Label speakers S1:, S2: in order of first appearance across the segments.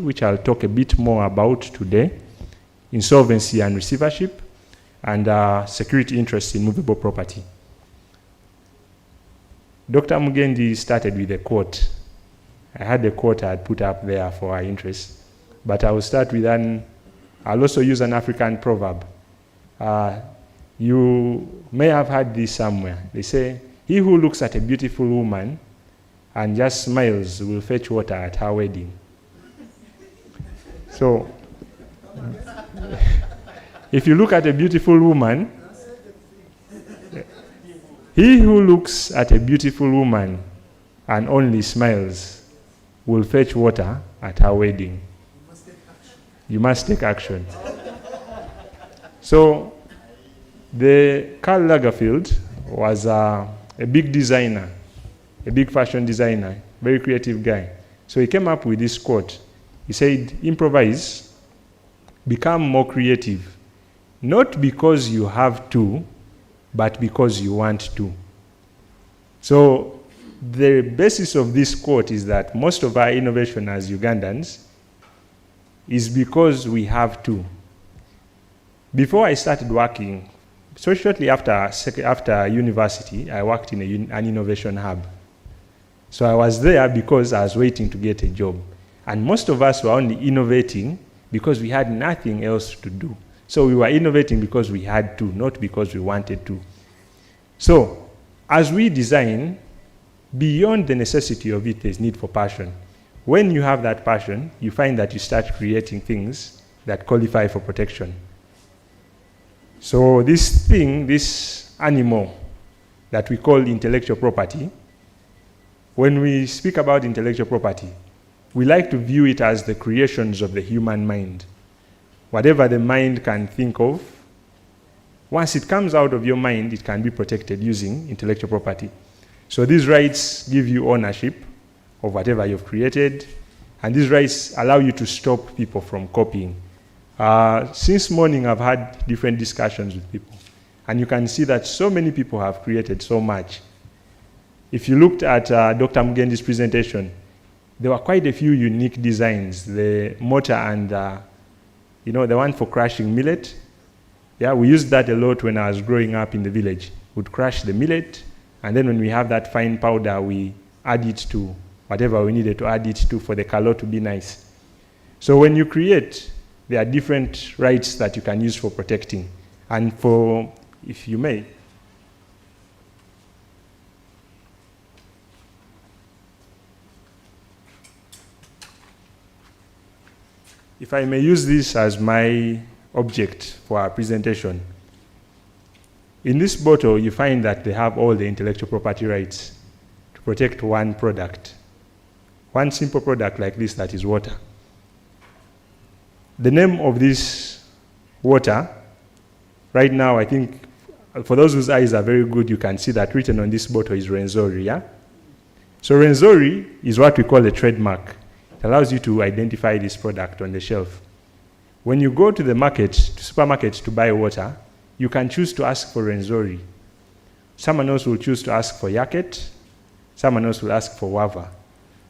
S1: which I'll talk a bit more about today, insolvency and receivership, and security interests in movable property. Dr. Mugendi started with a quote. I had a quote I had put up there for our interest, but I will start with I'll also use an African proverb. You may have heard this somewhere. They say, he who looks at a beautiful woman and just smiles will fetch water at her wedding. So, if you look at a beautiful woman, he who looks at a beautiful woman and only smiles will fetch water at her wedding. You must take action. So, Karl Lagerfeld was a big designer, a big fashion designer, very creative guy. So he came up with this quote. He said, improvise, become more creative, not because you have to, but because you want to. So the basis of this quote is that most of our innovation as Ugandans is because we have to. Before I started working, so shortly after university, I worked in an innovation hub. So I was there because I was waiting to get a job. And most of us were only innovating because we had nothing else to do. So we were innovating because we had to, not because we wanted to. So as we design, beyond the necessity of it, there's need for passion. When you have that passion, you find that you start creating things that qualify for protection. So this thing, this animal that we call intellectual property, when we speak about intellectual property, we like to view it as the creations of the human mind. Whatever the mind can think of, once it comes out of your mind, it can be protected using intellectual property. So these rights give you ownership of whatever you've created, and these rights allow you to stop people from copying. Since morning, I've had different discussions with people, and you can see that so many people have created so much. If you looked at Dr. Mugendi's presentation, there were quite a few unique designs. The mortar and, the one for crushing millet. Yeah, we used that a lot when I was growing up in the village. We'd crush the millet, and then when we have that fine powder, we add it to whatever we needed to add it to for the color to be nice. So when you create, there are different rights that you can use for protecting. And for, if you may, if I may use this as my object for our presentation. In this bottle, you find that they have all the intellectual property rights to protect one product. One simple product like this, that is water. The name of this water, right now, I think, for those whose eyes are very good, you can see that written on this bottle is Rwenzori, yeah? So Rwenzori is what we call a trademark. It allows you to identify this product on the shelf. When you go to the market, to supermarket to buy water, you can choose to ask for Rwenzori. Someone else will choose to ask for Yaket. Someone else will ask for Wava.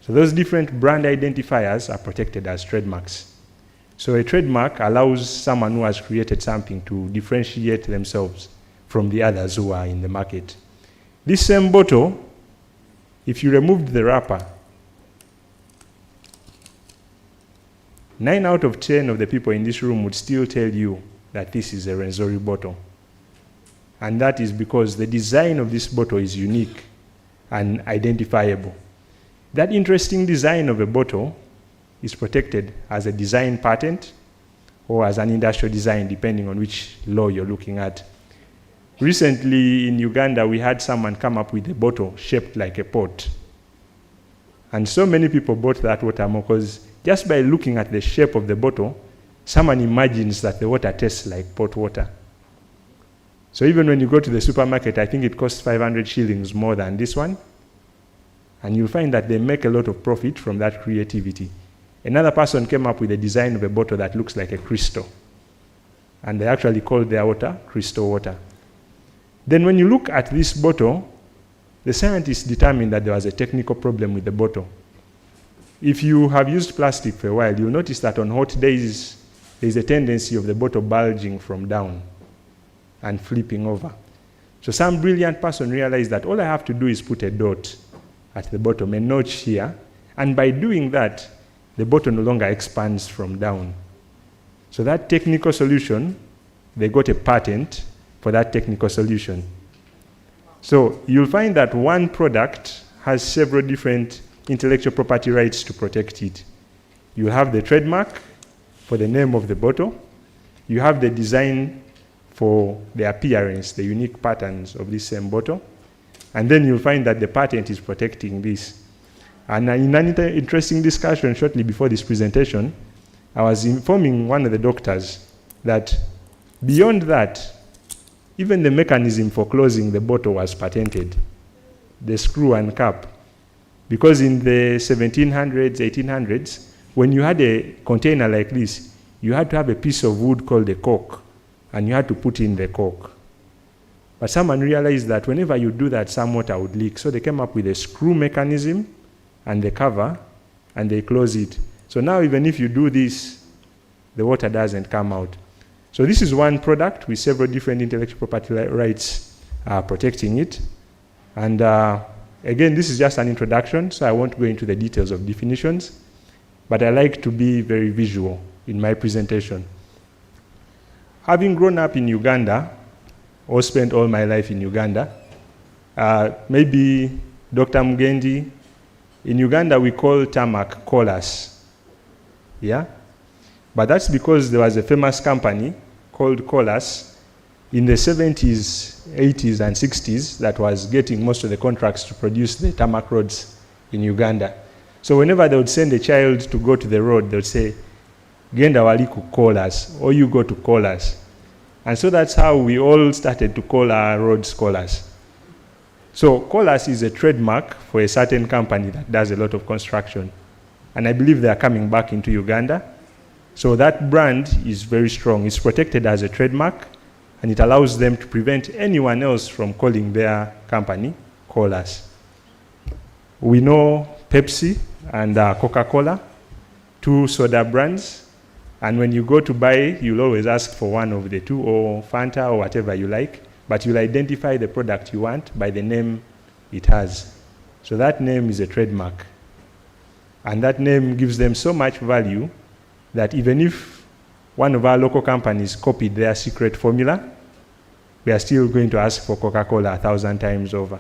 S1: So those different brand identifiers are protected as trademarks. So a trademark allows someone who has created something to differentiate themselves from the others who are in the market. This same bottle, if you removed the wrapper, 9 out of 10 of the people in this room would still tell you that this is a Rwenzori bottle. And that is because the design of this bottle is unique and identifiable. That interesting design of a bottle is protected as a design patent or as an industrial design, depending on which law you're looking at. Recently in Uganda, we had someone come up with a bottle shaped like a pot. And so many people bought that water because just by looking at the shape of the bottle, someone imagines that the water tastes like pot water. So even when you go to the supermarket, I think it costs 500 shillings more than this one. And you'll find that they make a lot of profit from that creativity. Another person came up with a design of a bottle that looks like a crystal. And they actually called their water crystal water. Then when you look at this bottle, the scientists determined that there was a technical problem with the bottle. if you have used plastic for a while, you'll notice that on hot days, there's a tendency of the bottle bulging from down and flipping over. So some brilliant person realized that all I have to do is put a dot at the bottom, a notch here, and by doing that, the bottle no longer expands from down. So that technical solution, they got a patent for that technical solution. So you'll find that one product has several different intellectual property rights to protect it. You have the trademark for the name of the bottle. You have the design for the appearance, the unique patterns of this same bottle. And then you'll find that the patent is protecting this. And in an interesting discussion shortly before this presentation, I was informing one of the doctors that beyond that, even the mechanism for closing the bottle was patented, the screw and cap. Because in the 1700s, 1800s, when you had a container like this, you had to have a piece of wood called a cork, and you had to put in the cork. But someone realized that whenever you do that, some water would leak. So they came up with a screw mechanism and the cover, and they close it. So now even if you do this, the water doesn't come out. So this is one product with several different intellectual property rights protecting it. And again, this is just an introduction, so I won't go into the details of definitions, but I like to be very visual in my presentation. Having grown up in Uganda, or spent all my life in Uganda, maybe Dr. Mugendi, in Uganda we call tarmac colas, yeah? But that's because there was a famous company called Colas in the 70s, 80s, and 60s that was getting most of the contracts to produce the tarmac roads in Uganda. So whenever they would send a child to go to the road, they would say, Genda wali ku Colas, or you go to Colas. And so that's how we all started to call our roads Colas. So Colas is a trademark for a certain company that does a lot of construction. And I believe they are coming back into Uganda. So that brand is very strong. It's protected as a trademark, and it allows them to prevent anyone else from calling their company Colas. We know Pepsi and Coca-Cola, two soda brands. And when you go to buy, you'll always ask for one of the two, or Fanta, or whatever you like. But you'll identify the product you want by the name it has. So that name is a trademark. And that name gives them so much value that even if one of our local companies copied their secret formula, we are still going to ask for Coca-Cola 1,000 times over.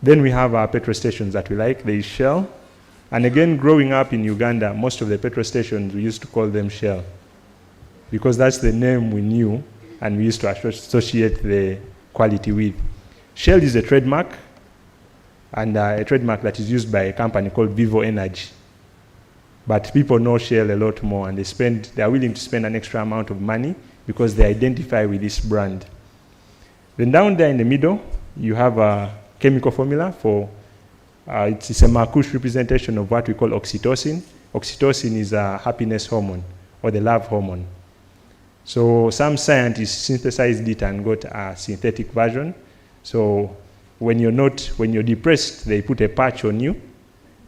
S1: Then we have our petrol stations that we like. There is Shell. And again, growing up in Uganda, most of the petrol stations, we used to call them Shell, because that's the name we knew, and we used to associate the quality with. Shell is a trademark, and a trademark that is used by a company called Vivo Energy. But people know Shell a lot more, and they are willing to spend an extra amount of money because they identify with this brand. Then down there in the middle, you have a chemical formula for, it's a Marcouche representation of what we call oxytocin. Oxytocin is a happiness hormone, or the love hormone. So some scientists synthesized it and got a synthetic version. So when you're depressed, they put a patch on you,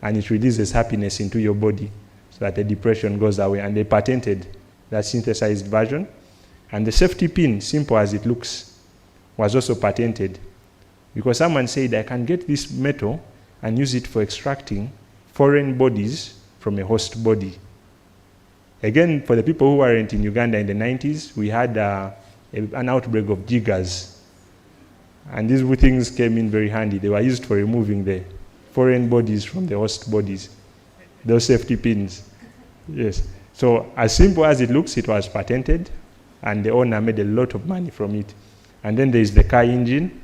S1: and it releases happiness into your body so that the depression goes away. And they patented that synthesized version. And the safety pin, simple as it looks, was also patented, because someone said, I can get this metal and use it for extracting foreign bodies from a host body. Again, for the people who weren't in Uganda in the 90s, we had an outbreak of jiggers. And these things came in very handy. They were used for removing the foreign bodies from the host bodies, those safety pins. Yes. So as simple as it looks, it was patented, and the owner made a lot of money from it. And then there's the car engine.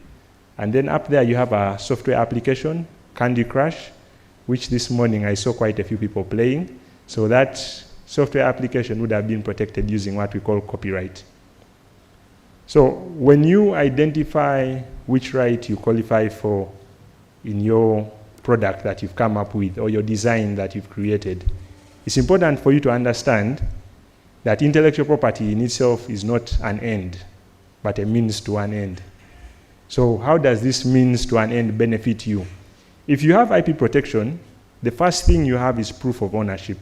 S1: And then up there you have a software application, Candy Crush, which this morning I saw quite a few people playing. So that software application would have been protected using what we call copyright. So when you identify which right you qualify for in your product that you've come up with, or your design that you've created, it's important for you to understand that intellectual property in itself is not an end, but a means to an end. So how does this means to an end benefit you? If you have IP protection, the first thing you have is proof of ownership.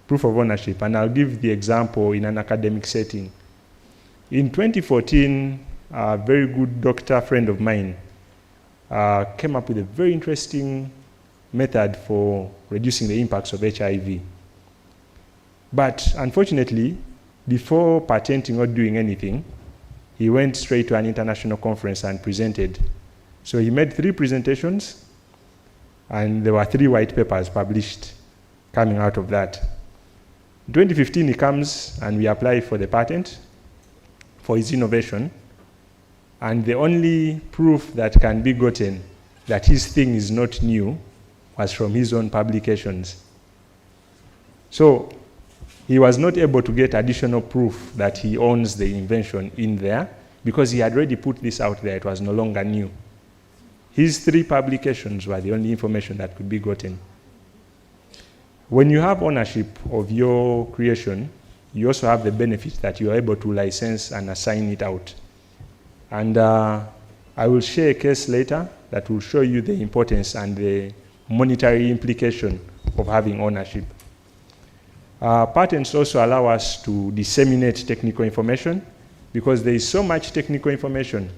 S1: Proof of ownership, and I'll give the example in an academic setting. In 2014, a very good doctor friend of mine came up with a very interesting method for reducing the impacts of HIV. But unfortunately, before patenting or doing anything, he went straight to an international conference and presented. So he made 3 presentations, and there were 3 white papers published coming out of that. In 2015, he comes and we apply for the patent for his innovation, and the only proof that can be gotten that his thing is not new was from his own publications. So he was not able to get additional proof that he owns the invention in there because he had already put this out there. It was no longer new. His 3 publications were the only information that could be gotten. When you have ownership of your creation, you also have the benefit that you are able to license and assign it out. And I will share a case later that will show you the importance and the monetary implication of having ownership. Patents also allow us to disseminate technical information because there is so much technical information.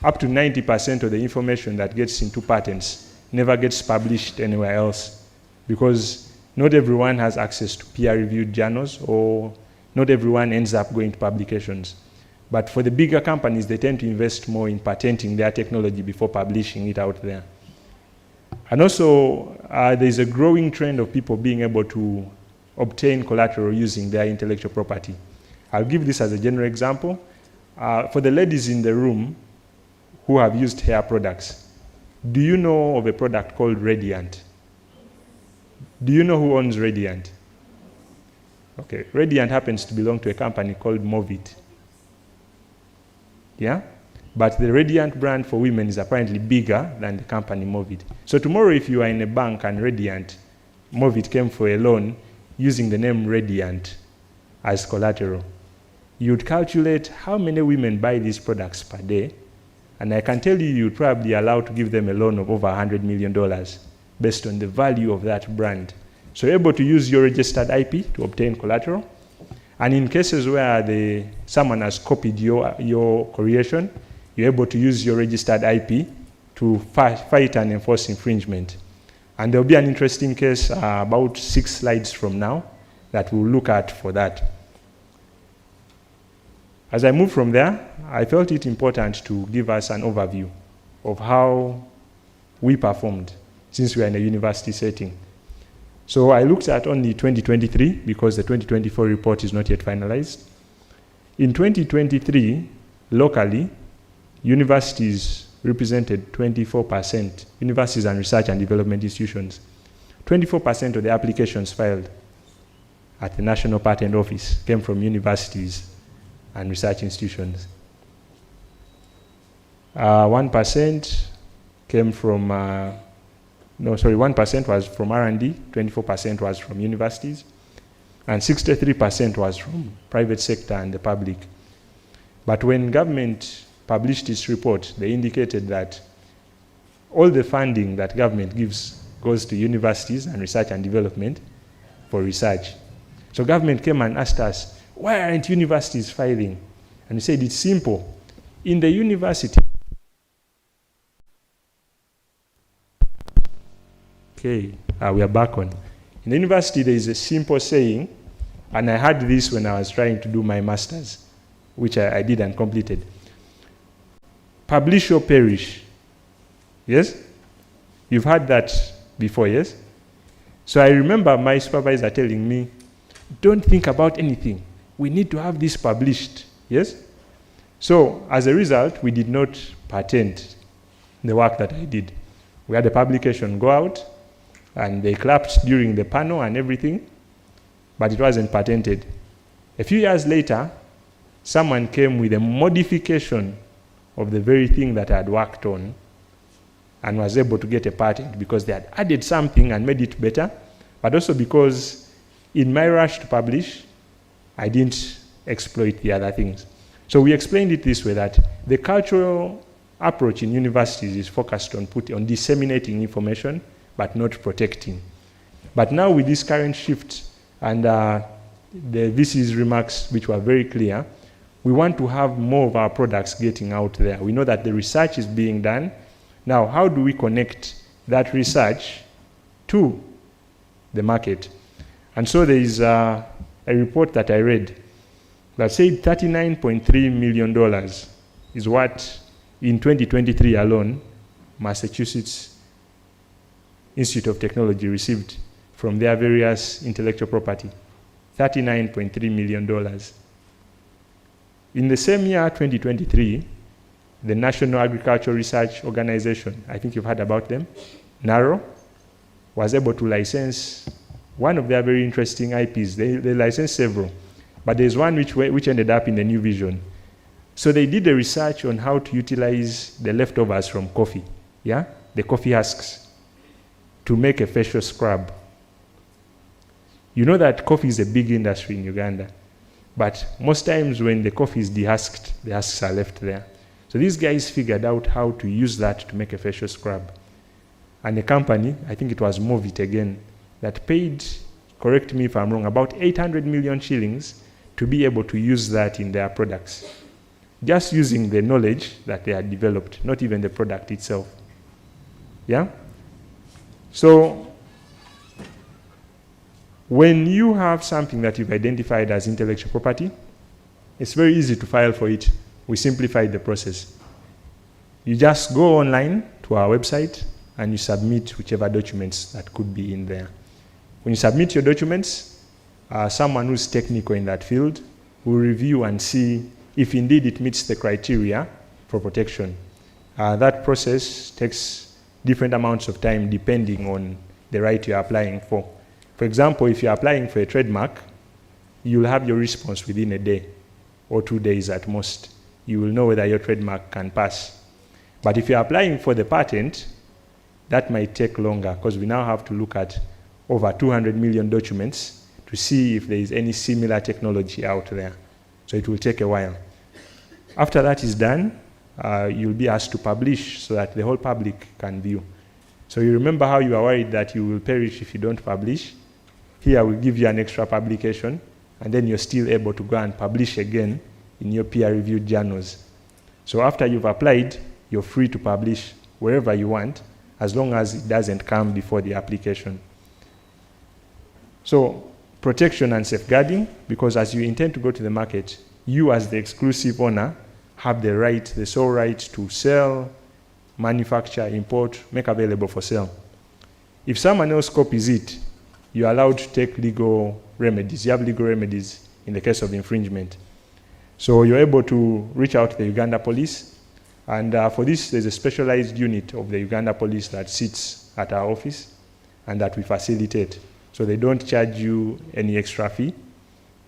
S1: Up to 90% of the information that gets into patents never gets published anywhere else because not everyone has access to peer-reviewed journals, or not everyone ends up going to publications. But for the bigger companies, they tend to invest more in patenting their technology before publishing it out there. And also, there's a growing trend of people being able to obtain collateral using their intellectual property. I'll give this as a general example. For the ladies in the room who have used hair products, do you know of a product called Radiant? Do you know who owns Radiant? Okay, Radiant happens to belong to a company called Movit. Yeah? But the Radiant brand for women is apparently bigger than the company Movit. So tomorrow, if you are in a bank and Radiant, Movit came for a loan using the name Radiant as collateral, you'd calculate how many women buy these products per day, and I can tell you you'd probably allow to give them a loan of over $100 million based on the value of that brand. So you're able to use your registered IP to obtain collateral. And in cases where someone has copied your creation, you're able to use your registered IP to fight and enforce infringement. And there'll be an interesting case about 6 slides from now that we'll look at for that. As I move from there, I felt it important to give us an overview of how we performed since we are in a university setting. So I looked at only 2023 because the 2024 report is not yet finalized. In 2023, locally, universities represented 24%, universities and research and development institutions. 24% of the applications filed at the National Patent Office came from universities and research institutions. 1% came from 1% was from R&D, 24% was from universities, and 63% was from private sector and the public. But when government published its report, they indicated that all the funding that government gives goes to universities and research and development for research. So government came and asked us, why aren't universities filing? And we said, it's simple. In the university, okay, we are back on. In the university, there is a simple saying, and I had this when I was trying to do my master's, which I did and completed. Publish or perish. Yes? You've heard that before, yes? So I remember my supervisor telling me, don't think about anything. We need to have this published. Yes? So as a result, we did not patent the work that I did. We had the publication go out, and they clapped during the panel and everything, but it wasn't patented. A few years later, someone came with a modification of the very thing that I had worked on and was able to get a patent because they had added something and made it better, but also because in my rush to publish, I didn't exploit the other things. So we explained it this way, that the cultural approach in universities is focused on disseminating information, but not protecting. But now with this current shift and the VC's remarks, which were very clear, we want to have more of our products getting out there. We know that the research is being done. Now, how do we connect that research to the market? And so there is a report that I read that said $39.3 million is what, in 2023 alone, Massachusetts Institute of Technology received from their various intellectual property. $39.3 million. In the same year, 2023, the National Agricultural Research Organization, I think you've heard about them, NARO, was able to license one of their very interesting IPs. They licensed several, but there's one which ended up in the New Vision. So they did the research on how to utilize the leftovers from coffee, the coffee husks, to make a facial scrub. You know that coffee is a big industry in Uganda, but most times when the coffee is dehusked, the husks are left there. So these guys figured out how to use that to make a facial scrub. And a company, I think it was Movit again, that paid, correct me if I'm wrong, about 800 million shillings to be able to use that in their products. Just using the knowledge that they had developed, not even the product itself. Yeah? So, when you have something that you've identified as intellectual property, it's very easy to file for it. We simplified the process. You just go online to our website and you submit whichever documents that could be in there. When you submit your documents, someone who's technical in that field will review and see if indeed it meets the criteria for protection. That process takes different amounts of time depending on the right you're applying for. For example, if you're applying for a trademark, you'll have your response within a day or 2 days at most. You will know whether your trademark can pass. But if you're applying for the patent, that might take longer because we now have to look at over 200 million documents to see if there is any similar technology out there. So it will take a while. After that is done, you'll be asked to publish so that the whole public can view. So you remember how you are worried that you will perish if you don't publish? Here we'll give you an extra publication, and then you're still able to go and publish again in your peer-reviewed journals. So after you've applied, you're free to publish wherever you want, as long as it doesn't come before the application. So protection and safeguarding, because as you intend to go to the market, you as the exclusive owner have the right, the sole right to sell, manufacture, import, make available for sale. If someone else copies it, you're allowed to take legal remedies. You have legal remedies in the case of infringement. So you're able to reach out to the Uganda police, and for this, there's a specialized unit of the Uganda police that sits at our office and that we facilitate. So they don't charge you any extra fee.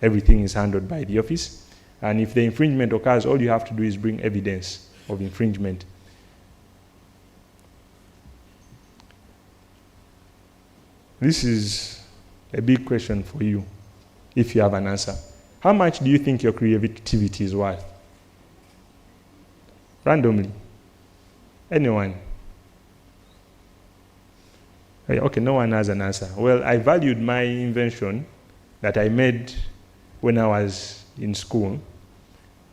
S1: Everything is handled by the office. And if the infringement occurs, all you have to do is bring evidence of infringement. This is a big question for you, if you have an answer. How much do you think your creativity is worth? Randomly. Anyone? Okay, no one has an answer. Well, I valued my invention that I made when I was in school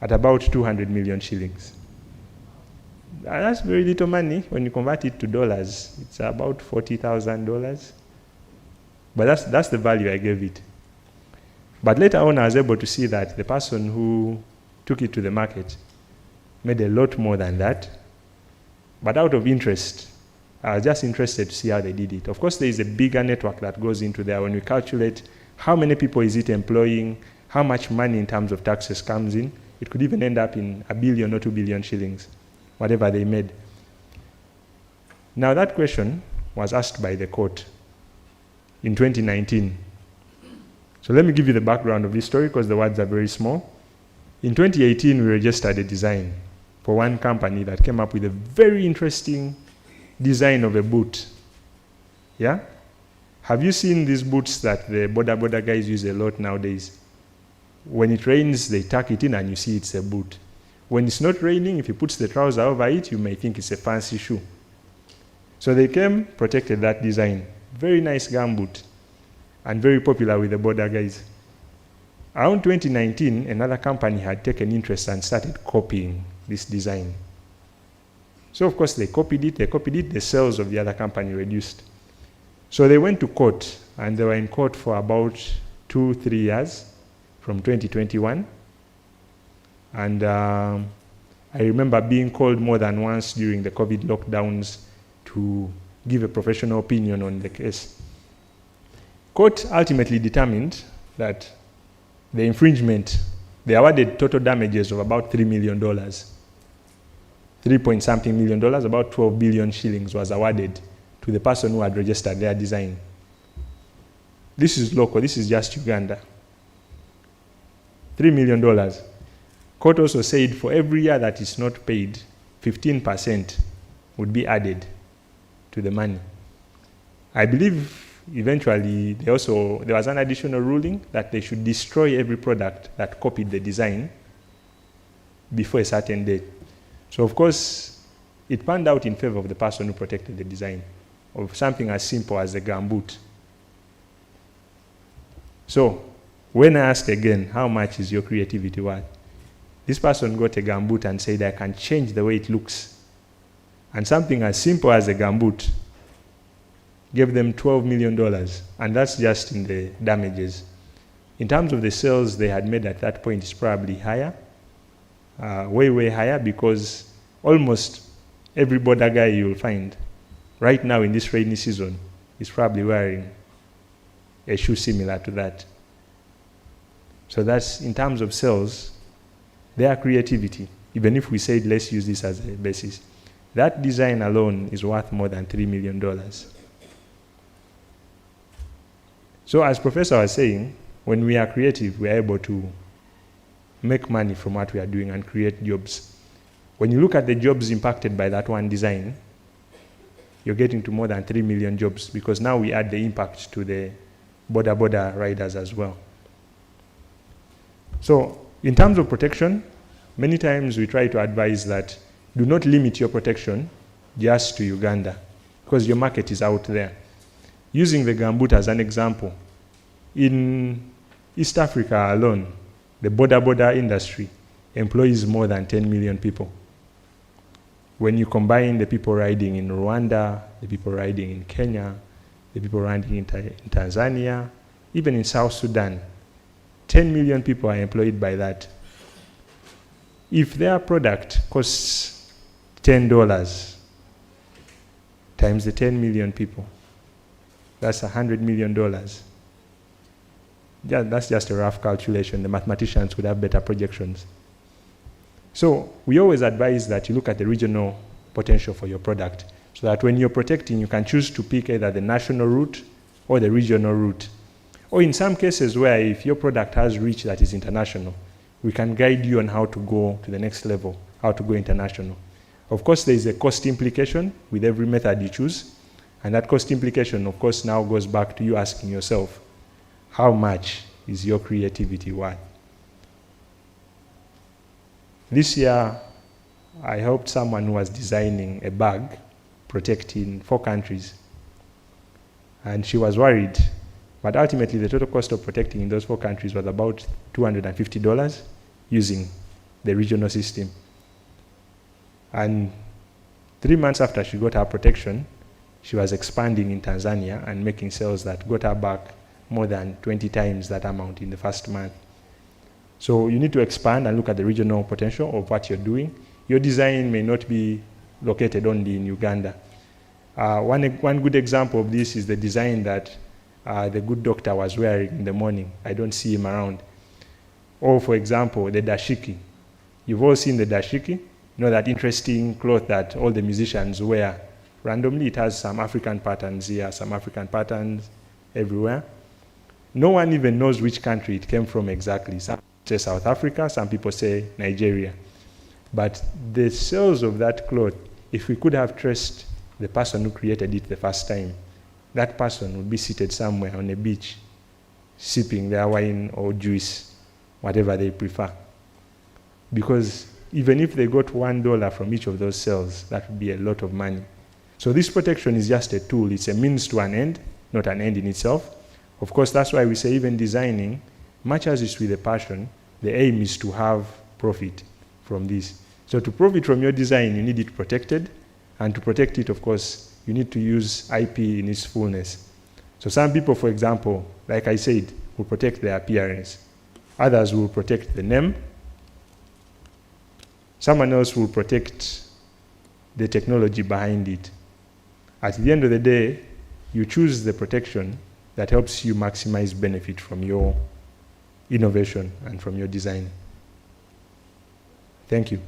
S1: at about 200 million shillings. That's very little money. When you convert it to dollars, it's about $40,000. But that's the value I gave it. But later on, I was able to see that the person who took it to the market made a lot more than that. But out of interest, I was just interested to see how they did it. Of course, there is a bigger network that goes into there when we calculate how many people is it employing, how much money in terms of taxes comes in. It could even end up in 1 billion or 2 billion shillings, whatever they made. Now that question was asked by the court in 2019. So let me give you the background of this story because the words are very small. In 2018, we registered a design for one company that came up with a very interesting design of a boot. Yeah? Have you seen these boots that the border guys use a lot nowadays? When it rains, they tuck it in and you see it's a boot. When it's not raining, if you put the trouser over it, you may think it's a fancy shoe. So they came, protected that design. Very nice gumboot, and very popular with the border guys. Around 2019, another company had taken interest and started copying this design. So of course they copied it, the sales of the other company reduced. So they went to court, and they were in court for about 2-3 years, from 2021. And I remember being called more than once during the COVID lockdowns to give a professional opinion on the case. Court ultimately determined that the infringement, they awarded total damages of about $3 million. 3-point-something million dollars, about 12 billion shillings was awarded to the person who had registered their design. This is local, this is just Uganda. $3 million. Court also said for every year that is not paid, 15% would be added to the money. I believe eventually there was an additional ruling that they should destroy every product that copied the design before a certain date. So of course, it panned out in favor of the person who protected the design of something as simple as a gumboot. So when I asked again, how much is your creativity worth? This person got a gumboot and said, I can change the way it looks. And something as simple as a gumboot gave them $12 million, and that's just in the damages. In terms of the sales they had made at that point, it's probably higher, way higher, because almost every border guy you'll find right now in this rainy season is probably wearing a shoe similar to that. So that's, in terms of sales, their creativity, even if we said let's use this as a basis, that design alone is worth more than $3 million. So as Professor was saying, when we are creative, we are able to make money from what we are doing and create jobs. When you look at the jobs impacted by that one design, you're getting to more than 3 million jobs, because now we add the impact to the border riders as well. So in terms of protection, many times we try to advise that do not limit your protection just to Uganda, because your market is out there. Using the gumboot as an example, in East Africa alone, the border industry employs more than 10 million people. When you combine the people riding in Rwanda, the people riding in Kenya, the people riding in Tanzania, even in South Sudan, 10 million people are employed by that. If their product costs $10 times the 10 million people, that's $100 million. Yeah, that's just a rough calculation. The mathematicians would have better projections. So we always advise that you look at the regional potential for your product, so that when you're protecting, you can choose to pick either the national route or the regional route. Or in some cases where if your product has reach that is international, we can guide you on how to go to the next level, how to go international. Of course, there is a cost implication with every method you choose. And that cost implication, of course, now goes back to you asking yourself, how much is your creativity worth? This year, I helped someone who was designing a bag protecting 4 countries. And she was worried. But ultimately, the total cost of protecting in those 4 countries was about $250 using the regional system. And 3 months after she got her protection, she was expanding in Tanzania and making sales that got her back more than 20 times that amount in the first month. So you need to expand and look at the regional potential of what you're doing. Your design may not be located only in Uganda. One good example of this is the design that the good doctor was wearing in the morning. I don't see him around. Or for example, the dashiki. You've all seen the dashiki. You know that interesting cloth that all the musicians wear. Randomly, it has some African patterns here, some African patterns everywhere. No one even knows which country it came from exactly. Some say South Africa, some people say Nigeria. But the sales of that cloth, if we could have traced the person who created it the first time, that person would be seated somewhere on a beach, sipping their wine or juice, whatever they prefer. Because even if they got $1 from each of those sales, that would be a lot of money. So this protection is just a tool. It's a means to an end, not an end in itself. Of course, that's why we say even designing, much as it's with a passion, the aim is to have profit from this. So to profit from your design, you need it protected. And to protect it, of course, you need to use IP in its fullness. So some people, for example, like I said, will protect their appearance. Others will protect the name. Someone else will protect the technology behind it. At the end of the day, you choose the protection that helps you maximize benefit from your innovation and from your design. Thank you.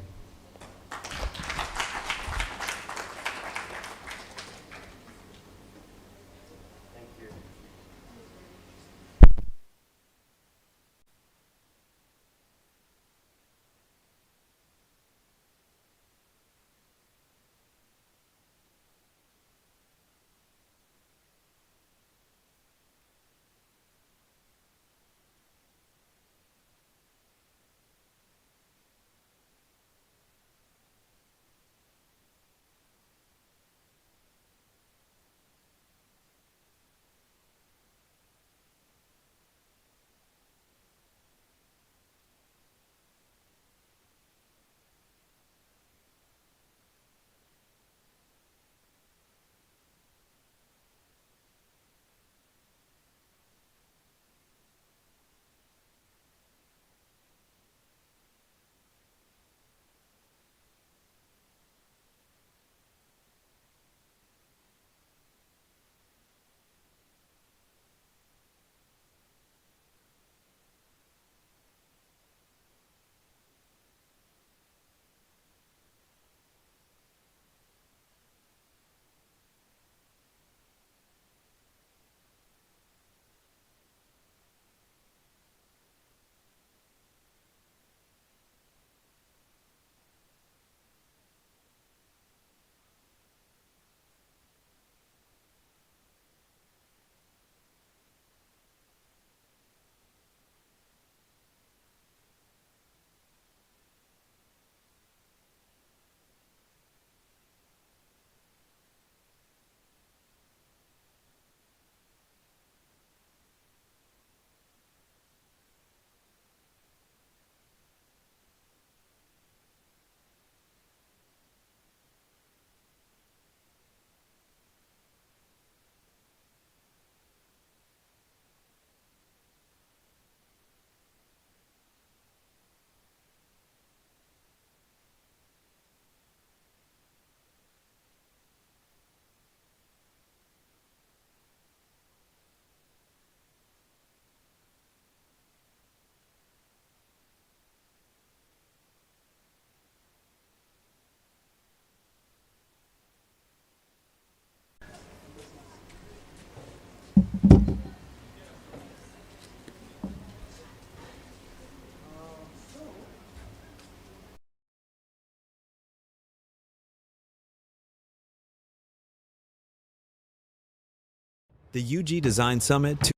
S2: The UG Design Summit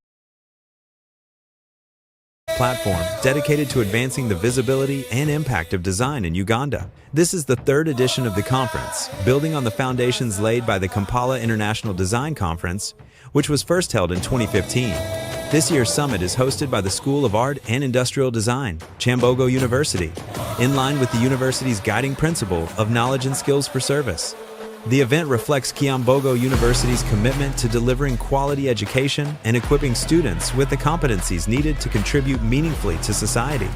S2: platform dedicated to advancing the visibility and impact of design in Uganda. This is the third edition of the conference, building on the foundations laid by the Kampala International Design Conference, which was first held in 2015. This year's summit is hosted by the School of Art and Industrial Design, Kyambogo University, in line with the university's guiding principle of knowledge and skills for service. The event reflects Kyambogo University's commitment to delivering quality education and equipping students with the competencies needed to contribute meaningfully to society.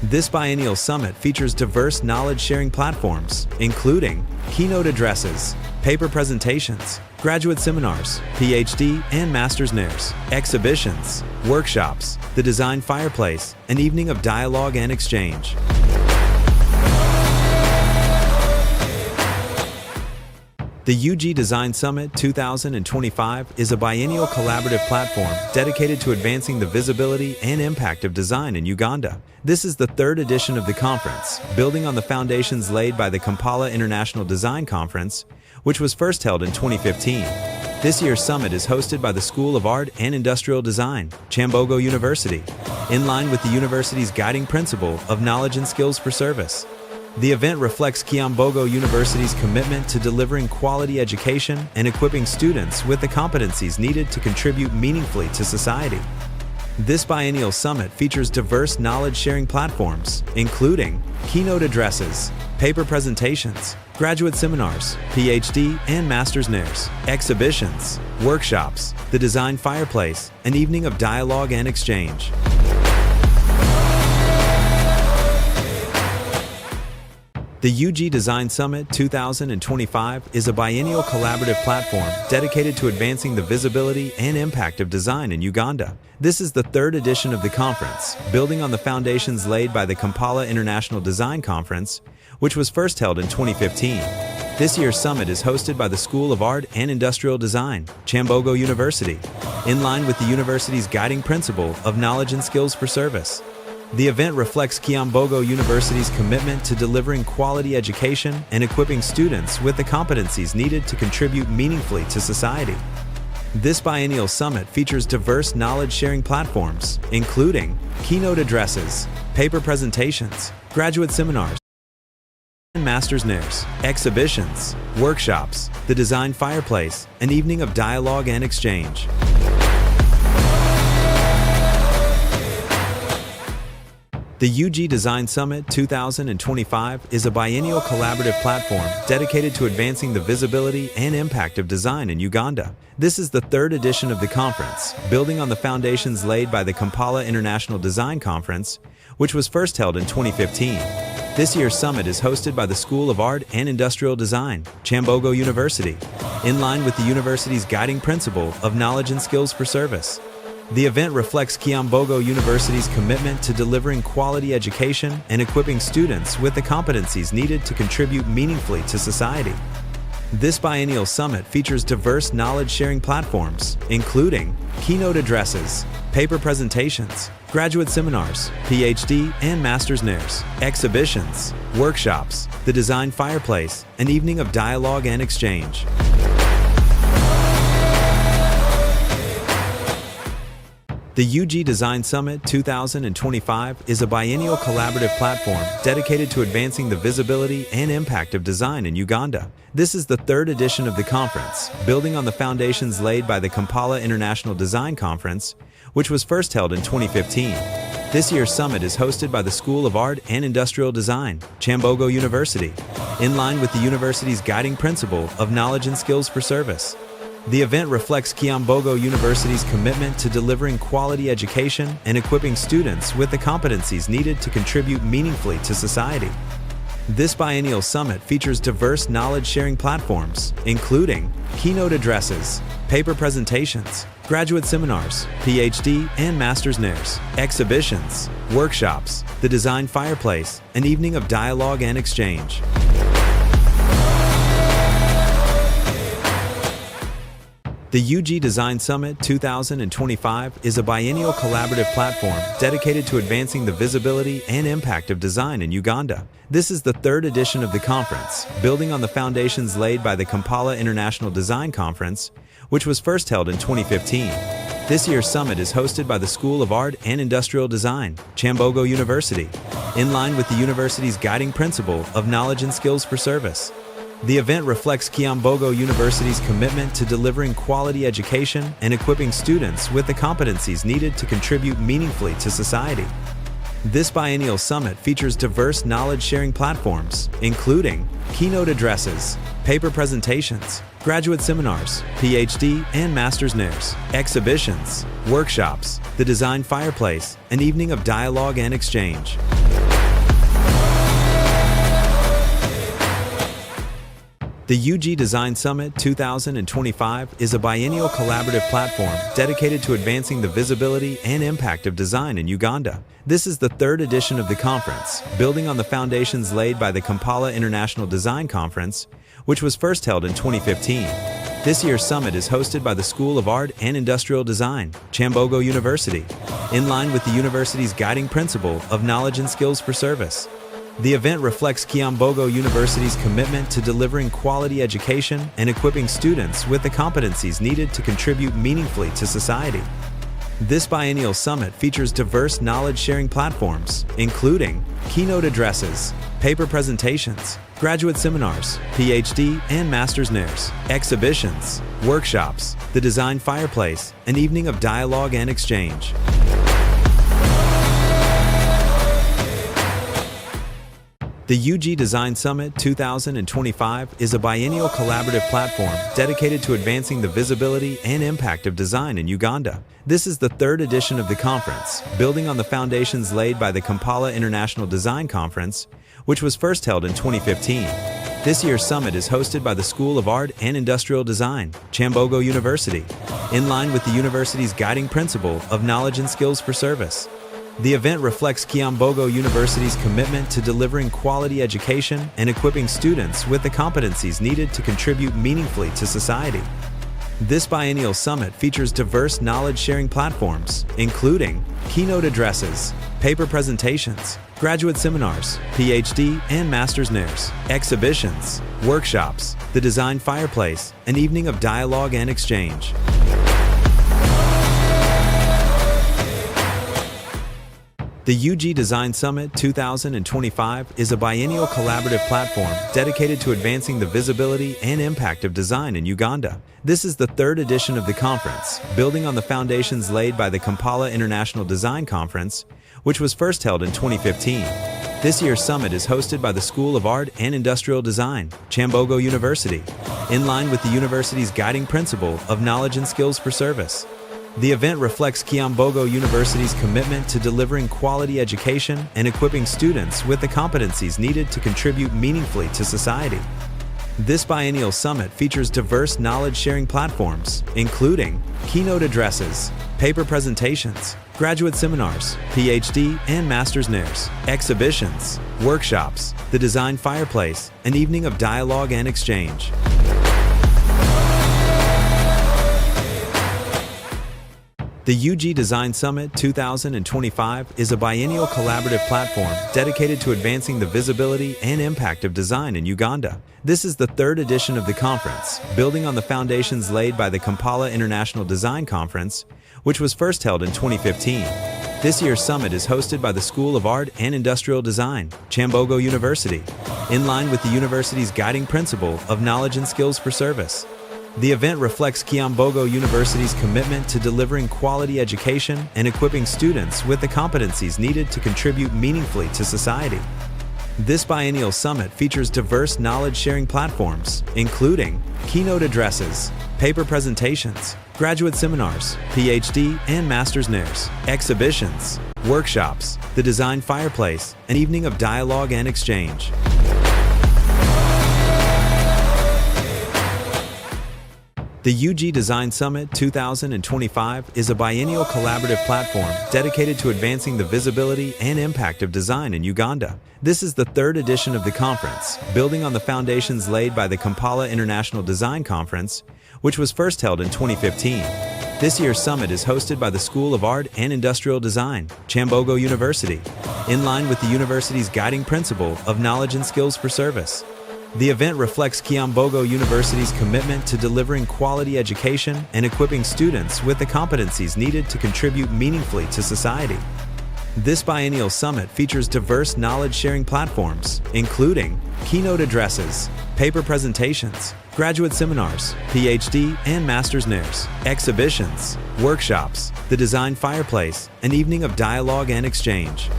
S2: This biennial summit features diverse knowledge-sharing platforms, including keynote addresses, paper presentations, graduate seminars, PhD and master's nairs, exhibitions, workshops, the design fireplace, an evening of dialogue and exchange. The UG Design Summit 2025 is a biennial collaborative platform dedicated to advancing the visibility and impact of design in Uganda. This is the third edition of the conference, building on the foundations laid by the Kampala International Design Conference, which was first held in 2015. This year's summit is hosted by the School of Art and Industrial Design, Kyambogo University, in line with the university's guiding principle of knowledge and skills for service. The event reflects Kyambogo University's commitment to delivering quality education and equipping students with the competencies needed to contribute meaningfully to society. This biennial summit features diverse knowledge-sharing platforms, including keynote addresses, paper presentations, graduate seminars, PhD and master's NAIRs, exhibitions, workshops, the design fireplace, an evening of dialogue and exchange. The UG Design Summit 2025 is a biennial collaborative platform dedicated to advancing the visibility and impact of design in Uganda. This is the third edition of the conference, building on the foundations laid by the Kampala International Design Conference, which was first held in 2015. This year's summit is hosted by the School of Art and Industrial Design, Kyambogo University, in line with the university's guiding principle of knowledge and skills for service. The event reflects Kyambogo University's commitment to delivering quality education and equipping students with the competencies needed to contribute meaningfully to society. This biennial summit features diverse knowledge-sharing platforms, including keynote addresses, paper presentations, graduate seminars, and master's NAIRs, exhibitions, workshops, the design fireplace, an evening of dialogue and exchange. The UG Design Summit 2025 is a biennial collaborative platform dedicated to advancing the visibility and impact of design in Uganda. This is the third edition of the conference, building on the foundations laid by the Kampala International Design Conference, which was first held in 2015. This year's summit is hosted by the School of Art and Industrial Design, Kyambogo University, in line with the university's guiding principle of knowledge and skills for service. The event reflects Kyambogo University's commitment to delivering quality education and equipping students with the competencies needed to contribute meaningfully to society. This biennial summit features diverse knowledge-sharing platforms, including keynote addresses, paper presentations, graduate seminars, PhD and master's NAIRs, exhibitions, workshops, the design fireplace, an evening of dialogue and exchange. The UG Design Summit 2025 is a biennial collaborative platform dedicated to advancing the visibility and impact of design in Uganda. This is the third edition of the conference, building on the foundations laid by the Kampala International Design Conference, which was first held in 2015. This year's summit is hosted by the School of Art and Industrial Design, Kyambogo University, in line with the university's guiding principle of knowledge and skills for service. The event reflects Kyambogo University's commitment to delivering quality education and equipping students with the competencies needed to contribute meaningfully to society. This biennial summit features diverse knowledge-sharing platforms, including keynote addresses, paper presentations, graduate seminars, PhD and master's NAIRs, exhibitions, workshops, the design fireplace, an evening of dialogue and exchange. The UG Design Summit 2025 is a biennial collaborative platform dedicated to advancing the visibility and impact of design in Uganda. This is the third edition of the conference, building on the foundations laid by the Kampala International Design Conference, which was first held in 2015. This year's summit is hosted by the School of Art and Industrial Design, Kyambogo University, in line with the university's guiding principle of knowledge and skills for service. The event reflects Kyambogo University's commitment to delivering quality education and equipping students with the competencies needed to contribute meaningfully to society. This biennial summit features diverse knowledge-sharing platforms, including keynote addresses, paper presentations, graduate seminars, PhD and master's NAIRs, exhibitions, workshops, the design fireplace, an evening of dialogue and exchange. The UG Design Summit 2025 is a biennial collaborative platform dedicated to advancing the visibility and impact of design in Uganda. This is the third edition of the conference, building on the foundations laid by the Kampala International Design Conference, which was first held in 2015. This year's summit is hosted by the School of Art and Industrial Design, Kyambogo University, in line with the university's guiding principle of knowledge and skills for service. The event reflects Kyambogo University's commitment to delivering quality education and equipping students with the competencies needed to contribute meaningfully to society. This biennial summit features diverse knowledge-sharing platforms, including keynote addresses, paper presentations, graduate seminars, PhD and master's nairs, exhibitions, workshops, the design fireplace, an evening of dialogue and exchange. The UG Design Summit 2025 is a biennial collaborative platform dedicated to advancing the visibility and impact of design in Uganda. This is the third edition of the conference, building on the foundations laid by the Kampala International Design Conference, which was first held in 2015. This year's summit is hosted by the School of Art and Industrial Design, Kyambogo University, in line with the university's guiding principle of knowledge and skills for service. The event reflects Kyambogo University's commitment to delivering quality education and equipping students with the competencies needed to contribute meaningfully to society. This biennial summit features diverse knowledge-sharing platforms, including keynote addresses, paper presentations, graduate seminars, PhD and master's nairs, exhibitions, workshops, the design fireplace, an evening of dialogue and exchange. The UG Design Summit 2025 is a biennial collaborative platform dedicated to advancing the visibility and impact of design in Uganda. This is the third edition of the conference, building on the foundations laid by the Kampala International Design Conference, which was first held in 2015. This year's summit is hosted by the School of Art and Industrial Design, Kyambogo University, in line with the university's guiding principle of knowledge and skills for service. The event reflects Kyambogo University's commitment to delivering quality education and equipping students with the competencies needed to contribute meaningfully to society. This biennial summit features diverse knowledge-sharing platforms, including keynote addresses, paper presentations, graduate seminars, PhD and master's nairs, exhibitions, workshops, the design fireplace, an evening of dialogue and exchange. The UG Design Summit 2025 is a biennial collaborative platform dedicated to advancing the visibility and impact of design in Uganda. This is the third edition of the conference, building on the foundations laid by the Kampala International Design Conference, which was first held in 2015. This year's summit is hosted by the School of Art and Industrial Design, Kyambogo University, in line with the university's guiding principle of knowledge and skills for service. The event reflects Kyambogo University's commitment to delivering quality education and equipping students with the competencies needed to contribute meaningfully to society. This biennial summit features diverse knowledge-sharing platforms, including keynote addresses, paper presentations, graduate seminars, PhD and master's nairs, exhibitions, workshops, the design fireplace, an evening of dialogue and exchange. The UG Design Summit 2025 is a biennial collaborative platform dedicated to advancing the visibility and impact of design in Uganda. This is the third edition of the conference, building on the foundations laid by the Kampala International Design Conference, which was first held in 2015. This year's summit is hosted by the School of Art and Industrial Design, Kyambogo University, in line with the university's guiding principle of knowledge and skills for service. The event reflects Kyambogo University's commitment to delivering quality education and equipping students with the competencies needed to contribute meaningfully to society. This biennial summit features diverse knowledge-sharing platforms, including keynote addresses, paper presentations, graduate seminars, PhD and master's nairs, exhibitions, workshops, the design fireplace, an evening of dialogue and exchange.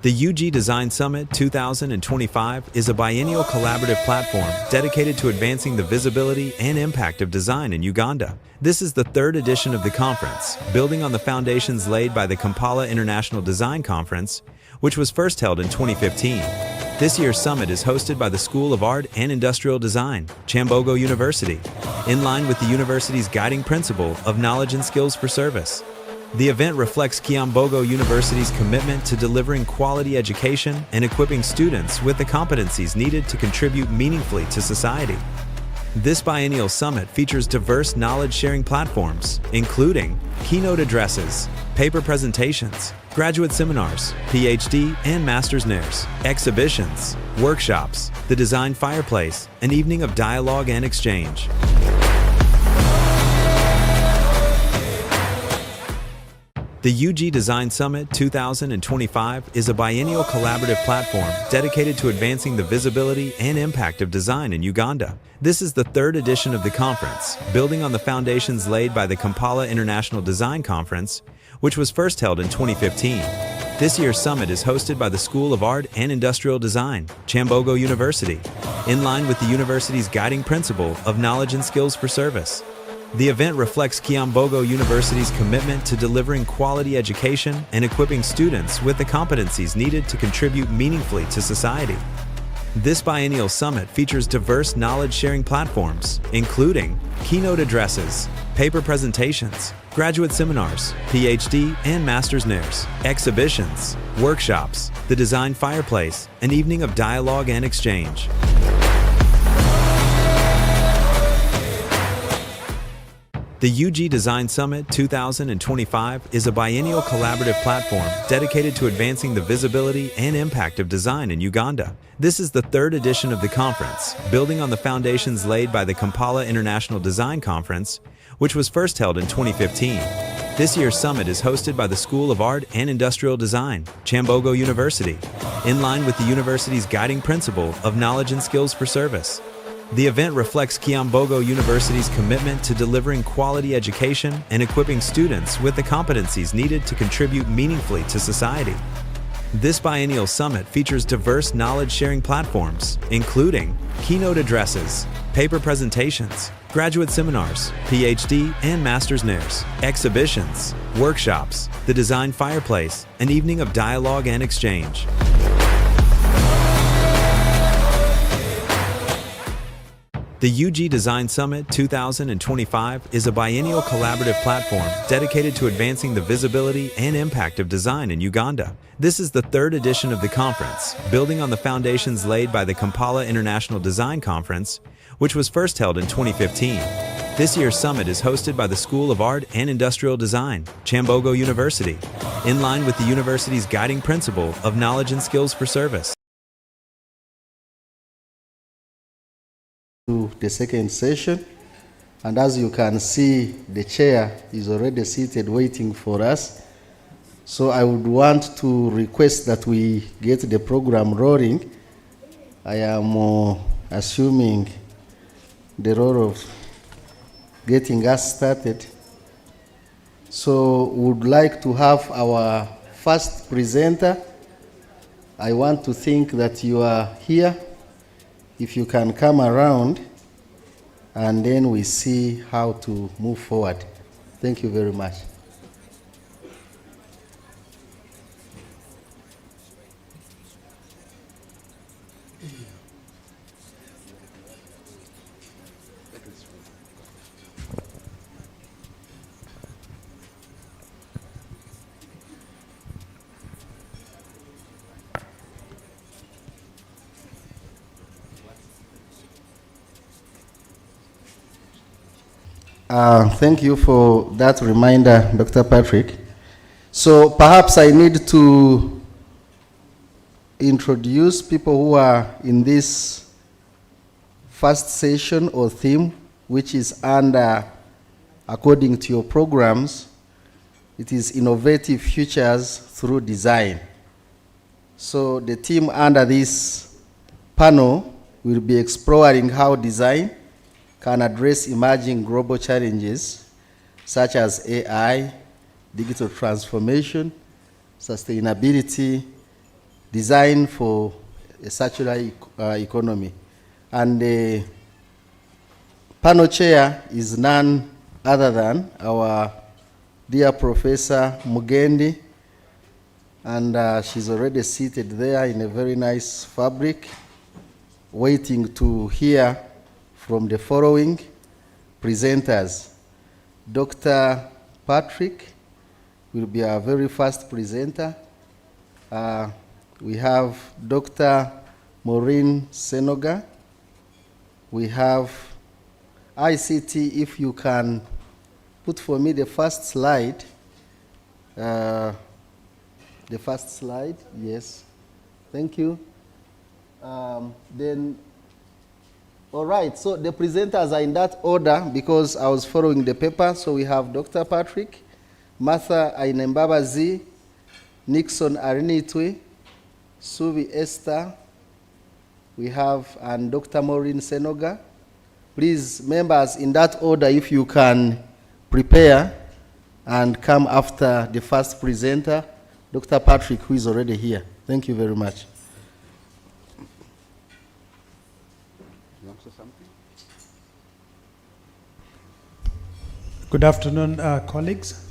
S2: The UG Design Summit 2025 is a biennial collaborative platform dedicated to advancing the visibility and impact of design in Uganda. This is the third edition of the conference, building on the foundations laid by the Kampala International Design Conference, which was first held in 2015. This year's summit is hosted by the School of Art and Industrial Design, Kyambogo University, in line with the university's guiding principle of knowledge and skills for service. The event reflects Kyambogo University's commitment to delivering quality education and equipping students with the competencies needed to contribute meaningfully to society. This biennial summit features diverse knowledge-sharing platforms, including keynote addresses, paper presentations, graduate seminars, PhD and master's nairs, exhibitions, workshops, the design fireplace, an evening of dialogue and exchange. The UG Design Summit 2025 is a biennial collaborative platform dedicated to advancing the visibility and impact of design in Uganda. This is the third edition of the conference, building on the foundations laid by the Kampala International Design Conference, which was first held in 2015. This year's summit is hosted by the School of Art and Industrial Design, Kyambogo University, in line with the university's guiding principle of knowledge and skills for service. The event reflects Kyambogo University's commitment to delivering quality education and equipping students with the competencies needed to contribute meaningfully to society. This biennial summit features diverse knowledge-sharing platforms, including keynote addresses, paper presentations, graduate seminars, PhD and master's nairs, exhibitions, workshops, the design fireplace, an evening of dialogue and exchange. The UG Design Summit 2025 is a biennial collaborative platform dedicated to advancing the visibility and impact of design in Uganda. This is the third edition of the conference, building on the foundations laid by the Kampala International Design Conference, which was first held in 2015. This year's summit is hosted by the School of Art and Industrial Design, Kyambogo University, in line with the university's guiding principle of knowledge and skills for service. The event reflects Kyambogo University's commitment to delivering quality education and equipping students with the competencies needed to contribute meaningfully to society. This biennial summit features diverse knowledge-sharing platforms, including keynote addresses, paper presentations, graduate seminars, PhD and master's nairs, exhibitions, workshops, the design fireplace, an evening of dialogue and exchange. The UG Design Summit 2025 is a biennial collaborative platform dedicated to advancing the visibility and impact of design in Uganda. This is the third edition of the conference, building on the foundations laid by the Kampala International Design Conference, which was first held in 2015. This year's summit is hosted by the School of Art and Industrial Design, Kyambogo University, in line with the university's guiding principle of knowledge and skills for service.
S3: To the second session, and as you can see, the chair is already seated waiting for us. So I would want to request that we get the program rolling. I am assuming the role of getting us started. So would like to have our first presenter. I want to think that you are here. If you can come around, and then we see how to move forward. Thank you very much. Thank you for that reminder, Dr. Patrick. So perhaps I need to introduce people who are in this first session or theme, which is under, according to your programs, it is Innovative Futures Through Design. So the team under this panel will be exploring how design can address emerging global challenges such as AI, digital transformation, sustainability, design for a circular economy. And the panel chair is none other than our dear Professor Mugendi, and she's already seated there in a very nice fabric, waiting to hear from the following presenters. Dr. Patrick will be our very first presenter. We have Dr. Maureen Senoga. We have ICT, if you can put for me the first slide. The first slide, yes. Thank you. Then, all right, so the presenters are in that order because I was following the paper. So we have Dr. Patrick, Martha Ainembabazi, Nixon Arinitwi, Suvi Esther, we have, and Dr. Maureen Senoga. Please, members, in that order, if you can prepare and come after the first presenter, Dr. Patrick, who is already here. Thank you very much.
S4: You want to say something?
S5: Good afternoon, colleagues.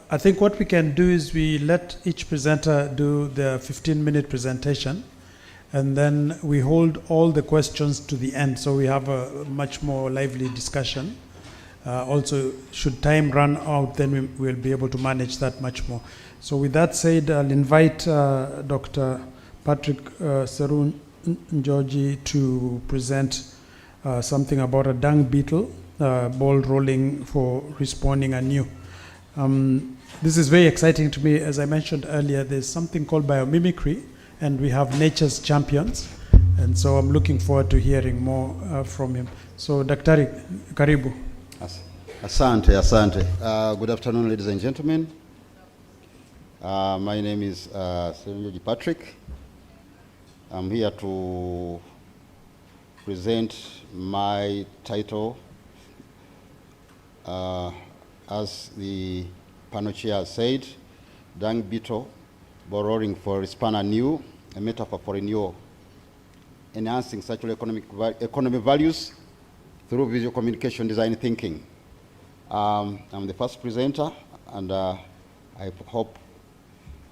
S5: I think what we can do is we let each presenter do the 15-minute presentation, and then we hold all the questions to the end, so we have a much more lively discussion. Also, should time run out, then we'll be able to manage that much more. So with that said, I'll invite Dr. Patrick Seru Njoji to present something about a dung beetle, ball rolling for respawning anew. This is very exciting to me. As I mentioned earlier, there's something called biomimicry, and we have nature's champions. And so I'm looking forward to hearing more from him. So, Daktari, karibu.
S4: Asante, asante. Good afternoon, ladies and gentlemen. My name is Seru Patrick. I'm here to present my title as the panel chair said, dung beetle, borrowing for respan anew, a metaphor for renewal, enhancing circular economy values through visual communication design thinking. I'm the first presenter, and I hope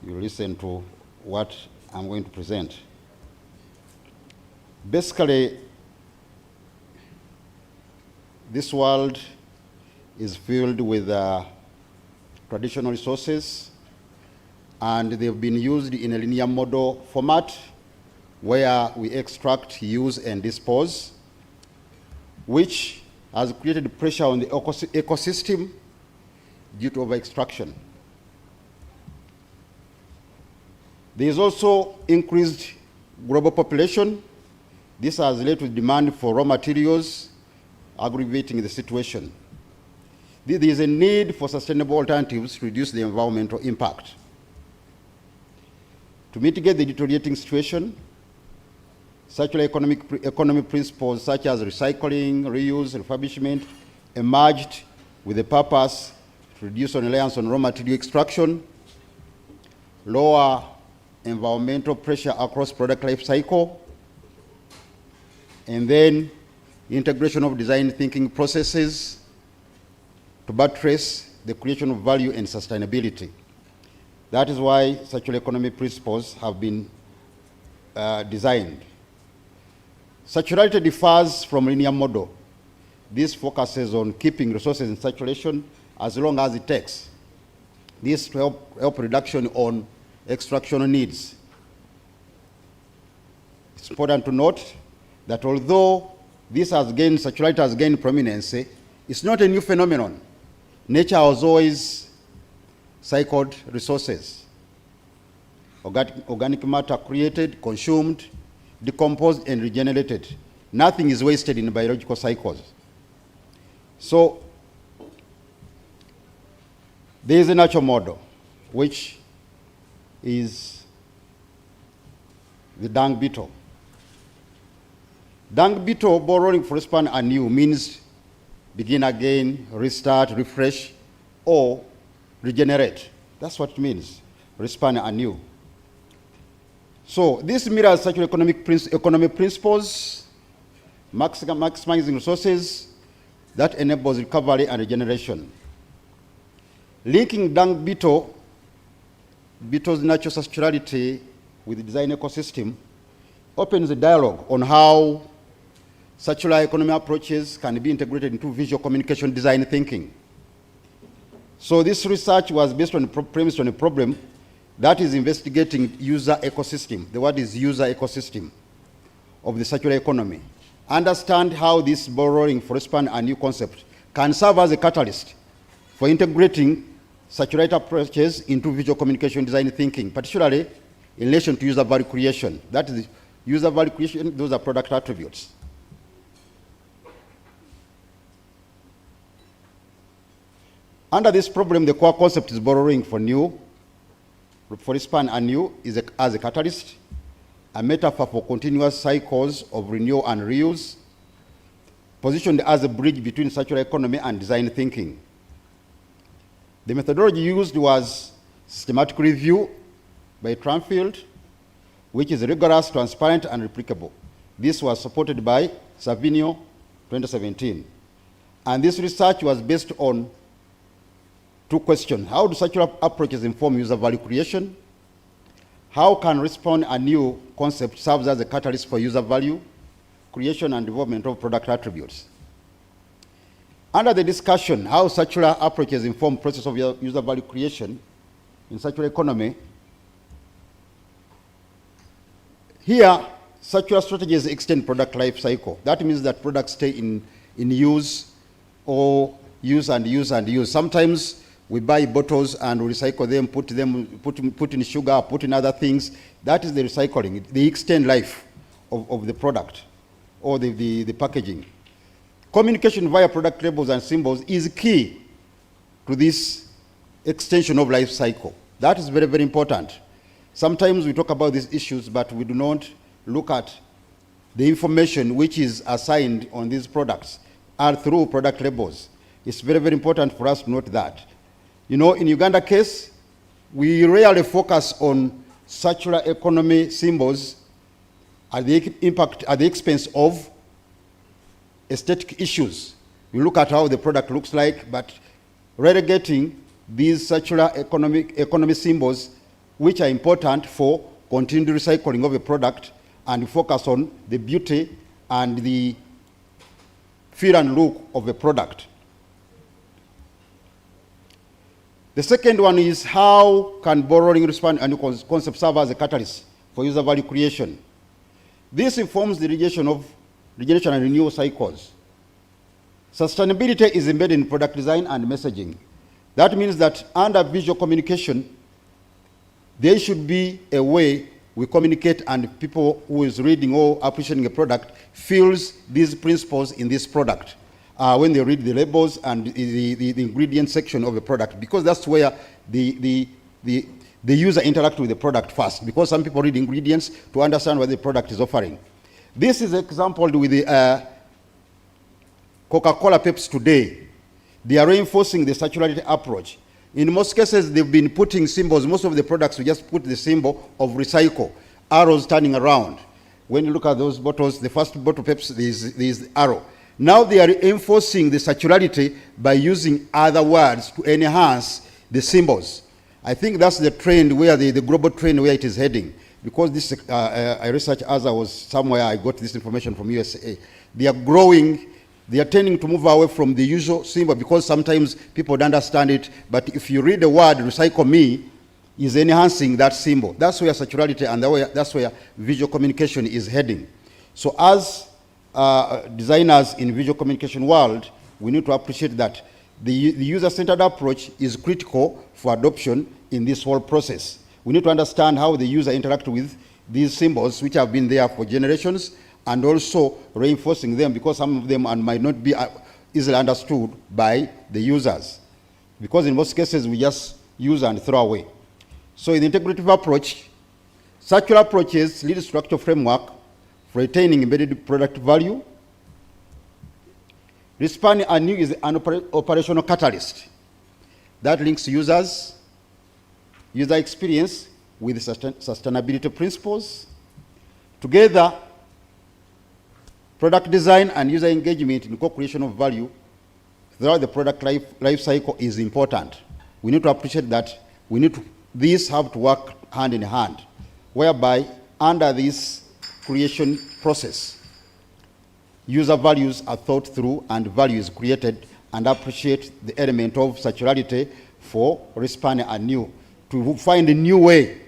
S4: you listen to what I'm going to present. Basically, this world is filled with traditional resources, and they've been used in a linear model format where we extract, use, and dispose, which has created pressure on the ecosystem due to over-extraction. There is also increased global population. This has led to demand for raw materials, aggravating the situation. There is a need for sustainable alternatives to reduce the environmental impact. To mitigate the deteriorating situation, circular economy principles such as recycling, reuse, refurbishment emerged with the purpose to reduce reliance on raw material extraction, lower environmental pressure across product life cycle, and then integration of design thinking processes to buttress the creation of value and sustainability. That is why circular economy principles have been designed. Circularity differs from linear model. This focuses on keeping resources in circulation as long as it takes. This to help reduction on extraction needs. It's important to note that although circularity has gained prominence, it's not a new phenomenon. Nature has always cycled resources. Organic matter created, consumed, decomposed, and regenerated. Nothing is wasted in biological cycles. So, there is a natural model, which is the dung beetle. Dung beetle, borrowing for respan anew, means begin again, restart, refresh, or regenerate. That's what it means, respan anew. So this mirrors circular economy principles, maximizing resources that enables recovery and regeneration. Linking dung beetle's natural circularity with the design ecosystem opens a dialogue on how circular economy approaches can be integrated into visual communication design thinking. So this research was premised on a problem that is investigating user ecosystem. The word is user ecosystem of the circular economy. Understand how this borrowing for respan anew concept can serve as a catalyst for integrating circularity approaches into visual communication design thinking, particularly in relation to user value creation. That is user value creation, those are product attributes. Under this problem, the core concept is borrowing for respan and new is as a catalyst, a metaphor for continuous cycles of renewal and reuse, positioned as a bridge between circular economy and design thinking. The methodology used was systematic review by Tramfield, which is rigorous, transparent, and replicable. This was supported by Savigno 2017. And this research was based on two questions. How do circular approaches inform user value creation? How can respond a new concept serves as a catalyst for user value creation and development of product attributes? Under the discussion, how circular approaches inform process of user value creation in circular economy, here, circular strategies extend product life cycle. That means that products stay in use or use and use and use. Sometimes we buy bottles and we recycle them, put in sugar, put in other things. That is the recycling. They extend life of the product or the packaging. Communication via product labels and symbols is key to this extension of life cycle. That is very, very important. Sometimes we talk about these issues, but we do not look at the information which is assigned on these products are through product labels. It's very, very important for us to note that. You know, in Uganda case, we rarely focus on circular economy symbols at the expense of aesthetic issues. We look at how the product looks like, but relegating these circular economy symbols, which are important for continued recycling of a product, and focus on the beauty and the feel and look of a product. The second one is how can borrowing respond and concept serve as a catalyst for user value creation. This informs the regeneration and renewal cycles. Sustainability is embedded in product design and messaging. That means that under visual communication, there should be a way we communicate and people who is reading or appreciating a product feels these principles in this product when they read the labels and the ingredient section of a product, because that's where the user interacts with the product first, because some people read ingredients to understand what the product is offering. This is exampled with the Coca-Cola Pepsi today. They are reinforcing the circularity approach. In most cases, they've been putting symbols. Most of the products, we just put the symbol of recycle, arrows turning around. When you look at those bottles, the first bottle Pepsi, there's arrow. Now they are enforcing the circularity by using other words to enhance the symbols. I think that's the trend where the global trend where it is heading. Because this, I researched as I was somewhere, I got this information from USA. They are growing. They are tending to move away from the usual symbol because sometimes people don't understand it. But if you read the word recycle me, is enhancing that symbol. That's where circularity and that's where visual communication is heading. So as designers in visual communication world, we need to appreciate that the user-centered approach is critical for adoption in this whole process. We need to understand how the user interact with these symbols, which have been there for generations, and also reinforcing them, because some of them might not be easily understood by the users. Because in most cases, we just use and throw away. So in the integrative approach, circular approaches lead structural framework for retaining embedded product value. Responding anew is an operational catalyst that links users, user experience with sustainability principles. Together, product design and user engagement in co-creation of value throughout the product life cycle is important. We need to appreciate that these have to work hand in hand, whereby under this creation process, user values are thought through and value is created, and appreciate the element of circularity for responding anew, to find a new way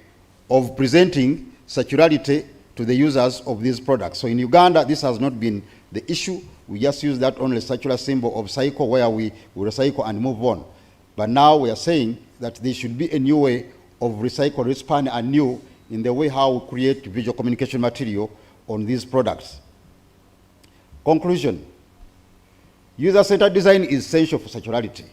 S4: of presenting circularity to the users of these products. So in Uganda, this has not been the issue. We just use that only circular symbol of cycle where we recycle and move on. But now we are saying that there should be a new way of recycle, respond anew in the way how we create visual communication material on these products. Conclusion. User-centered design is essential for circularity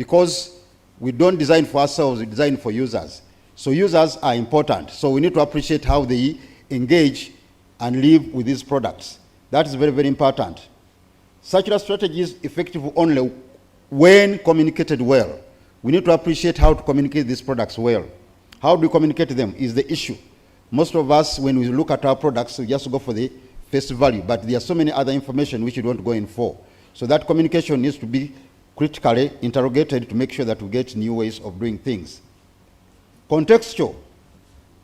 S4: because we don't design for ourselves, we design for users. So users are important. So we need to appreciate how they engage and live with these products. That is very, very important. Circular strategy is effective only when communicated well. We need to appreciate how to communicate these products well. How do we communicate them is the issue. Most of us, when we look at our products, we just go for the face value, but there are so many other information which you don't go in for. So that communication needs to be critically interrogated to make sure that we get new ways of doing things. Contextual,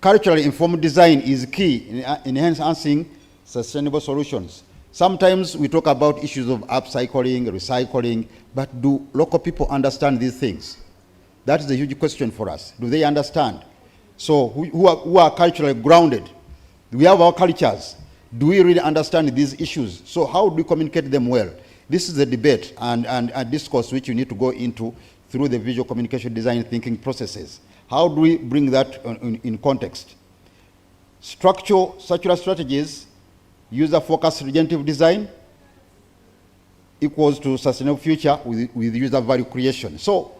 S4: culturally informed design is key in enhancing sustainable solutions. Sometimes we talk about issues of upcycling, recycling, but do local people understand these things? That is a huge question for us. Do they understand? So who are culturally grounded? Do we have our cultures? Do we really understand these issues? So how do we communicate them well? This is a debate and a discourse which you need to go into through the visual communication design thinking processes. How do we bring that in context? Structural circular strategies, user-focused regenerative design equals to sustainable future with user value creation. So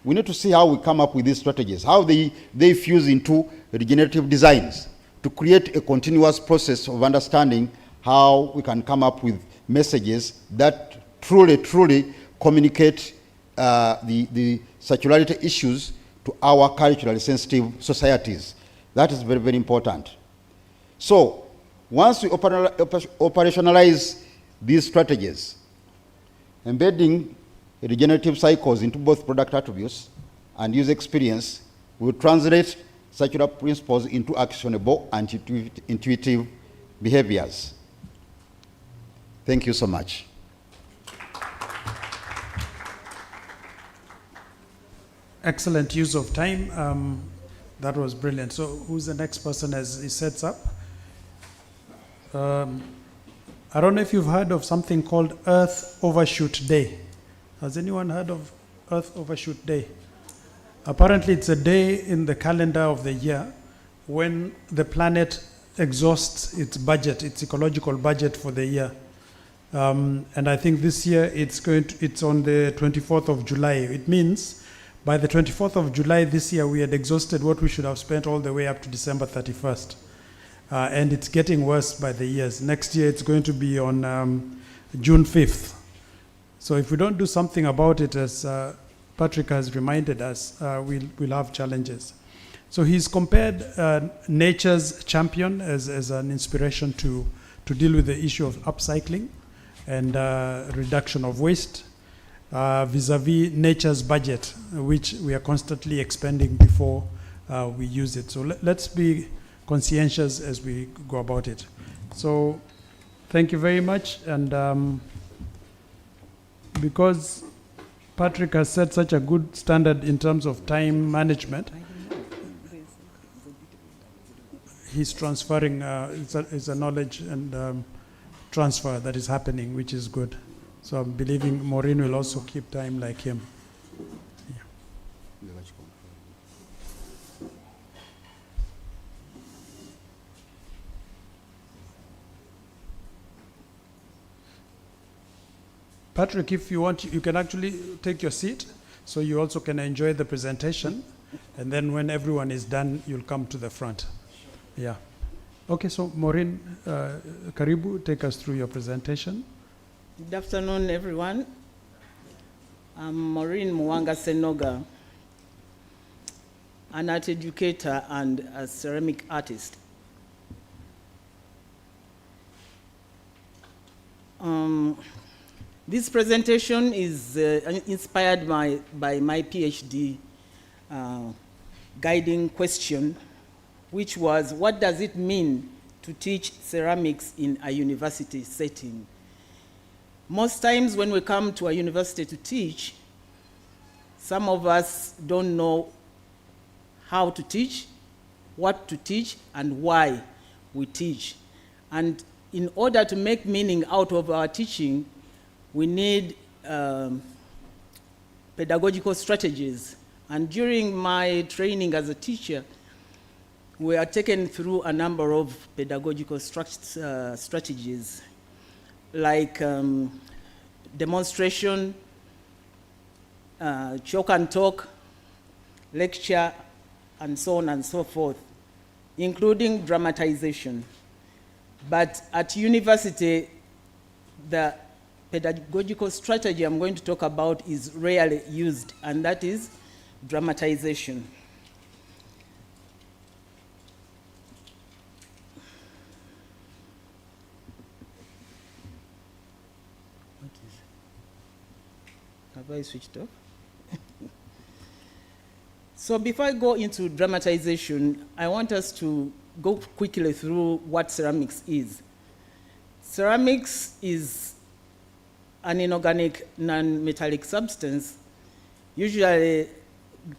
S4: we need to see how we come up with these strategies, how they fuse into regenerative designs to create a continuous process of understanding how we can come up with messages that truly communicate the circularity issues to our culturally sensitive societies. That is very, very important. So once we operationalize these strategies, embedding regenerative cycles into both product attributes and user experience will translate circular principles into actionable and intuitive behaviors. Thank you so much.
S5: Excellent use of time. That was brilliant. So who's the next person as he sets up? I don't know if you've heard of something called Earth Overshoot Day. Has anyone heard of Earth Overshoot Day? Apparently it's a day in the calendar of the year when the planet exhausts its budget, its ecological budget for the year. And I think this year it's on the 24th of July. It means by the 24th of July this year we had exhausted what we should have spent all the way up to December 31st. And it's getting worse by the years. Next year it's going to be on June 5th. So if we don't do something about it, as Patrick has reminded us, we'll have challenges. So he's compared nature's champion as an inspiration to deal with the issue of upcycling and reduction of waste vis-a-vis nature's budget, which we are constantly expending before we use it. So let's be conscientious as we go about it. So thank you very much. And because Patrick has set such a good standard in terms of time management, he's transferring, it's a knowledge and transfer that is happening, which is good. So I'm believing Maureen will also keep time like him. Yeah. Patrick, if you want, you can actually take your seat so you also can enjoy the presentation. And then when everyone is done, you'll come to the front. Yeah. Okay, so Maureen, Karibu, take us through your presentation.
S6: Good afternoon, everyone. I'm Maureen Mwanga Senoga, an art educator and a ceramic artist. This presentation is inspired by my PhD guiding question, which was, what does it mean to teach ceramics in a university setting? Most times when we come to a university to teach, some of us don't know how to teach, what to teach, and why we teach. And in order to make meaning out of our teaching, we need pedagogical strategies. And during my training as a teacher, we are taken through a number of pedagogical strategies, like demonstration, chalk and talk, lecture, and so on and so forth, including dramatization. But at university, the pedagogical strategy I'm going to talk about is rarely used, and that is dramatization. Have I switched off? So before I go into dramatization, I want us to go quickly through what ceramics is. Ceramics is an inorganic, non-metallic substance. Usually,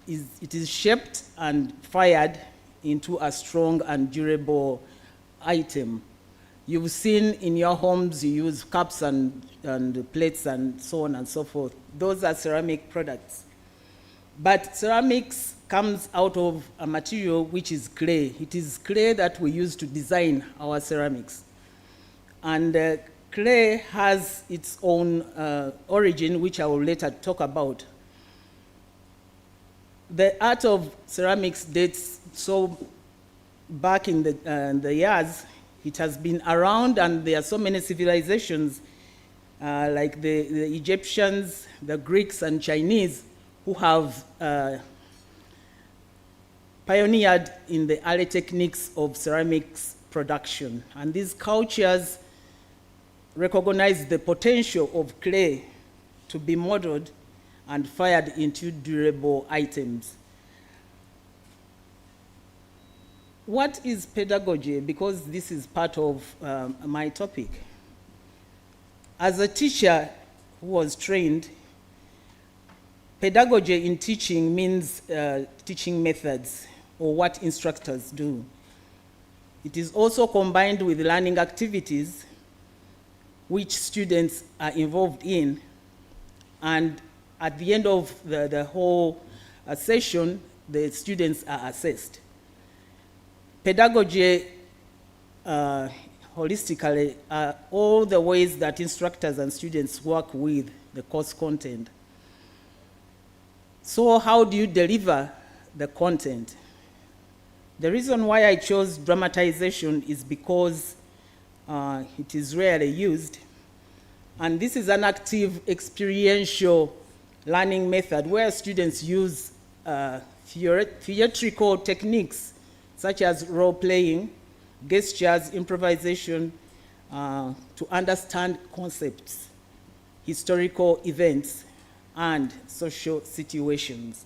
S6: it is shaped and fired into a strong and durable item. You've seen in your homes, you use cups and plates and so on and so forth. Those are ceramic products. But ceramics comes out of a material which is clay. It is clay that we use to design our ceramics. And clay has its own origin, which I will later talk about. The art of ceramics dates so back in the years. It has been around, and there are so many civilizations like the Egyptians, the Greeks, and Chinese who have pioneered in the early techniques of ceramics production. And these cultures recognize the potential of clay to be molded and fired into durable items. What is pedagogy? Because this is part of my topic. As a teacher who was trained, pedagogy in teaching means teaching methods, or what instructors do. It is also combined with learning activities which students are involved in, and at the end of the whole session, the students are assessed. Pedagogy, holistically, are all the ways that instructors and students work with the course content. So how do you deliver the content? The reason why I chose dramatization is because it is rarely used, and this is an active experiential learning method where students use theatrical techniques such as role-playing, gestures, improvisation, to understand concepts, historical events, and social situations.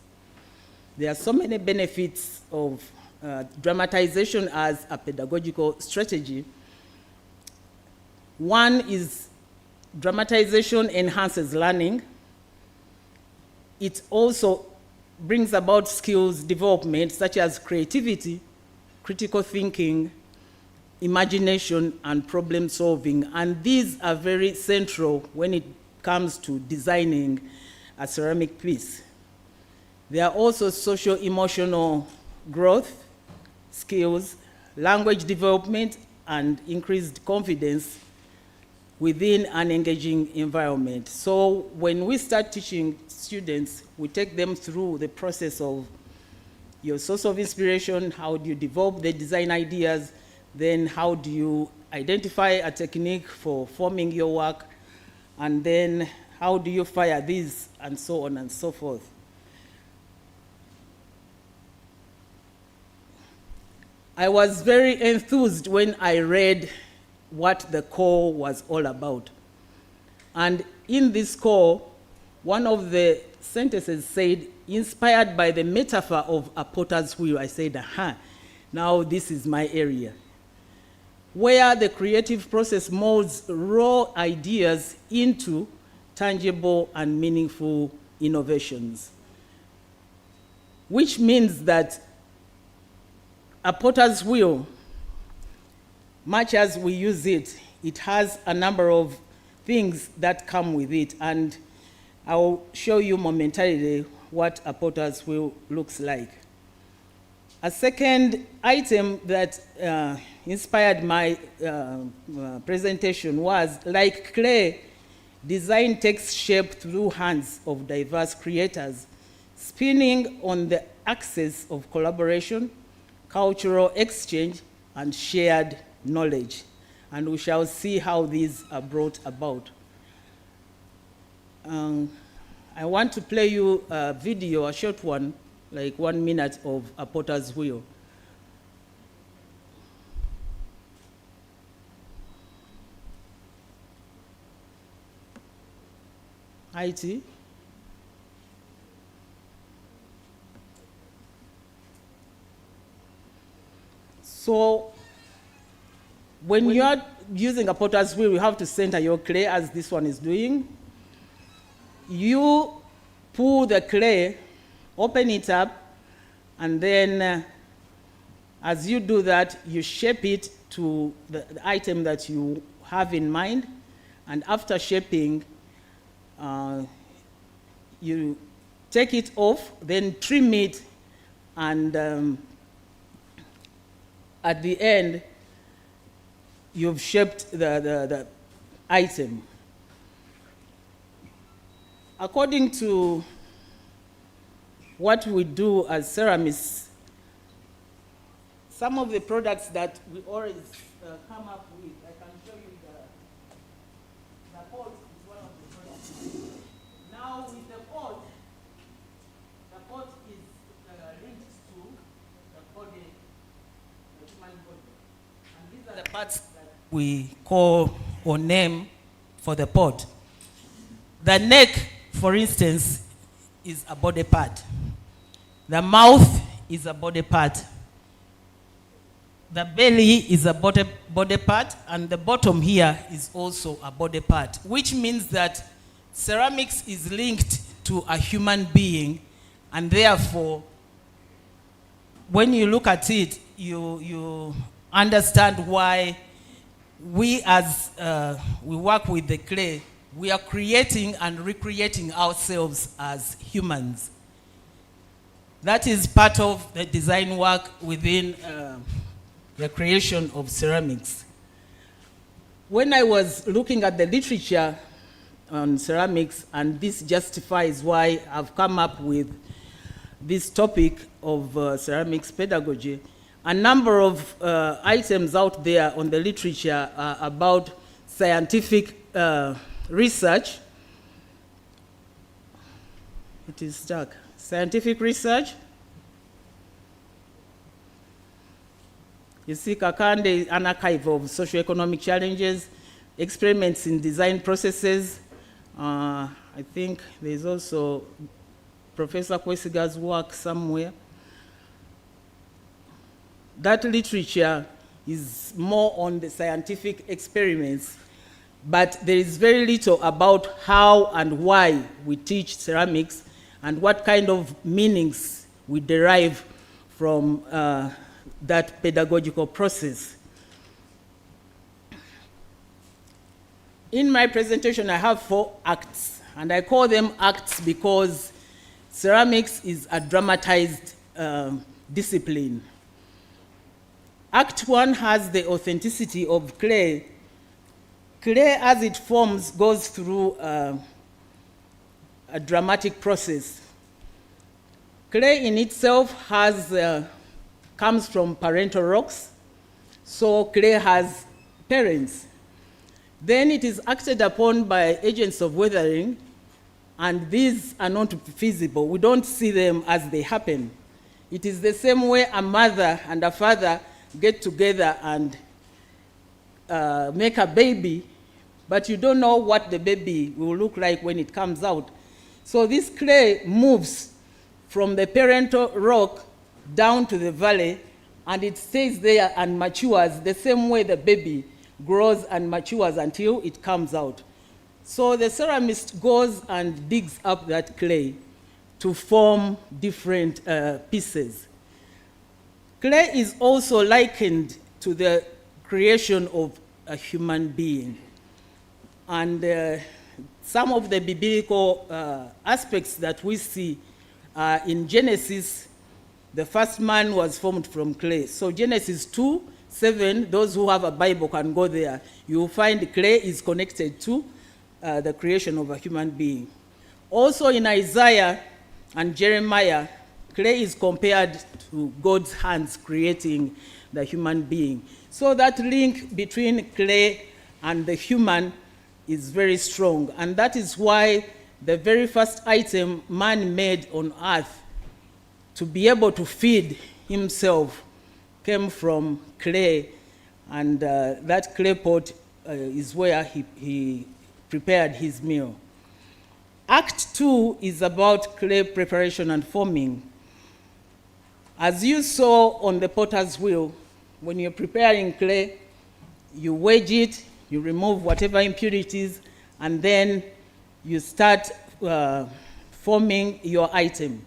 S6: There are so many benefits of dramatization as a pedagogical strategy. One is dramatization enhances learning. It also brings about skills development such as creativity, critical thinking, imagination, and problem solving. And these are very central when it comes to designing a ceramic piece. There are also social emotional growth, skills, language development, and increased confidence within an engaging environment. So when we start teaching students, we take them through the process of your source of inspiration, how do you develop the design ideas, then how do you identify a technique for forming your work, and then how do you fire these, and so on and so forth. I was very enthused when I read what the core was all about. And in this core, one of the sentences said, inspired by the metaphor of a potter's wheel. I said, now this is my area. Where the creative process molds raw ideas into tangible and meaningful innovations. Which means that a potter's wheel, much as we use it, it has a number of things that come with it, and I'll show you momentarily what a potter's wheel looks like. A second item that inspired my presentation was, like clay, design takes shape through hands of diverse creators, spinning on the axis of collaboration, cultural exchange, and shared knowledge. And we shall see how these are brought about. I want to play you a video, a short one, like 1 minute of a potter's wheel. IT. So when you are using a potter's wheel, you have to center your clay as this one is doing. You pull the clay, open it up, and then as you do that, you shape it to the item that you have in mind. And after shaping, you take it off, then trim it, and at the end, you've shaped the item. According to what we do as ceramists, some of the products that we always come up with, I can show you the pot is one of the products. Now with the pot is linked to the body, the human body. And these are the parts that we call or name for the pot. The neck, for instance, is a body part. The mouth is a body part. The belly is a body part, and the bottom here is also a body part, which means that ceramics is linked to a human being, and therefore, when you look at it, you understand why we, as we work with the clay, we are creating and recreating ourselves as humans. That is part of the design work within the creation of ceramics. When I was looking at the literature on ceramics, and this justifies why I've come up with this topic of ceramics pedagogy, a number of items out there on the literature are about scientific research. It is stuck. Scientific research. You see, Kakande, an archive of socioeconomic challenges, experiments in design processes. I think there's also Professor Kwesiga's work somewhere. That literature is more on the scientific experiments, but there is very little about how and why we teach ceramics and what kind of meanings we derive from that pedagogical process. In my presentation, I have 4 acts, and I call them acts because ceramics is a dramatized discipline. Act 1 has the authenticity of clay. Clay, as it forms, goes through a dramatic process. Clay in itself comes from parental rocks, so clay has parents. Then it is acted upon by agents of weathering, and these are not feasible. We don't see them as they happen. It is the same way a mother and a father get together and make a baby, but you don't know what the baby will look like when it comes out. So this clay moves from the parental rock down to the valley, and it stays there and matures the same way the baby grows and matures until it comes out. So the ceramist goes and digs up that clay to form different pieces. Clay is also likened to the creation of a human being. And some of the biblical aspects that we see in Genesis, the first man was formed from clay. So Genesis 2:7, those who have a Bible can go there. You will find clay is connected to the creation of a human being. Also in Isaiah and Jeremiah, clay is compared to God's hands creating the human being. So that link between clay and the human is very strong. And that is why the very first item man made on earth to be able to feed himself came from clay. And that clay pot is where he prepared his meal. Act 2 is about clay preparation and forming. As you saw on the potter's wheel, when you're preparing clay, you wedge it, you remove whatever impurities, and then you start forming your item.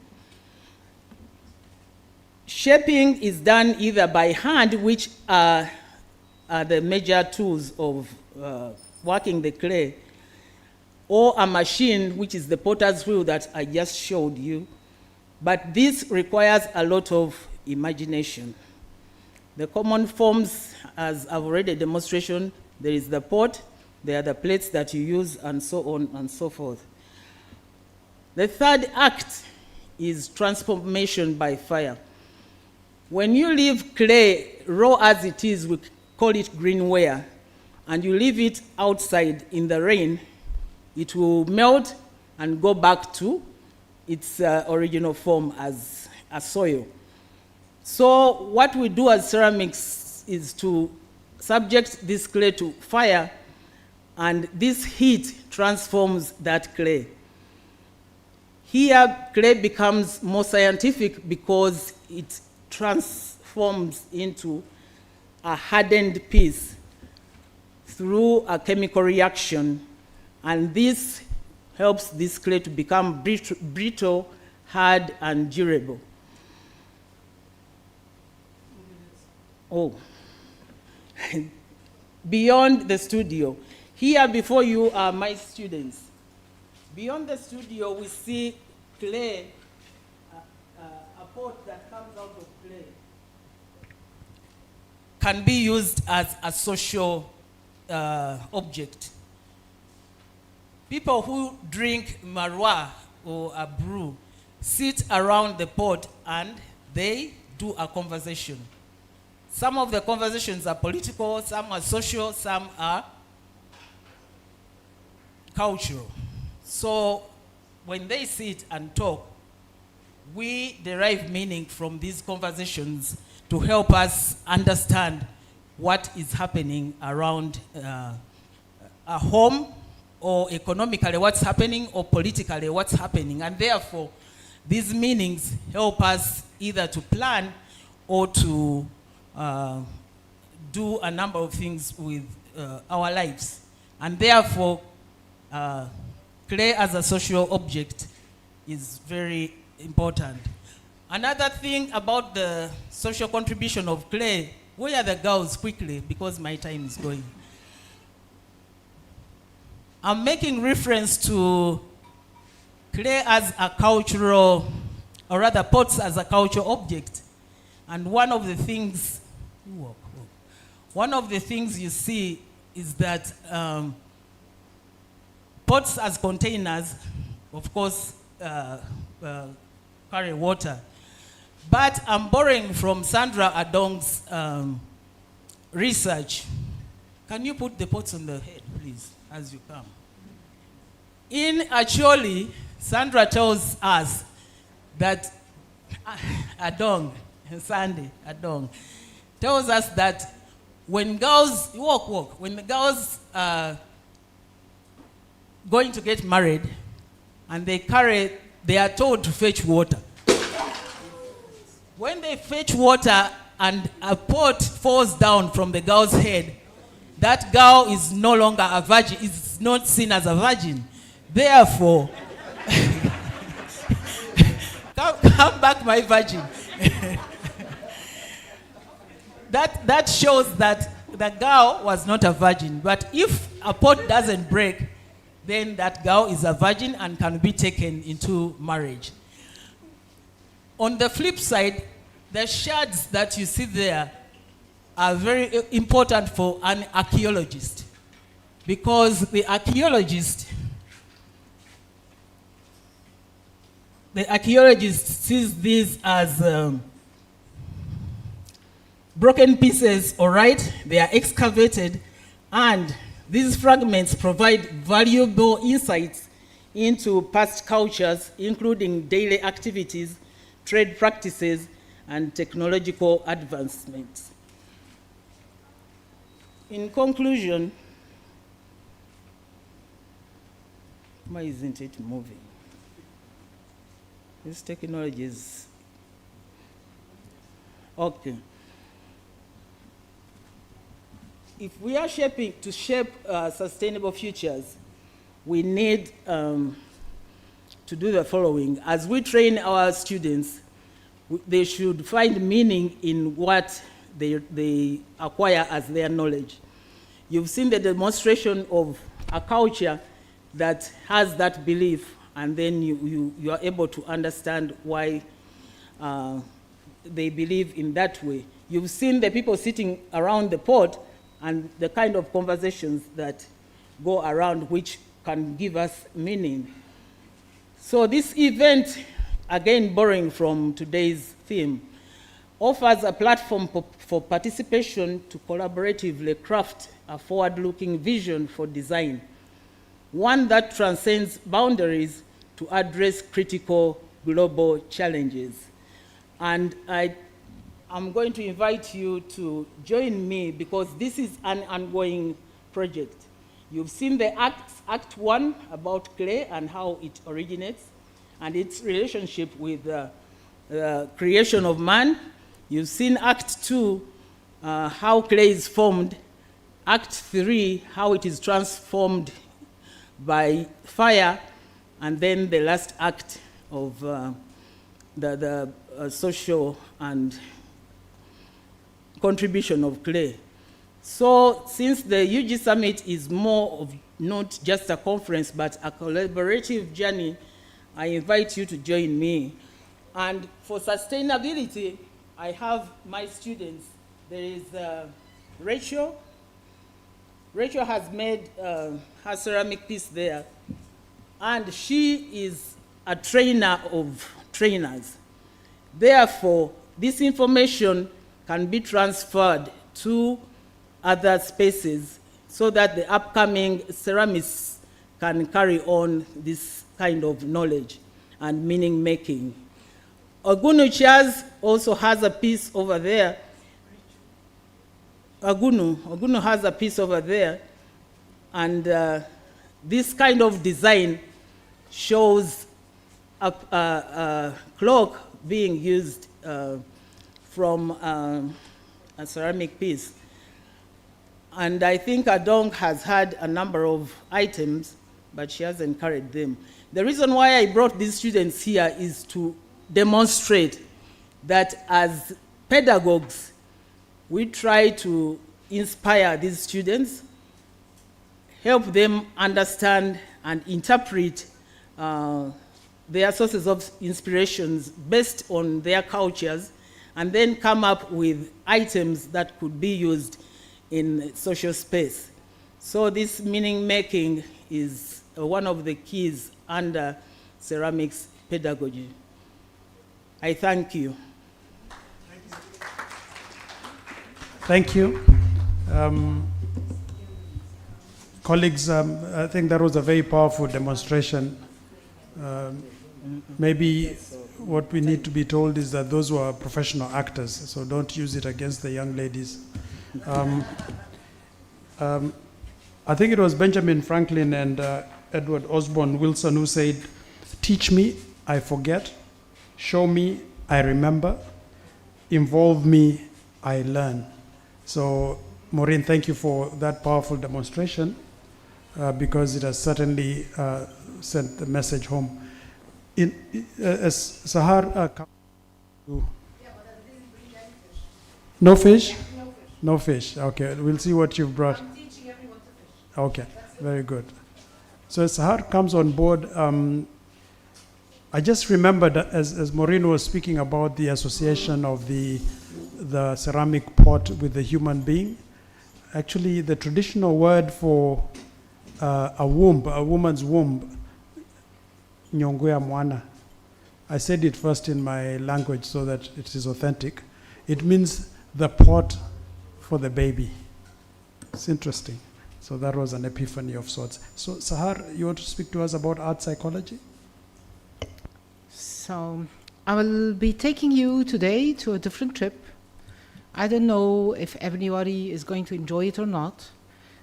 S6: Shaping is done either by hand, which are the major tools of working the clay, or a machine, which is the potter's wheel that I just showed you. But this requires a lot of imagination. The common forms, as I've already demonstrated, there is the pot, there are the plates that you use, and so on and so forth. The third act is transformation by fire. When you leave clay raw as it is, we call it greenware, and you leave it outside in the rain, it will melt and go back to its original form as a soil. So what we do as ceramics is to subject this clay to fire, and this heat transforms that clay. Here, clay becomes more scientific because it transforms into a hardened piece through a chemical reaction, and this helps this clay to become brittle, hard, and durable. Oh, beyond the studio. Here before you are my students. Beyond the studio, we see clay, a pot that comes out of clay, can be used as a social object. People who drink marwa or a brew sit around the pot and they do a conversation. Some of the conversations are political, some are social, some are cultural. So when they sit and talk, we derive meaning from these conversations to help us understand what is happening around a home, or economically what's happening, or politically what's happening. And therefore, these meanings help us either to plan or to do a number of things with our lives. And therefore, clay as a social object is very important. Another thing about the social contribution of clay, where are the girls quickly, because my time is going. I'm making reference to clay as a cultural, or rather pots as a cultural object. And one of the things you see is that pots as containers, of course, carry water. But I'm borrowing from Sandra Adong's research. Can you put the pots on the head, please, as you come? In Acholi, Sandra tells us that Sandy Adong tells us that when girls when the girls are going to get married and they are told to fetch water. When they fetch water and a pot falls down from the girl's head, that girl is no longer a virgin, is not seen as a virgin. Therefore, come back, my virgin. That shows that the girl was not a virgin. But if a pot doesn't break, then that girl is a virgin and can be taken into marriage. On the flip side, the shards that you see there are very important for an archaeologist. because the archaeologist sees these as broken pieces, all right? They are excavated, and these fragments provide valuable insights into past cultures, including daily activities, trade practices, and technological advancements. In conclusion, why isn't it moving? This technology is okay. If we are to shape sustainable futures, we need to do the following. As we train our students, they should find meaning in what they acquire as their knowledge. You've seen the demonstration of a culture that has that belief, and then you are able to understand why they believe in that way. You've seen the people sitting around the pot and the kind of conversations that go around which can give us meaning. So this event, again borrowing from today's theme, offers a platform for participation to collaboratively craft a forward-looking vision for design, one that transcends boundaries to address critical global challenges. And I'm going to invite you to join me because this is an ongoing project. You've seen the Act 1 about clay and how it originates and its relationship with the creation of man. You've seen Act 2, how clay is formed. Act 3, how it is transformed by fire. And then the last act of the social and contribution of clay. So since the UG Summit is more of not just a conference, but a collaborative journey, I invite you to join me. And for sustainability, I have my students. There is Rachel. Rachel has made her ceramic piece there, and she is a trainer of trainers. Therefore, this information can be transferred to other spaces so that the upcoming ceramists can carry on this kind of knowledge and meaning making. Ogunu Chaz also has a piece over there. Ogunu has a piece over there, and this kind of design shows a clock being used from a ceramic piece. And I think Adong has had a number of items, but she hasn't carried them. The reason why I brought these students here is to demonstrate that as pedagogues, we try to inspire these students, help them understand and interpret their sources of inspirations based on their cultures, and then come up with items that could be used in social space. So this meaning making is one of the keys under ceramics pedagogy. I thank you.
S5: Thank you. Colleagues, I think that was a very powerful demonstration. Maybe what we need to be told is that those were professional actors, so don't use it against the young ladies. I think it was Benjamin Franklin and Edward Osborne Wilson who said, "Teach me, I forget. Show me, I remember. Involve me, I learn." So, Maureen, thank you for that powerful demonstration because it has certainly sent the message home. As Sahar, no fish? No fish. Okay, we'll see what you've brought.
S7: I'm teaching everyone to fish.
S5: Okay, very good. So as Sahar comes on board, I just remembered as Maureen was speaking about the association of the ceramic pot with the human being. Actually, the traditional word for a womb, a woman's womb, nyongo ya mwana. I said it first in my language so that it is authentic. It means the pot for the baby. It's interesting. So that was an epiphany of sorts. So Sahar, you want to speak to us about art psychology?
S7: So I will be taking you today to a different trip. I don't know if everybody is going to enjoy it or not,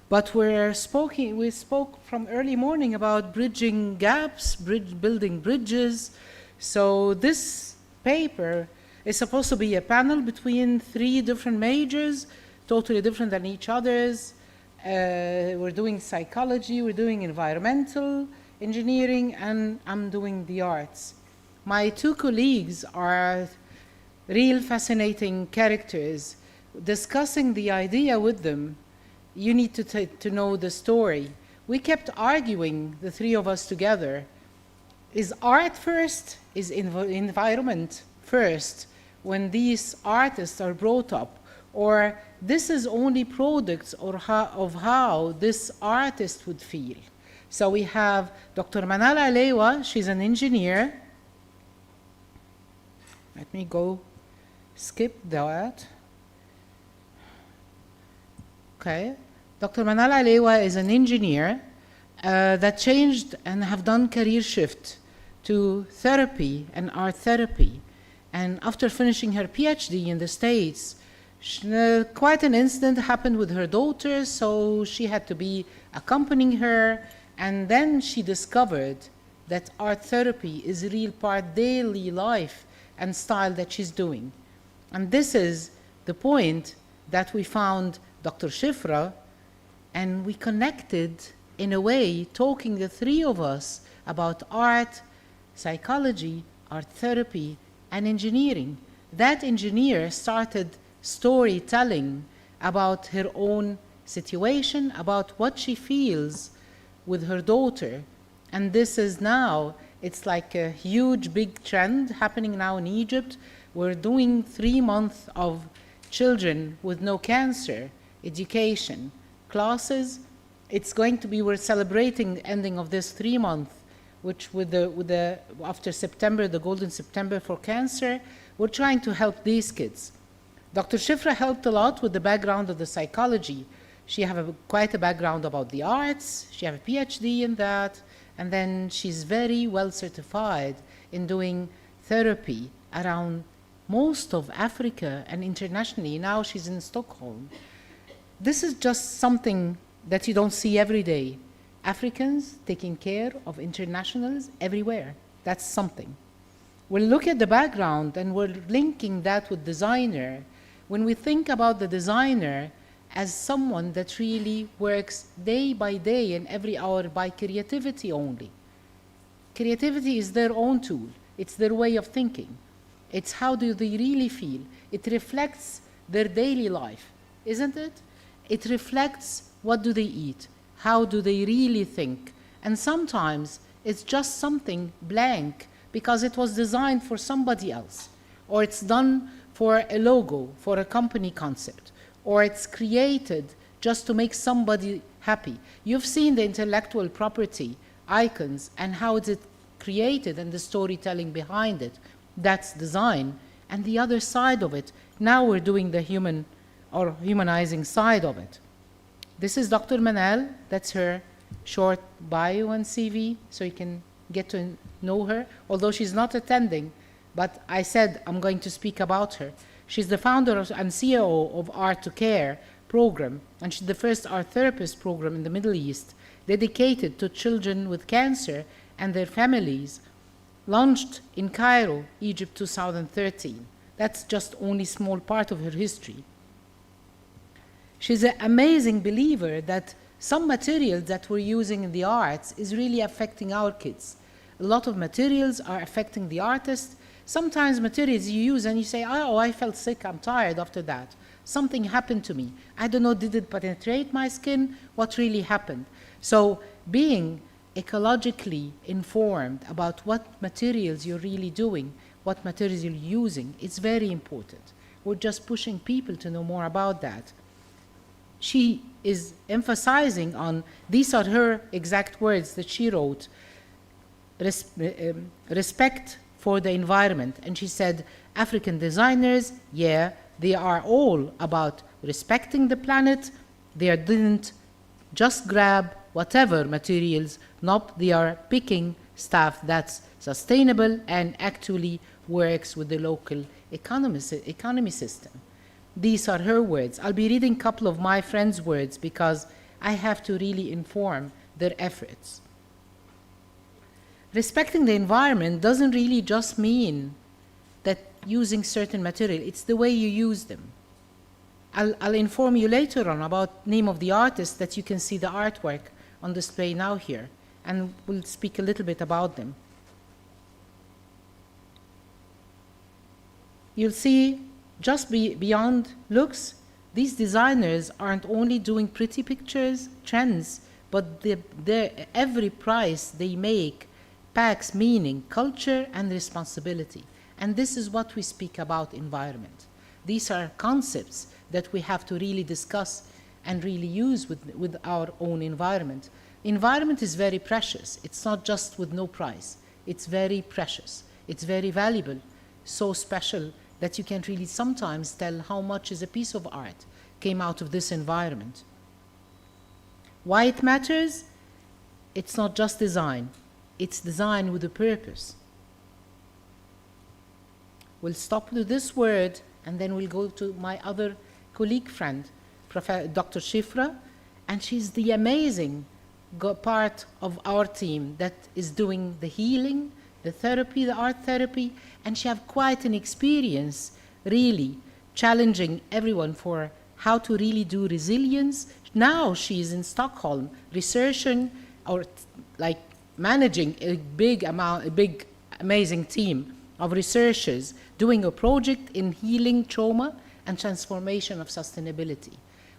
S7: but we spoke from early morning about bridging gaps, building bridges. So this paper is supposed to be a panel between 3 different majors, totally different than each other's. We're doing psychology, we're doing environmental engineering, and I'm doing the arts. My 2 colleagues are real fascinating characters. Discussing the idea with them, you need to know the story. We kept arguing, the 3 of us together, is art first, is environment first, when these artists are brought up, or this is only products of how this artist would feel. So we have Dr. Manal Alewa, she's an engineer. Let me go skip that. Okay. Dr. Manal Alewa is an engineer that changed and have done career shift to therapy and art therapy. And after finishing her PhD in the States, quite an incident happened with her daughter, so she had to be accompanying her. And then she discovered that art therapy is a real part daily life and style that she's doing. And this is the point that we found Dr. Shifra, and we connected in a way, talking the 3 of us about art, psychology, art therapy, and engineering. That engineer started storytelling about her own situation, about what she feels with her daughter. And this is now, it's like a huge big trend happening now in Egypt. We're doing 3 months of children with no cancer education classes. It's going to be, we're celebrating the ending of this 3 month, which after September, the Golden September for cancer, we're trying to help these kids. Dr. Shifra helped a lot with the background of the psychology. She have quite a background about the arts. She have a PhD in that. And then she's very well certified in doing therapy around most of Africa and internationally. Now she's in Stockholm. This is just something that you don't see every day. Africans taking care of internationals everywhere. That's something. We'll look at the background and we're linking that with designer. When we think about the designer as someone that really works day by day and every hour by creativity only. Creativity is their own tool. It's their way of thinking. It's how do they really feel. It reflects their daily life, isn't it? It reflects what do they eat, how do they really think. And sometimes it's just something blank because it was designed for somebody else, or it's done for a logo, for a company concept, or it's created just to make somebody happy. You've seen the intellectual property icons and how it's created and the storytelling behind it. That's design. And the other side of it, now we're doing the human or humanizing side of it. This is Dr. Manal. That's her short bio and CV, so you can get to know her, although she's not attending, but I said I'm going to speak about her. She's the founder and CEO of Art to Care program, and she's the first art therapist program in the Middle East dedicated to children with cancer and their families, launched in Cairo, Egypt, 2013. That's just only a small part of her history. She's an amazing believer that some materials that we're using in the arts is really affecting our kids. A lot of materials are affecting the artist. Sometimes materials you use and you say, oh, I felt sick, I'm tired after that. Something happened to me. I don't know, did it penetrate my skin? What really happened? So being ecologically informed about what materials you're really doing, what materials you're using, it's very important. We're just pushing people to know more about that. she is emphasizing on, these are her exact words that she wrote, respect for the environment. And she said, African designers, yeah, they are all about respecting the planet. They didn't just grab whatever materials. Nope, they are picking stuff that's sustainable and actually works with the local economy system. These are her words. I'll be reading a couple of my friends' words because I have to really inform their efforts. Respecting the environment doesn't really just mean that using certain material, it's the way you use them. I'll inform you later on about name of the artist that you can see the artwork on display now here, and we'll speak a little bit about them. You'll see just beyond looks, these designers aren't only doing pretty pictures, trends, but every price they make packs meaning, culture, and responsibility. And this is what we speak about environment. These are concepts that we have to really discuss and really use with our own environment. Environment is very precious. It's not just with no price. It's very precious. It's very valuable, so special that you can really sometimes tell how much is a piece of art came out of this environment. Why it matters? It's not just design. It's design with a purpose. We'll stop with this word, and then we'll go to my other colleague friend, Dr. Shifra, and she's the amazing part of our team that is doing the healing, the therapy, the art therapy, and she have quite an experience really challenging everyone for how to really do resilience. Now she's in Stockholm researching or like managing a big amazing team of researchers doing a project in healing trauma and transformation of sustainability.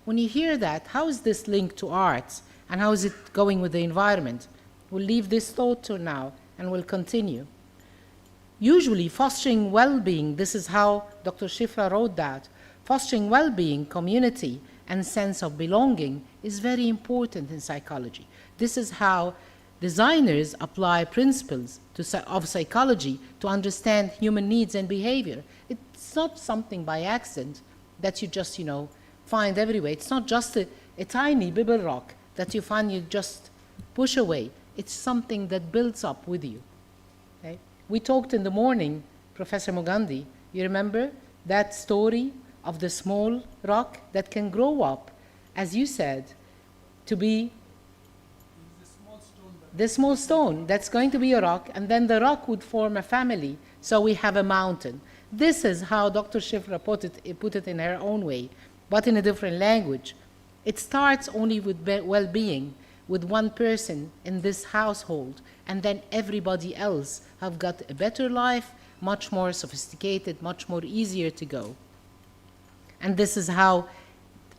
S7: When you hear that, how is this linked to arts and how is it going with the environment? We'll leave this thought to now and we'll continue. Usually fostering well-being, this is how Dr. Shifra wrote that, fostering well-being, community, and sense of belonging is very important in psychology. This is how designers apply principles of psychology to understand human needs and behavior. It's not something by accident that you just, find everywhere. It's not just a tiny bibble rock that you find you just push away. It's something that builds up with you. Okay? We talked in the morning, Professor Mugandi, you remember that story of the small rock that can grow up, as you said, to be the small stone that's going to be a rock, and then the rock would form a family, so we have a mountain. This is how Dr. Shifra put it in her own way, but in a different language. It starts only with well-being, with one person in this household, and then everybody else have got a better life, much more sophisticated, much more easier to go. And this is how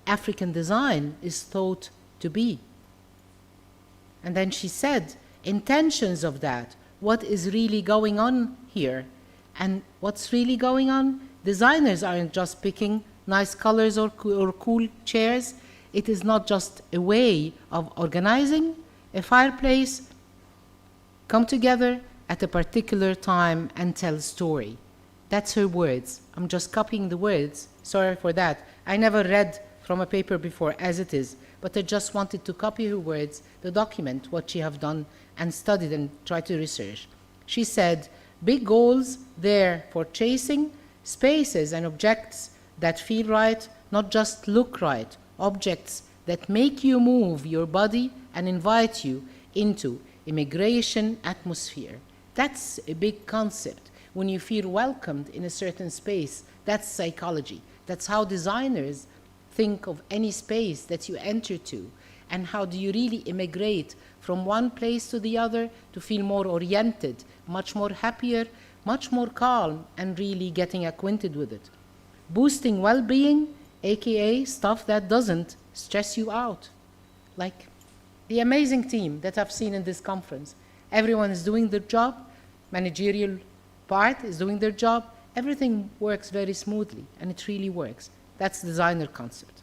S7: African design is thought to be. And then she said, intentions of that, what is really going on here? And what's really going on? Designers aren't just picking nice colors or cool chairs. It is not just a way of organizing a fireplace, come together at a particular time and tell a story. That's her words. I'm just copying the words. Sorry for that. I never read from a paper before as it is, but I just wanted to copy her words, to document what she have done and studied and tried to research. She said, big goals there for chasing spaces and objects that feel right, not just look right, objects that make you move your body and invite you into immigration atmosphere. That's a big concept. When you feel welcomed in a certain space, that's psychology. That's how designers think of any space that you enter to, and how do you really immigrate from one place to the other to feel more oriented, much more happier, much more calm, and really getting acquainted with it. Boosting well-being, aka stuff that doesn't stress you out. Like the amazing team that I've seen in this conference. Everyone is doing their job, managerial part is doing their job, everything works very smoothly, and it really works. That's the designer concept.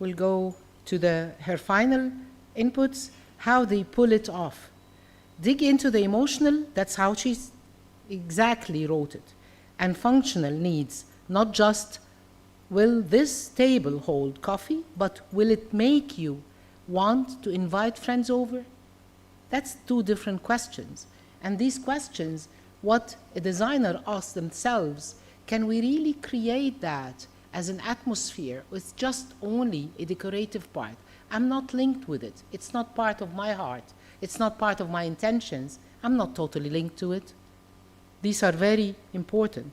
S7: will go to her final inputs, how they pull it off. Dig into the emotional, that's how she exactly wrote it. And functional needs, not just will this table hold coffee, but will it make you want to invite friends over? That's two different questions. And these questions, what a designer asks themselves, can we really create that as an atmosphere with just only a decorative part? I'm not linked with it. It's not part of my heart. It's not part of my intentions. I'm not totally linked to it. These are very important.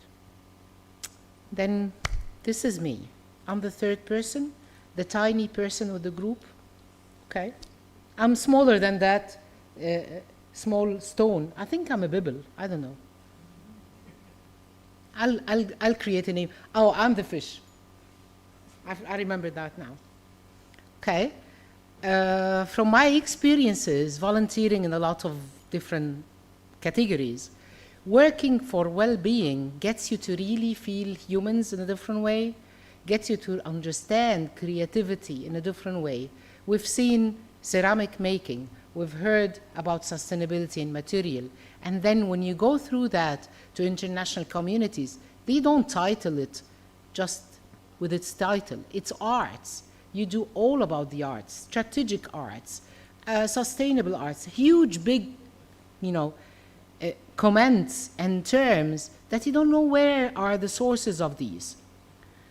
S7: Then this is me. I'm the third person, the tiny person with the group. Okay. I'm smaller than that small stone. I think I'm a bibble. I don't know. I'll create a name. Oh, I'm the fish. I remember that now. Okay. From my experiences, volunteering in a lot of different categories, working for well-being gets you to really feel humans in a different way, gets you to understand creativity in a different way. We've seen ceramic making, we've heard about sustainability in material, and then when you go through that to international communities, they don't title it just with its title. It's arts. You do all about the arts, strategic arts, sustainable arts, huge, big, comments and terms that you don't know where are the sources of these.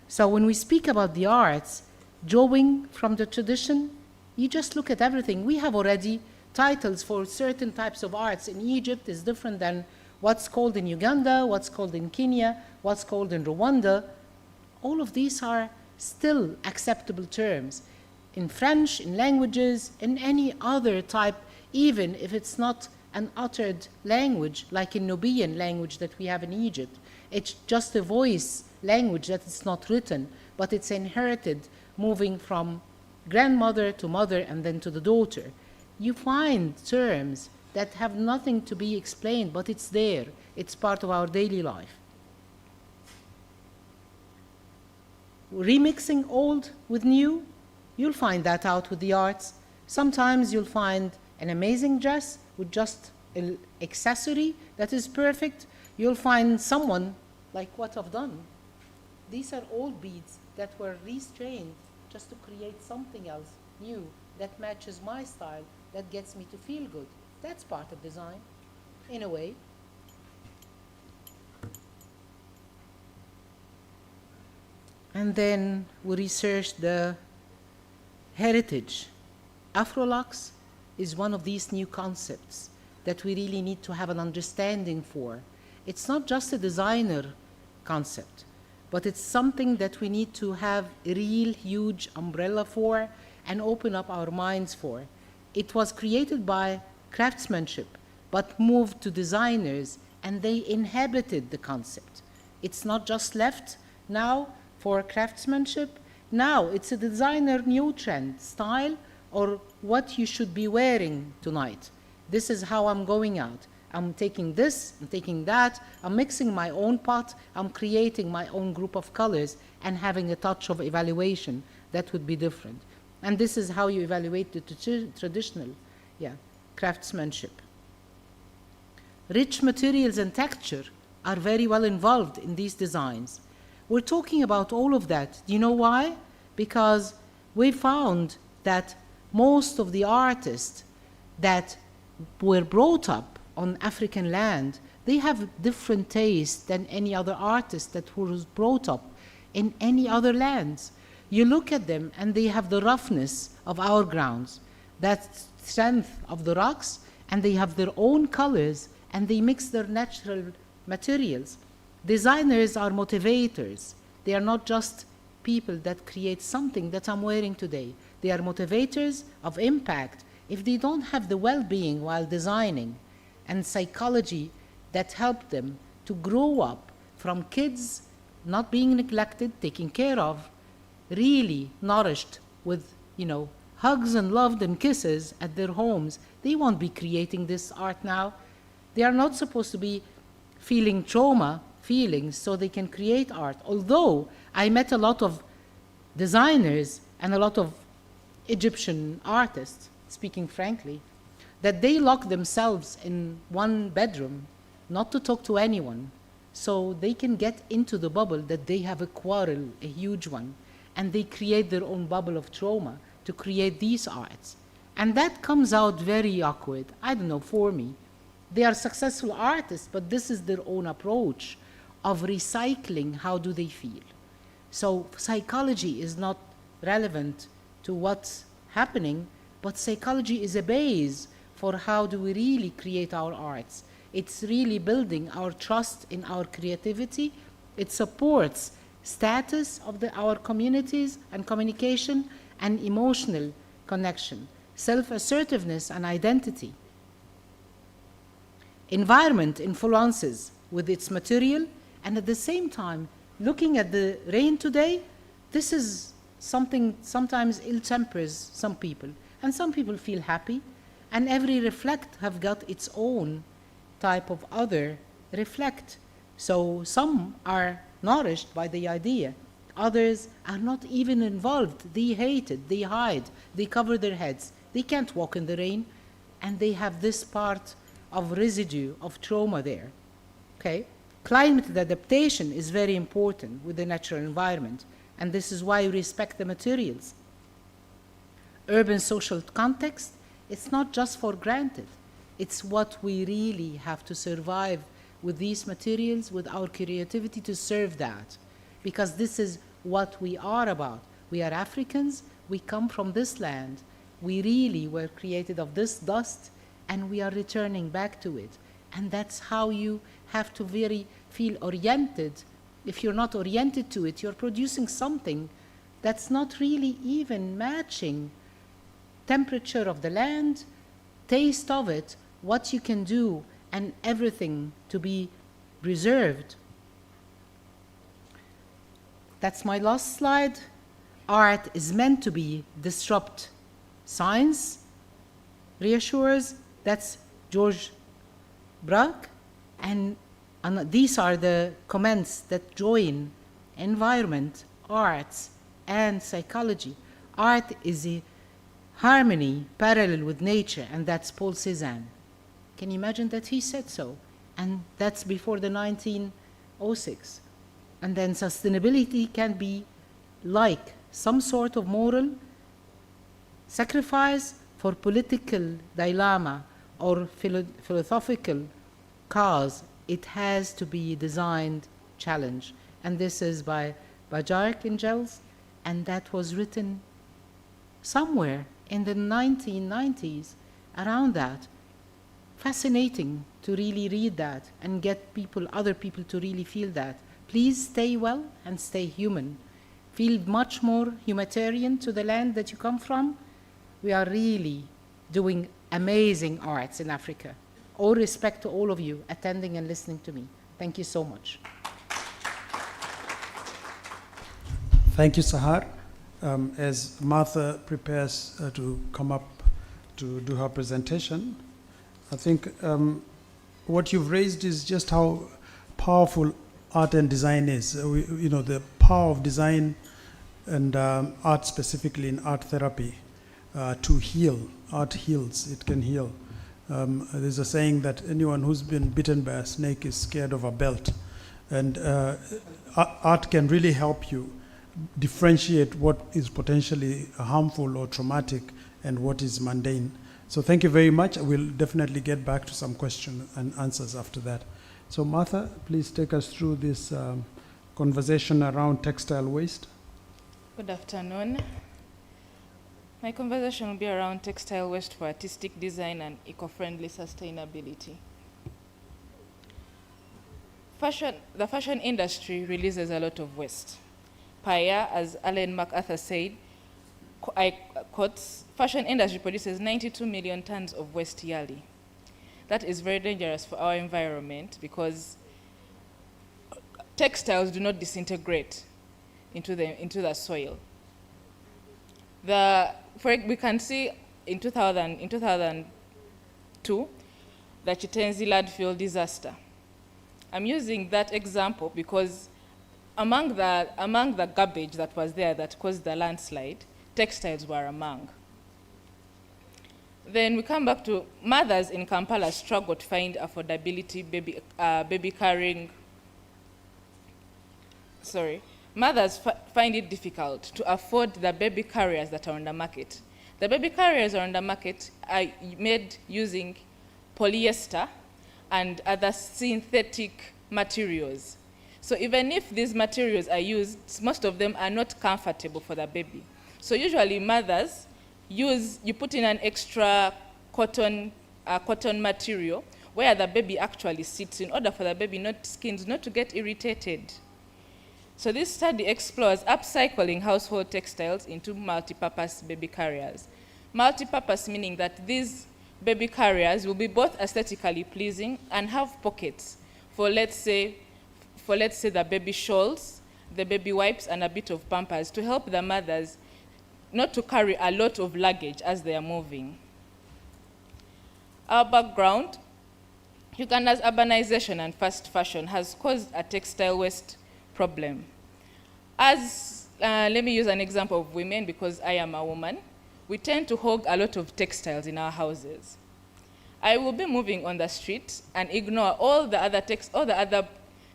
S7: So when we speak about the arts, drawing from the tradition, you just look at everything. We have already titles for certain types of arts in Egypt is different than what's called in Uganda, what's called in Kenya, what's called in Rwanda. All of these are still acceptable terms. In French, in languages, in any other type, even if it's not an uttered language, like in Nubian language that we have in Egypt. It's just a voice language that is not written, but it's inherited, moving from grandmother to mother and then to the daughter. You find terms that have nothing to be explained, but it's there. It's part of our daily life. Remixing old with new, you'll find that out with the arts. Sometimes you'll find an amazing dress with just an accessory that is perfect. You'll find someone like what I've done. These are old beads that were restrained just to create something else new that matches my style, that gets me to feel good. That's part of design, in a way. And then we researched the heritage. Afrolux is one of these new concepts that we really need to have an understanding for. It's not just a designer concept, but it's something that we need to have a real huge umbrella for and open up our minds for. It was created by craftsmanship, but moved to designers, and they inhabited the concept. It's not just left now for craftsmanship. Now it's a designer new trend, style, or what you should be wearing tonight. This is how I'm going out. I'm taking this, I'm taking that, I'm mixing my own pot, I'm creating my own group of colors and having a touch of evaluation that would be different. And this is how you evaluate the traditional craftsmanship. Rich materials and texture are very well involved in these designs. We're talking about all of that. Do you know why? Because we found that most of the artists that were brought up on African land, they have different tastes than any other artist that was brought up in any other lands. You look at them and they have the roughness of our grounds, that strength of the rocks, and they have their own colors and they mix their natural materials. Designers are motivators. They are not just people that create something that I'm wearing today. They are motivators of impact. If they don't have the well-being while designing and psychology that help them to grow up from kids not being neglected, taken care of, really nourished with, hugs and love and kisses at their homes, they won't be creating this art now. They are not supposed to be feeling trauma feelings so they can create art. Although I met a lot of designers and a lot of Egyptian artists, speaking frankly, that they lock themselves in one bedroom not to talk to anyone, so they can get into the bubble that they have a quarrel, a huge one, and they create their own bubble of trauma to create these arts. And that comes out very awkward. I don't know, for me. They are successful artists, but this is their own approach of recycling how do they feel. So psychology is not relevant to what's happening, but psychology is a base for how do we really create our arts. It's really building our trust in our creativity. It supports status of our communities and communication and emotional connection, self-assertiveness and identity. Environment influences with its material, and at the same time, looking at the rain today, this is something sometimes ill-tempers some people, and some people feel happy, and every reflect have got its own type of other reflect. So some are nourished by the idea, others are not even involved, they hate it, they hide, they cover their heads, they can't walk in the rain, and they have this part of residue of trauma there, okay? Climate adaptation is very important with the natural environment, and this is why we respect the materials. Urban social context, it's not just for granted. It's what we really have to survive with these materials, with our creativity to serve that. Because this is what we are about. We are Africans, we come from this land. We really were created of this dust, and we are returning back to it. And that's how you have to feel oriented. If you're not oriented to it, you're producing something that's not really even matching temperature of the land, taste of it, what you can do, and everything to be preserved. That's my last slide. Art is meant to be disrupt science, reassures. That's George Braque, and these are the comments that join environment, arts, and psychology. Art is a harmony parallel with nature, and that's Paul Cézanne. Can you imagine that he said so? And that's before the 1906. And then sustainability can be like some sort of moral sacrifice for political dilemma or philosophical cause. It has to be designed challenge. And this is by Bajak Angels, and that was written somewhere in the 1990s, around that. Fascinating to really read that and get other people to really feel that. Please stay well and stay human. Feel much more humanitarian to the land that you come from. We are really doing amazing arts in Africa. All respect to all of you attending and listening to me. Thank you so much.
S5: Thank you, Sahar. As Martha prepares to come up to do her presentation, I think what you've raised is just how powerful art and design is. The power of design and art, specifically in art therapy, to heal. Art heals, it can heal. There's a saying that anyone who's been bitten by a snake is scared of a belt. And art can really help you differentiate what is potentially harmful or traumatic and what is mundane. So thank you very much. We'll definitely get back to some questions and answers after that. So Martha, please take us through this conversation around textile waste.
S8: Good afternoon. My conversation will be around textile waste for artistic design and eco-friendly sustainability. The fashion industry releases a lot of waste. Per year, as Alan MacArthur said, I quote, fashion industry produces 92 million tons of waste yearly. That is very dangerous for our environment because textiles do not disintegrate into the soil. We can see in 2002, the Chitenzi landfill disaster. I'm using that example because among the garbage that was there that caused the landslide, textiles were among. Then we come back to mothers in Kampala struggle to find affordability baby carrying. Mothers find it difficult to afford the baby carriers that are on the market. The baby carriers are on the market are made using polyester and other synthetic materials. So even if these materials are used, most of them are not comfortable for the baby. So usually mothers you put in an extra cotton material where the baby actually sits in order for the baby skins not to get irritated. So this study explores upcycling household textiles into multi-purpose baby carriers. Multi-purpose meaning that these baby carriers will be both aesthetically pleasing and have pockets for let's say the baby shawls, the baby wipes, and a bit of pampers to help the mothers not to carry a lot of luggage as they are moving. Our background, Uganda's urbanization and fast fashion has caused a textile waste problem. Let me use an example of women because I am a woman. We tend to hog a lot of textiles in our houses. I will be moving on the street and ignore all the other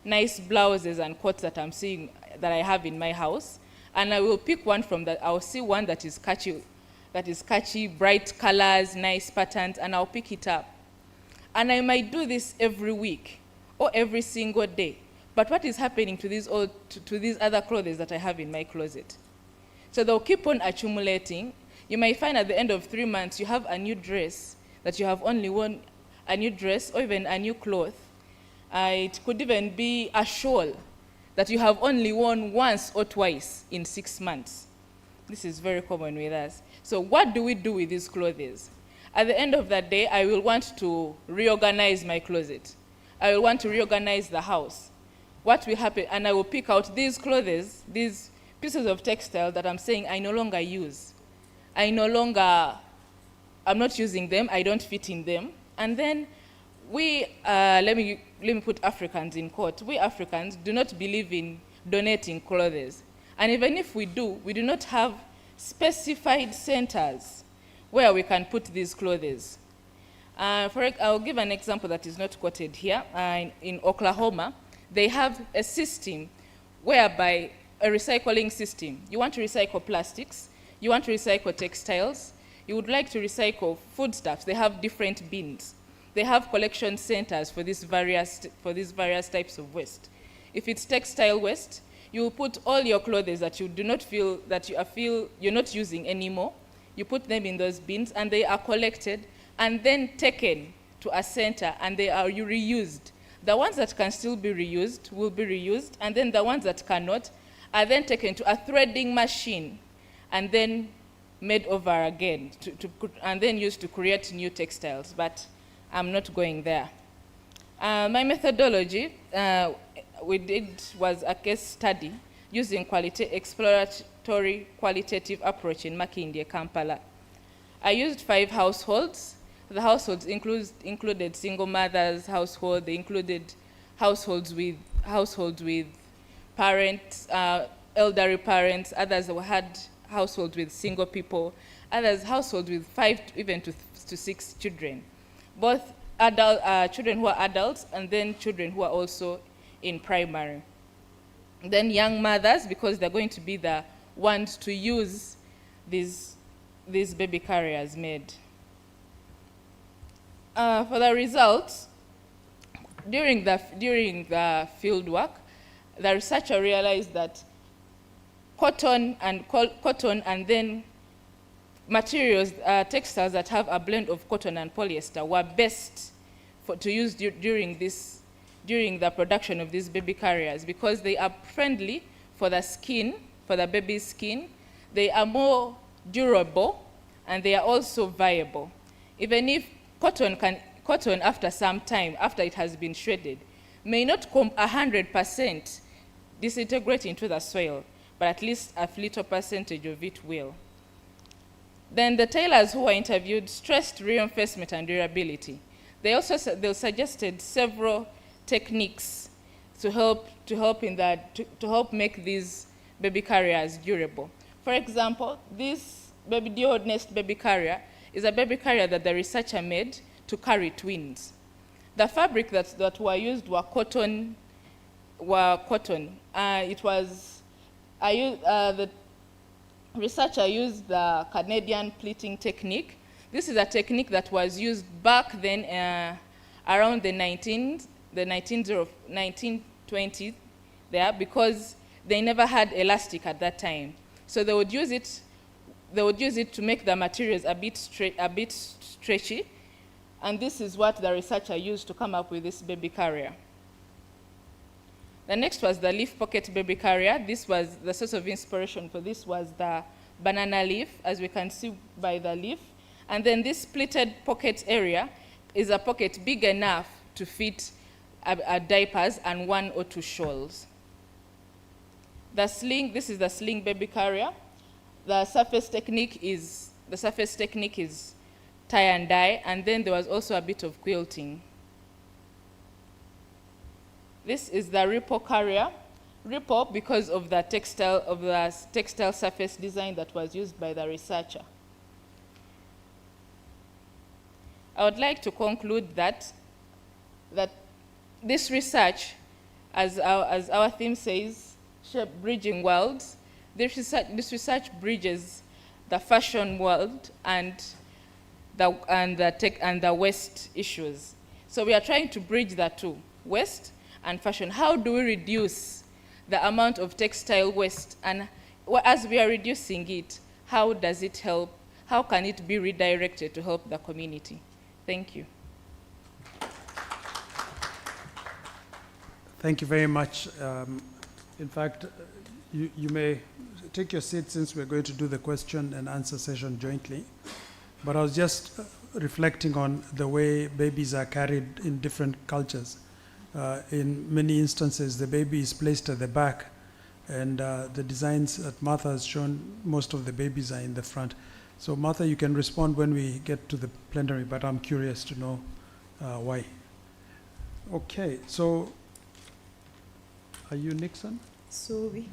S8: nice blouses and coats that I'm seeing that I have in my house, and I will pick one from that. I'll see one that is catchy, bright colors, nice patterns, and I'll pick it up. And I might do this every week or every single day. But what is happening to these other clothes that I have in my closet? So they'll keep on accumulating. You might find at the end of 3 months you have a new dress that you have only worn, a new dress or even a new cloth. It could even be a shawl that you have only worn once or twice in 6 months. This is very common with us. So what do we do with these clothes? At the end of that day, I will want to reorganize my closet. I will want to reorganize the house. What will happen? And I will pick out these clothes, these pieces of textile that I'm saying I no longer use. I'm not using them, I don't fit in them. And then let me put Africans in quote. We Africans do not believe in donating clothes. And even if we do not have specified centers where we can put these clothes. I'll give an example that is not quoted here. In Oklahoma, they have a system whereby a recycling system. You want to recycle plastics, you want to recycle textiles, you would like to recycle foodstuffs. They have different bins. They have collection centers for these various types of waste. If it's textile waste, you will put all your clothes that you do not feel that you're not using anymore. You put them in those bins, and they are collected and then taken to a center, and they are reused. The ones that can still be reused will be reused, and then the ones that cannot are then taken to a threading machine and then made over again and then used to create new textiles. But I'm not going there. My methodology we did was a case study using exploratory qualitative approach in Makindye, Kampala. I used 5 households. The households included single mothers' household. They included households with parents, elderly parents. Others had households with single people. Others households with 5 even to 6 children. Both children who are adults and then children who are also in primary. Then young mothers, because they're going to be the ones to use these baby carriers made. For the results, during the field work, the researcher realized that cotton and then materials, textiles that have a blend of cotton and polyester were best to use during the production of these baby carriers because they are friendly for the skin, for the baby's skin. They are more durable and they are also viable. Even if cotton after some time, after it has been shredded, may not 100% disintegrate into the soil, but at least a little percentage of it will. Then the tailors who were interviewed stressed reinforcement and durability. They suggested several techniques to help make these baby carriers durable. For example, this baby dual nest baby carrier is a baby carrier that the researcher made to carry twins. The fabric that were used were cotton. It was the researcher used the Canadian pleating technique. This is a technique that was used back then around the 1920s there, because they never had elastic at that time. So they would use it to make the materials a bit stretchy, and this is what the researcher used to come up with this baby carrier. The next was the leaf pocket baby carrier. This was the source of inspiration for this was the banana leaf, as we can see by the leaf. And then this pleated pocket area is a pocket big enough to fit diapers and 1 or 2 shawls. The sling, this is the sling baby carrier. The surface technique is tie and dye, and then there was also a bit of quilting. This is the ripple carrier. Ripple because of the textile surface design that was used by the researcher. I would like to conclude that this research, as our theme says, bridging worlds, this research bridges the fashion world and the tech and the waste issues. So we are trying to bridge the two, waste and fashion. How do we reduce the amount of textile waste, and as we are reducing it, how does it help? How can it be redirected to help the community? Thank you.
S5: Thank you very much. In fact, you may take your seat since we're going to do the question and answer session jointly. But I was just reflecting on the way babies are carried in different cultures. In many instances, the baby is placed at the back, and the designs that Martha has shown, most of the babies are in the front. So Martha, you can respond when we get to the plenary, but I'm curious to know why. Okay, so are you Nixon?
S9: Subi.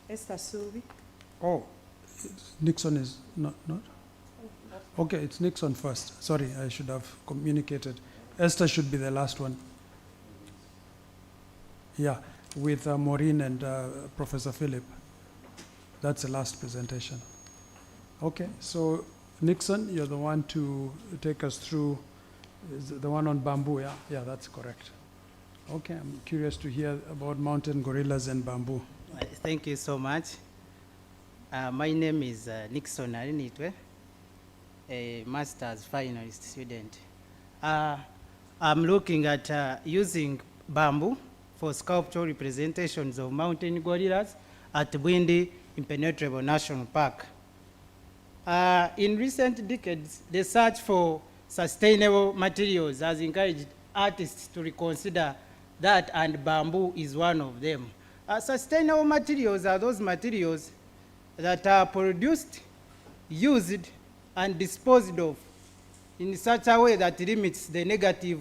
S9: Esther Subi.
S5: Oh, Nixon is not? Okay, it's Nixon first. Sorry, I should have communicated. Esther should be the last one. Yeah, with Maureen and Professor Philip. That's the last presentation. Okay, so Nixon, you're the one to take us through, is the one on bamboo, yeah? Yeah, that's correct. Okay, I'm curious to hear about mountain gorillas and bamboo.
S10: Thank you so much. My name is Nixon Arinitwe, a master's finalist student. I'm looking at using bamboo for sculptural representations of mountain gorillas at Bwindi Impenetrable National Park. In recent decades, the search for sustainable materials has encouraged artists to reconsider that, and bamboo is one of them. Sustainable materials are those materials that are produced, used, and disposed of in such a way that limits the negative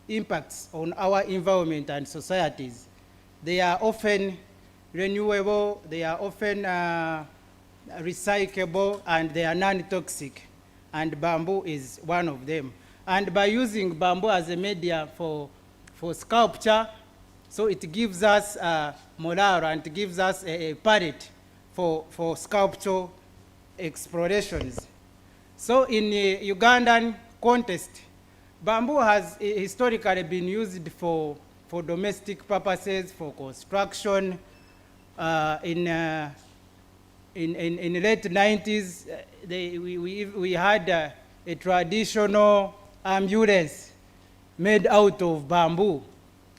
S10: impacts on our environment and societies. They are often renewable, they are often recyclable, and they are non-toxic, and bamboo is one of them. And by using bamboo as a media for sculpture, so it gives us morale and it gives us a palette for sculptural explorations. So in the Ugandan context, bamboo has historically been used for domestic purposes, for construction. In the late 90s, we had a traditional ambulance made out of bamboo.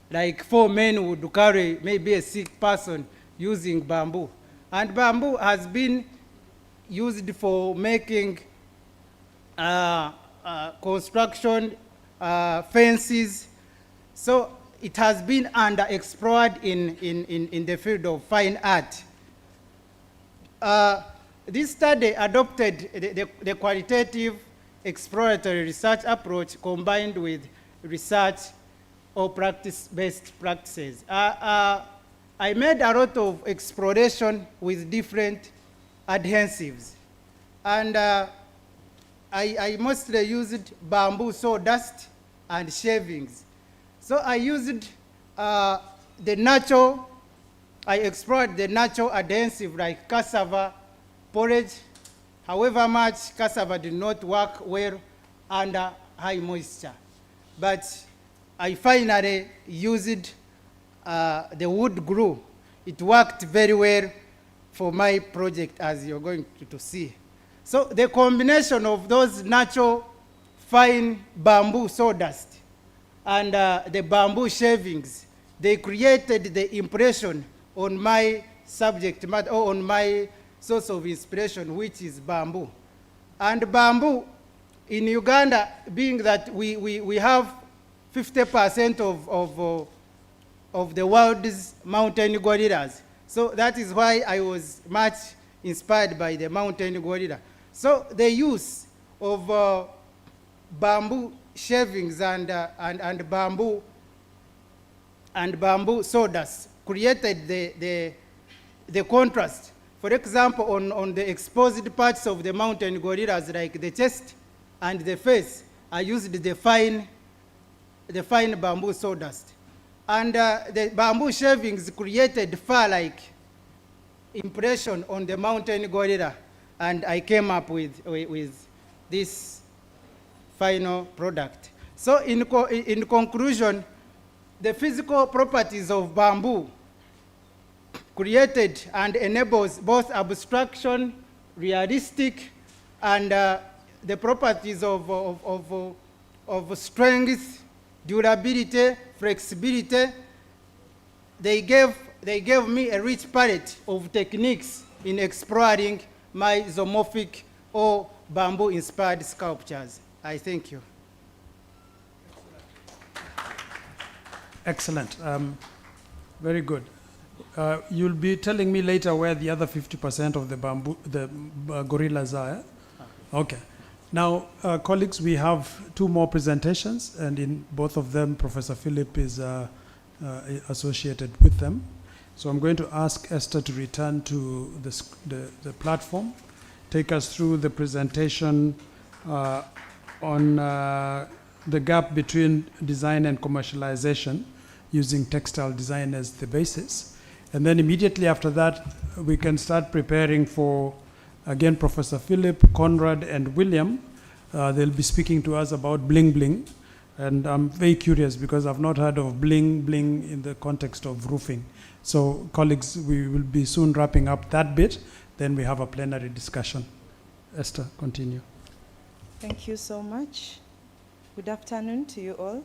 S10: Like 4 men would carry maybe a sick person using bamboo. And bamboo has been used for making construction, fences. So it has been underexplored in the field of fine art. This study adopted the qualitative exploratory research approach combined with research or practice-based practices. I made a lot of exploration with different adhesives. And I mostly used bamboo sawdust and shavings. So I used I explored the natural adhesive like cassava, porridge. However much cassava did not work well under high moisture. But I finally used the wood glue. It worked very well for my project, as you're going to see. So the combination of those natural fine bamboo sawdust and the bamboo shavings, they created the impression on my subject matter, or on my source of inspiration, which is bamboo. And bamboo in Uganda, being that we have 50% of the world's mountain gorillas. So that is why I was much inspired by the mountain gorilla. So the use of bamboo shavings and bamboo sawdust created the contrast. For example, on the exposed parts of the mountain gorillas, like the chest and the face, I used the fine bamboo sawdust. And the bamboo shavings created fur-like impression on the mountain gorilla, and I came up with this final product. So in conclusion, the physical properties of bamboo created and enables both abstraction, realistic, and the properties of strength, durability, flexibility. They gave me a rich palette of techniques in exploring my zoomorphic or bamboo-inspired sculptures. I thank you.
S5: Excellent. Very good. You'll be telling me later where the other 50% of the gorillas are. Eh? Okay. Now, colleagues, we have two more presentations, and in both of them, Professor Philip is associated with them. So I'm going to ask Esther to return to the platform, take us through the presentation on the gap between design and commercialization, using textile design as the basis. And then immediately after that, we can start preparing for, again, Professor Philip, Conrad, and William. They'll be speaking to us about bling bling. And I'm very curious because I've not heard of bling bling in the context of roofing. So colleagues, we will be soon wrapping up that bit. Then we have a plenary discussion. Esther, continue.
S9: Thank you so much. Good afternoon to you all.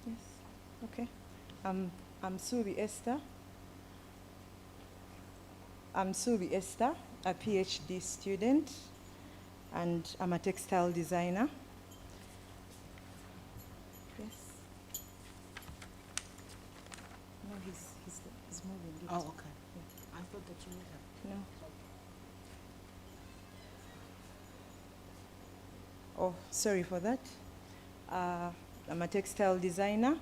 S9: Yes, okay. I'm Subi Esther. I'm Subi Esther, a PhD student, and I'm a textile designer. Yes. No, he's moving it.
S7: Oh, okay. Yeah. I thought that you would have.
S9: No. Oh, sorry for that. I'm a textile designer,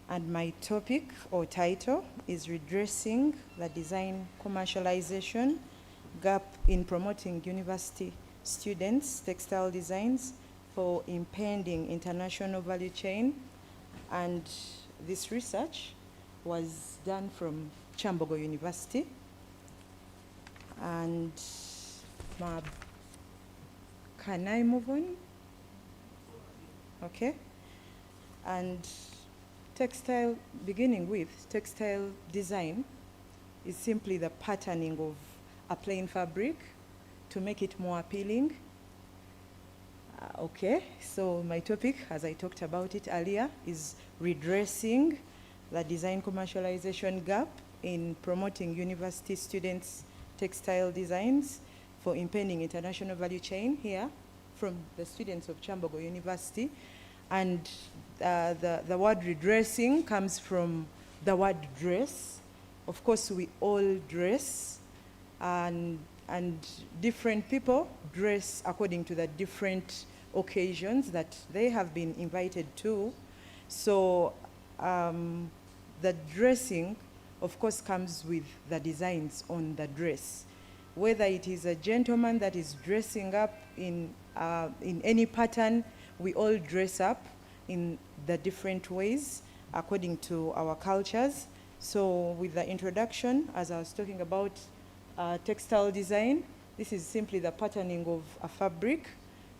S9: and my topic or title is Redressing the Design Commercialization Gap in Promoting University Students' Textile Designs for Impending International Value Chain. And this research was done from Kyambogo University. And can I move on? Okay. And beginning with textile design is simply the patterning of a plain fabric to make it more appealing. Okay, so my topic, as I talked about it earlier, is redressing the design commercialization gap in promoting university students' textile designs for impending international value chain here from the students of Kyambogo University. And the word redressing comes from the word dress. Of course, we all dress, and different people dress according to the different occasions that they have been invited to. So the dressing, of course, comes with the designs on the dress. Whether it is a gentleman that is dressing up in any pattern, we all dress up in the different ways according to our cultures. So with the introduction, as I was talking about textile design, this is simply the patterning of a fabric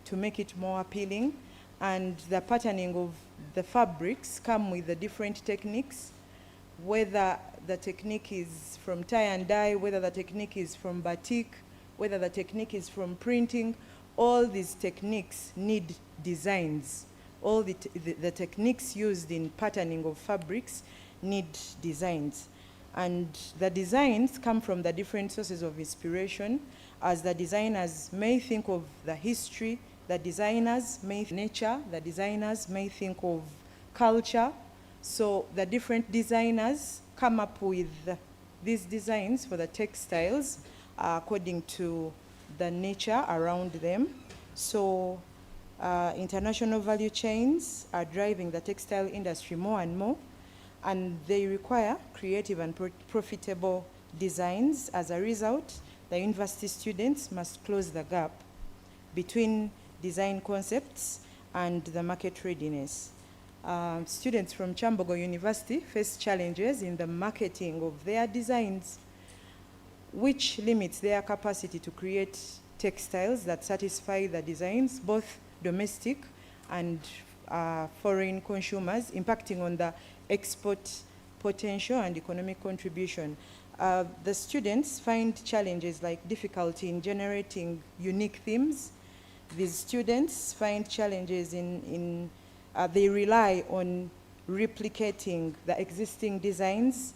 S9: to make it more appealing. And the patterning of the fabrics come with the different techniques, whether the technique is from tie and dye, whether the technique is from batik, whether the technique is from printing. All these techniques need designs. All the techniques used in patterning of fabrics need designs. And the designs come from the different sources of inspiration, as the designers may think of the history, the designers may think of nature, the designers may think of culture. So the different designers come up with these designs for the textiles according to the nature around them. So international value chains are driving the textile industry more and more, and they require creative and profitable designs. As a result, the university students must close the gap between design concepts and the market readiness. Students from Kyambogo University face challenges in the marketing of their designs, which limits their capacity to create textiles that satisfy the designs, both domestic and foreign consumers, impacting on the export potential and economic contribution. The students find challenges like difficulty in generating unique themes. These students find challenges in they rely on replicating the existing designs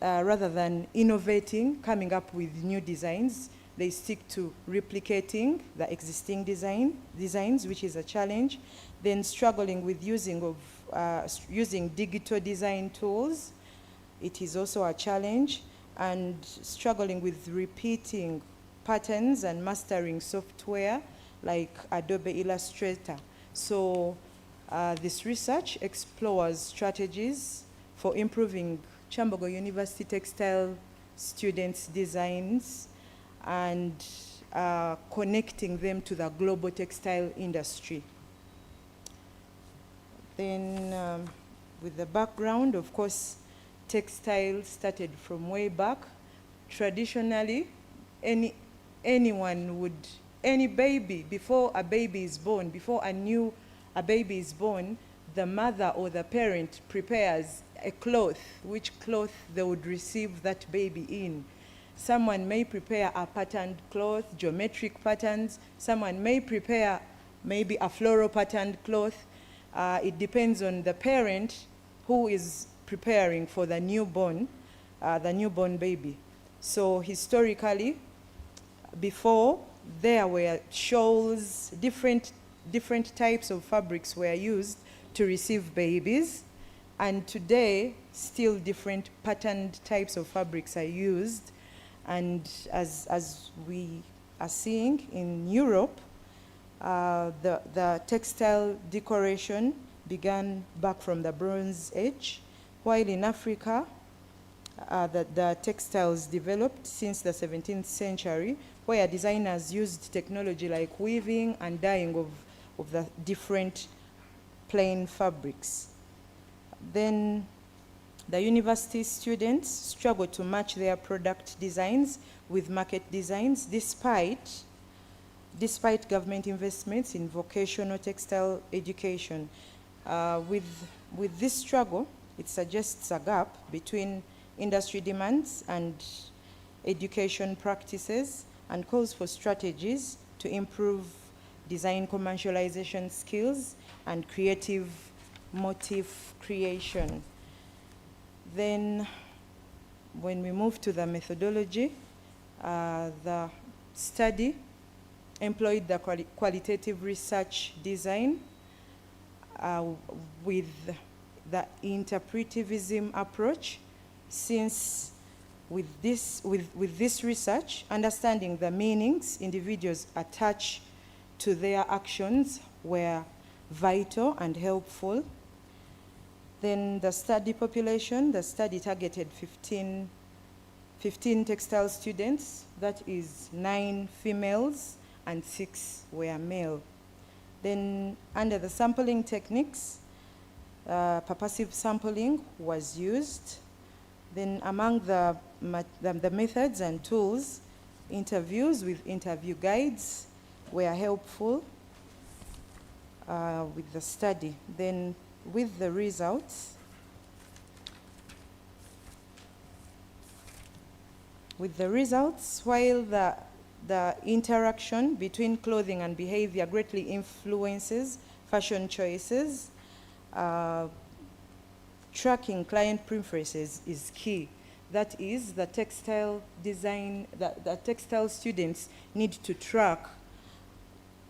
S9: rather than innovating, coming up with new designs. They stick to replicating the existing designs, which is a challenge. Then struggling with using digital design tools, it is also a challenge. And struggling with repeating patterns and mastering software like Adobe Illustrator. So this research explores strategies for improving Kyambogo University textile students' designs and connecting them to the global textile industry. Then with the background, of course, textile started from way back. Traditionally, any baby, before a baby is born, before a baby is born, the mother or the parent prepares a cloth, which cloth they would receive that baby in. Someone may prepare a patterned cloth, geometric patterns. Someone may prepare maybe a floral patterned cloth. It depends on the parent who is preparing for the newborn baby. So historically, before, there were shawls, different types of fabrics were used to receive babies, and today still different patterned types of fabrics are used. And as we are seeing in Europe, the textile decoration began back from the Bronze Age, while in Africa, the textiles developed since the 17th century, where designers used technology like weaving and dyeing of the different plain fabrics. Then the university students struggled to match their product designs with market designs despite government investments in vocational textile education. With this struggle, it suggests a gap between industry demands and education practices and calls for strategies to improve design commercialization skills and creative motif creation. Then when we move to the methodology, the study employed the qualitative research design with the interpretivism approach, since with this research, understanding the meanings individuals attach to their actions were vital and helpful. Then the study population, the study targeted 15 textile students, that is 9 females and 6 were male. Then under the sampling techniques, purposive sampling was used. Then among the methods and tools, interviews with interview guides were helpful with the study. Then with the results, while the interaction between clothing and behavior greatly influences fashion choices, tracking client preferences is key. That is, the textile design, the textile students need to track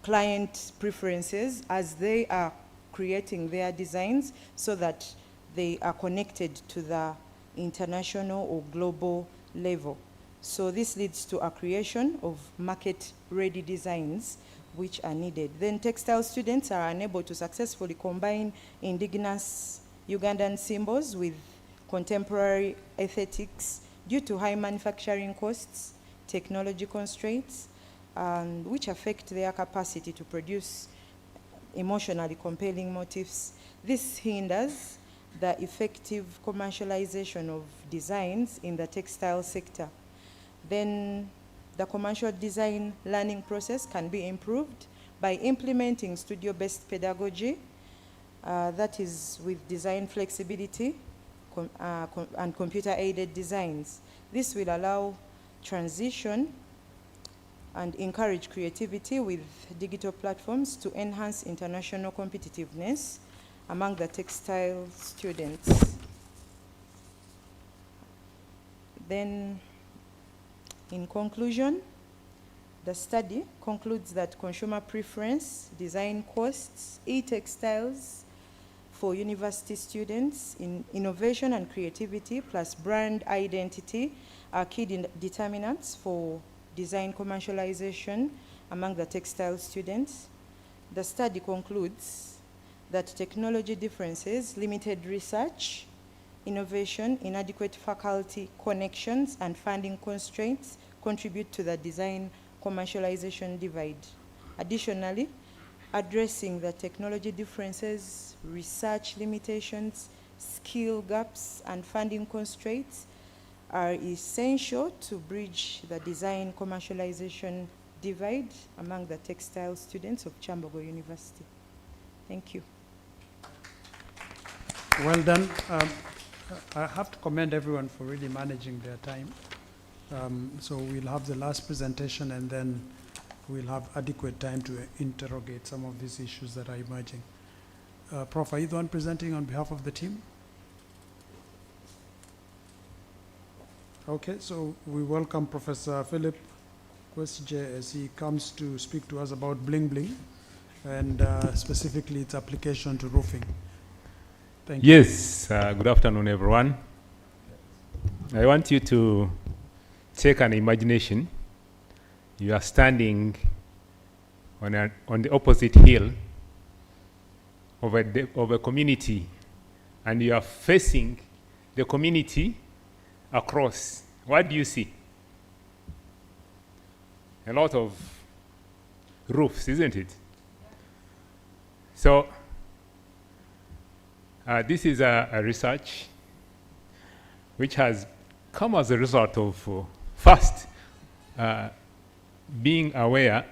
S9: client preferences as they are creating their designs, so that they are connected to the international or global level. So this leads to a creation of market-ready designs which are needed. Then textile students are unable to successfully combine indigenous Ugandan symbols with contemporary aesthetics due to high manufacturing costs, technology constraints, which affect their capacity to produce emotionally compelling motifs. This hinders the effective commercialization of designs in the textile sector. Then the commercial design learning process can be improved by implementing studio-based pedagogy, that is with design flexibility and computer-aided designs. This will allow transition and encourage creativity with digital platforms to enhance international competitiveness among the textile students. Then, in conclusion, the study concludes that consumer preference, design costs, e-textiles for university students, in innovation and creativity, plus brand identity are key determinants for design commercialization among the textile students. The study concludes that technology differences, limited research, innovation, inadequate faculty connections, and funding constraints contribute to the design commercialization divide. Additionally, addressing the technology differences, research limitations, skill gaps, and funding constraints are essential to bridge the design commercialization divide among the textile students of Kyambogo University. Thank you.
S5: Well done. I have to commend everyone for really managing their time. So we'll have the last presentation, and then we'll have adequate time to interrogate some of these issues that are emerging. Prof, are you the one presenting on behalf of the team? Okay, so we welcome Professor Philip Kwesije as he comes to speak to us about bling bling, and specifically its application to roofing. Thank you.
S11: Yes, good afternoon, everyone. I want you to take an imagination. You are standing on the opposite hill of a community, and you are facing the community across. What do you see? A lot of roofs, isn't it? So this is a research which has come as a result of first being aware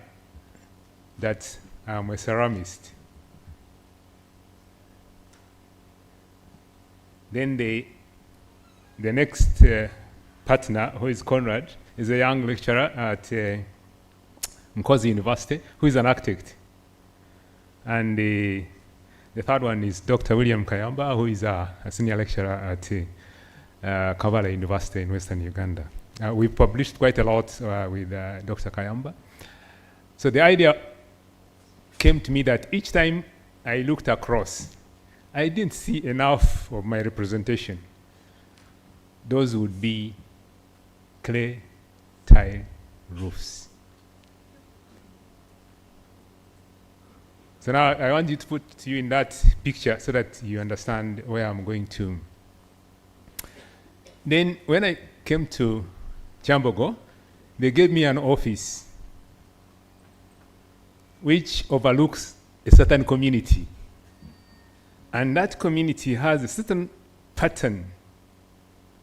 S11: that I'm a ceramist. Then the next partner, who is Conrad, is a young lecturer at Mkozi University, who is an architect. And the third one is Dr. William Kayamba, who is a senior lecturer at Kavala University in Western Uganda. We've published quite a lot with Dr. Kayamba. So the idea came to me that each time I looked across, I didn't see enough of my representation. Those would be clay tile roofs. So now I want you to put you in that picture so that you understand where I'm going to. Then when I came to Kyambogo, they gave me an office which overlooks a certain community. And that community has a certain pattern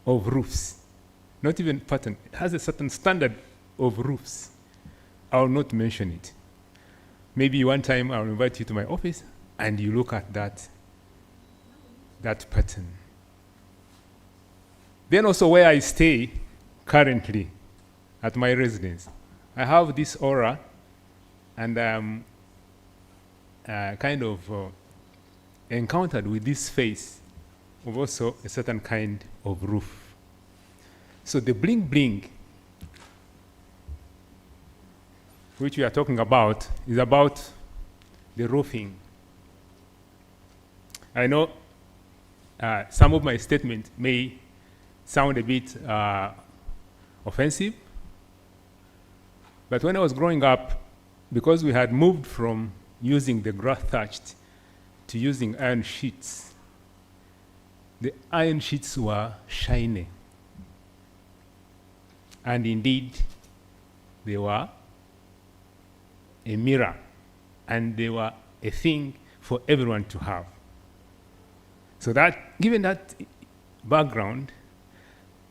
S11: of roofs. Not even pattern, it has a certain standard of roofs. I will not mention it. Maybe one time I'll invite you to my office and you look at that pattern. Then also where I stay currently at my residence, I have this aura and I'm kind of encountered with this face of also a certain kind of roof. So the bling bling which we are talking about is about the roofing. I know some of my statements may sound a bit offensive, but when I was growing up, because we had moved from using the grass thatched to using iron sheets, the iron sheets were shiny. And indeed, they were a mirror, and they were a thing for everyone to have. So that, given that background,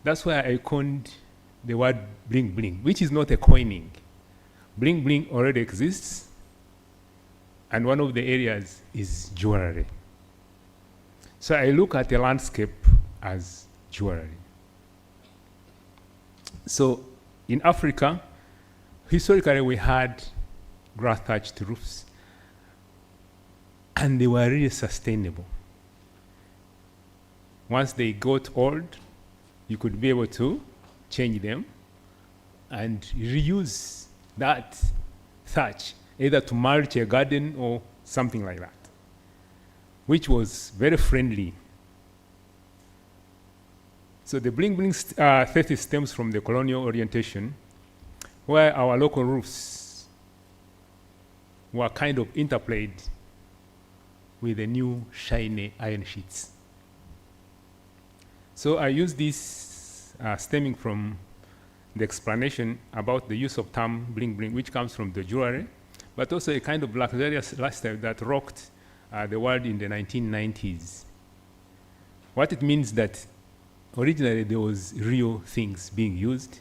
S11: that's why I coined the word bling bling, which is not a coining. Bling bling already exists, and one of the areas is jewelry. So I look at the landscape as jewelry. So in Africa, historically we had grass thatched roofs, and they were really sustainable. Once they got old, you could be able to change them and reuse that thatch, either to mulch a garden or something like that, which was very friendly. So the bling bling thesis stems from the colonial orientation, where our local roofs were kind of interplayed with the new shiny iron sheets. So I use this stemming from the explanation about the use of term bling bling, which comes from the jewelry, but also a kind of luxurious lifestyle that rocked the world in the 1990s. What it means that originally there was real things being used,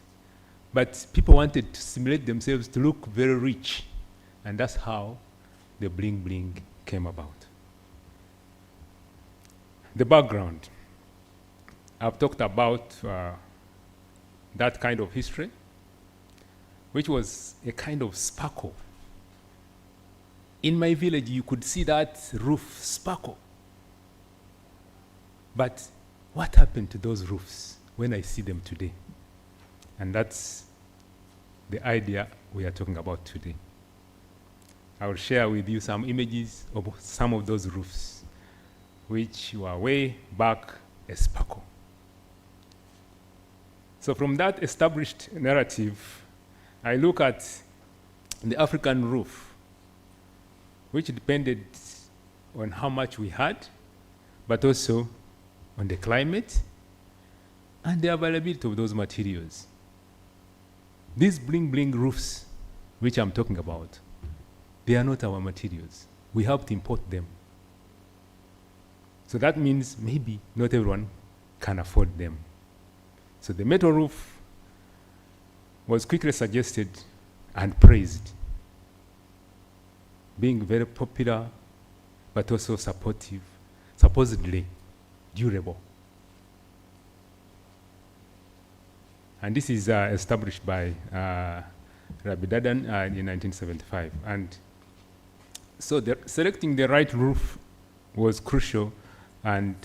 S11: but people wanted to simulate themselves to look very rich, and that's how the bling bling came about. The background. I've talked about that kind of history, which was a kind of sparkle. In my village, you could see that roof sparkle. But what happened to those roofs when I see them today? And that's the idea we are talking about today. I will share with you some images of some of those roofs, which were way back a sparkle. So from that established narrative, I look at the African roof, which depended on how much we had, but also on the climate and the availability of those materials. These bling bling roofs, which I'm talking about, they are not our materials. We helped import them. So that means maybe not everyone can afford them. So the metal roof was quickly suggested and praised, being very popular, but also supportive, supposedly durable. And this is established by Rabbi Dadan in 1975. And so selecting the right roof was crucial. And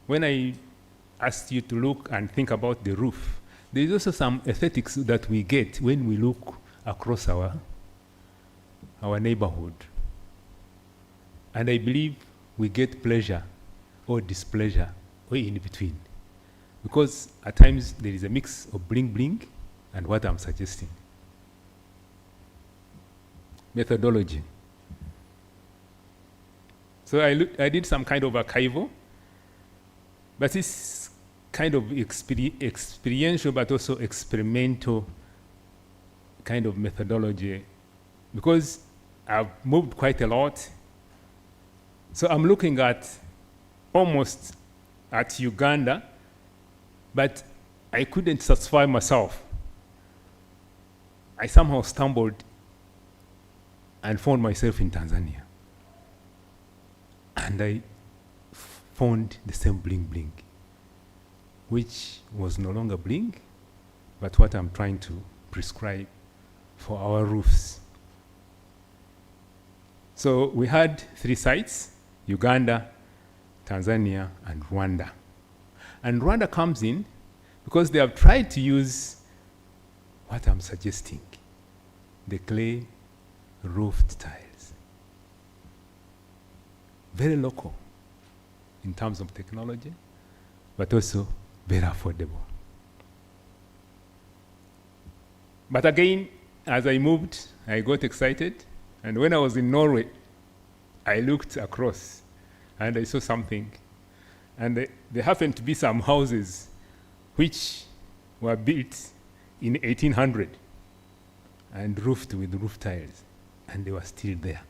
S11: when I asked you to look and think about the roof, there is also some aesthetics that we get when we look across our neighborhood. And I believe we get pleasure or displeasure or in between. Because at times there is a mix of bling bling and what I'm suggesting. Methodology. So I did some kind of archival, but it's kind of experiential but also experimental kind of methodology, because I've moved quite a lot. So I'm looking at almost at Uganda, but I couldn't satisfy myself. I somehow stumbled and found myself in Tanzania. And I found the same bling bling, which was no longer bling, but what I'm trying to prescribe for our roofs. So we had 3 sites: Uganda, Tanzania, and Rwanda. And Rwanda comes in because they have tried to use what I'm suggesting, the clay roofed tiles. Very local in terms of technology, but also very affordable. But again, as I moved, I got excited. And when I was in Norway, I looked across and I saw something. And there happened to be some houses which were built in 1800 and roofed with roof tiles. And they were still there.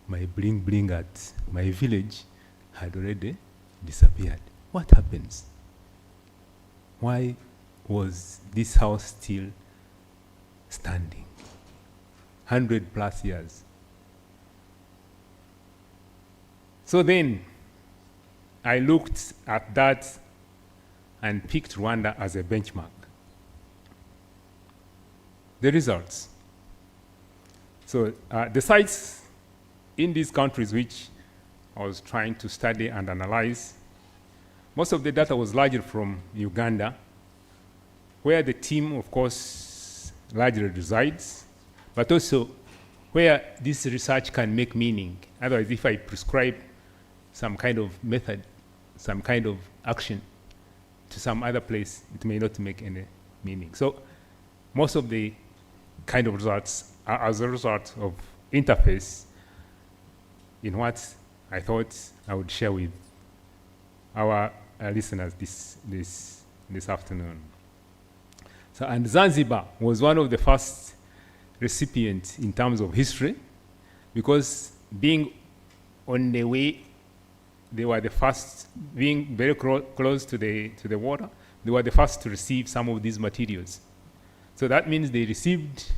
S11: My bling bling at my village had already disappeared. What happens? Why was this house still standing? 100+ years. So then I looked at that and picked Rwanda as a benchmark. The results. So the sites in these countries which I was trying to study and analyze, most of the data was largely from Uganda, where the team, of course, largely resides, but also where this research can make meaning. Otherwise, if I prescribe some kind of method, some kind of action to some other place, it may not make any meaning. So most of the kind of results are as a result of interface in what I thought I would share with our listeners this afternoon. So, and Zanzibar was one of the first recipients in terms of history, because being on the way, they were the first, being very close to the water, they were the first to receive some of these materials. So that means they received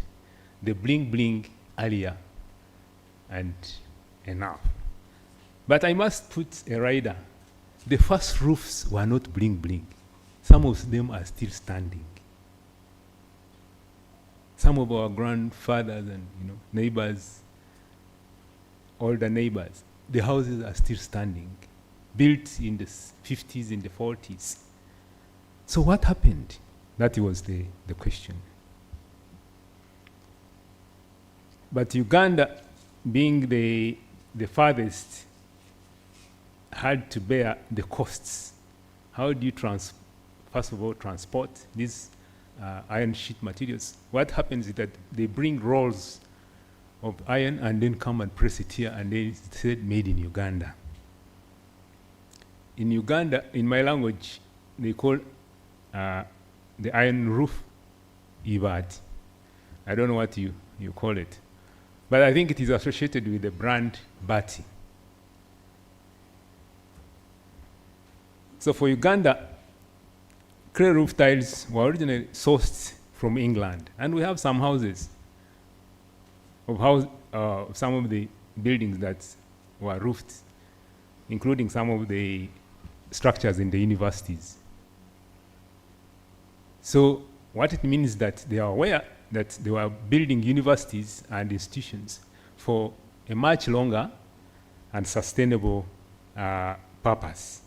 S11: the bling bling earlier and enough. But I must put a rider. The first roofs were not bling bling. Some of them are still standing. Some of our grandfathers and neighbors, older neighbors, the houses are still standing, built in the 50s, in the 40s. So what happened? That was the question. But Uganda, being the farthest, had to bear the costs. How do you first of all transport these iron sheet materials? What happens is that they bring rolls of iron and then come and press it here, and then it's said made in Uganda. In Uganda, in my language, they call the iron roof ibati. I don't know what you call it, but I think it is associated with the brand Bati. So for Uganda, clay roof tiles were originally sourced from England, and we have some houses of some of the buildings that were roofed, including some of the structures in the universities. So what it means is that they are aware that they were building universities and institutions for a much longer and sustainable purpose.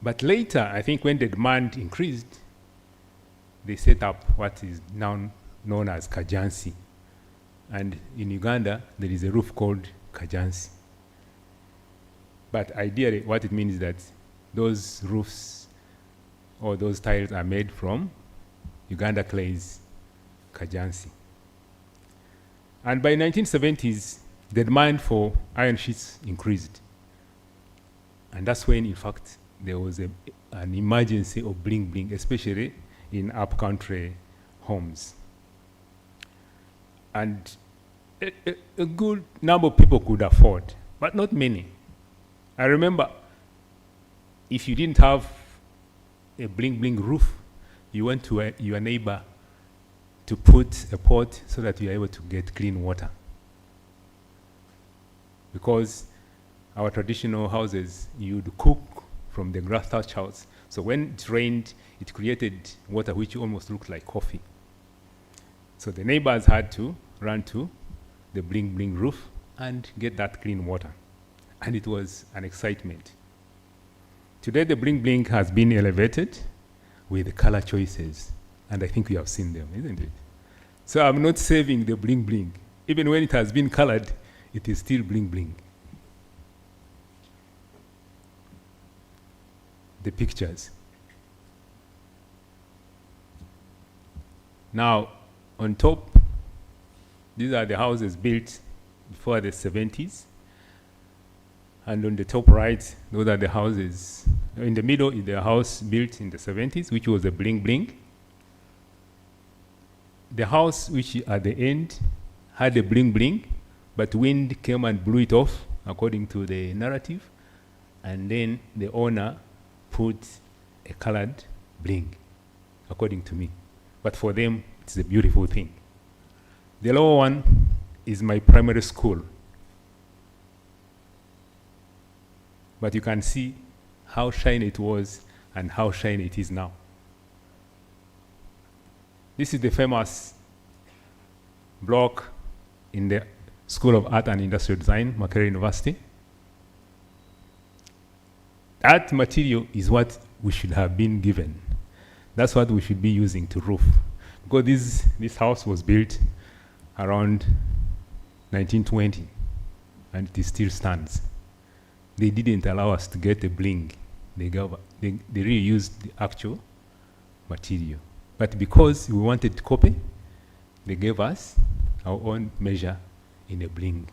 S11: But later, I think when the demand increased, they set up what is now known as Kajansi, And in Uganda, there is a roof called kajansi. But ideally, what it means is that those roofs or those tiles are made from Uganda clays kajansi. And by 1970s, the demand for iron sheets increased. And that's when, in fact, there was an emergency of bling bling, especially in upcountry homes. And a good number of people could afford, but not many. I remember if you didn't have a bling bling roof, you went to your neighbor to put a pot so that you are able to get clean water. Because our traditional houses, you'd cook from the grass thatch house. So when it rained, it created water which almost looked like coffee. So the neighbors had to run to the bling bling roof and get that clean water. And it was an excitement. Today the bling bling has been elevated with color choices. And I think we have seen them, isn't it? So I'm not saving the bling bling. Even when it has been colored, it is still bling bling. The pictures. Now, on top, these are the houses built before the 70s. And on the top right, those are the houses. In the middle is the house built in the 70s, which was a bling bling. The house which at the end had a bling bling, but wind came and blew it off, according to the narrative. And then the owner put a colored bling, according to me. But for them, it's a beautiful thing. The lower one is my primary school. But you can see how shiny it was and how shiny it is now. This is the famous block in the School of Art and Industrial Design, Makerere University. That material is what we should have been given. That's what we should be using to roof. Because this house was built around 1920, and it still stands. They didn't allow us to get a bling. They really used the actual material. But because we wanted to copy, they gave us our own measure in a bling.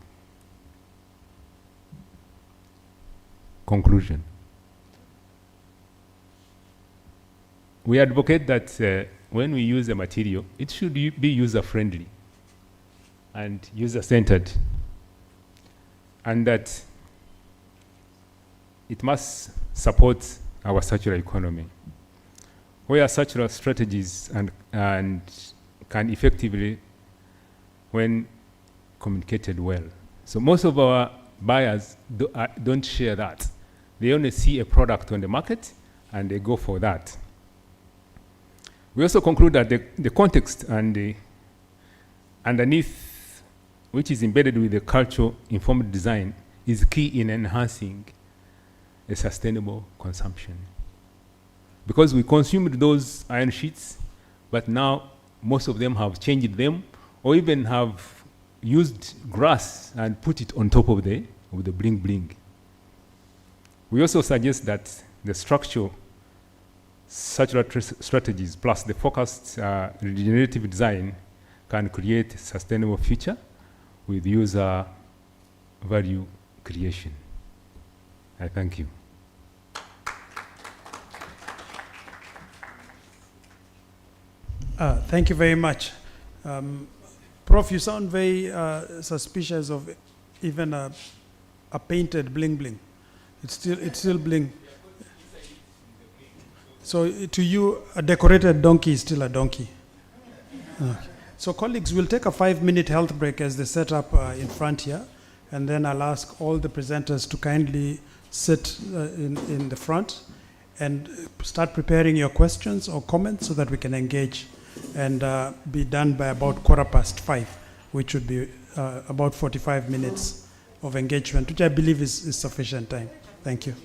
S11: Conclusion. We advocate that when we use a material, it should be user-friendly and user-centered, and that it must support our circular economy, where circular strategies and can effectively, when communicated well. So most of our buyers don't share that. They only see a product on the market and they go for that. We also conclude that the context and the underneath, which is embedded with the cultural-informed design, is key in enhancing a sustainable consumption. Because we consumed those iron sheets, but now most of them have changed them, or even have used grass and put it on top of the bling bling. We also suggest that the structural circular strategies plus the focused regenerative design can create a sustainable future with user value creation. I thank you.
S5: Thank you very much. Prof, you sound very suspicious of even a painted bling bling. It's still bling. So to you, a decorated donkey is still a donkey. Okay. So colleagues, we'll take a 5-minute health break as they set up in front here, and then I'll ask all the presenters to kindly sit in the front and start preparing your questions or comments so that we can engage and be done by about 5:15, which would be about 45 minutes of engagement, which I believe is sufficient time. Thank you.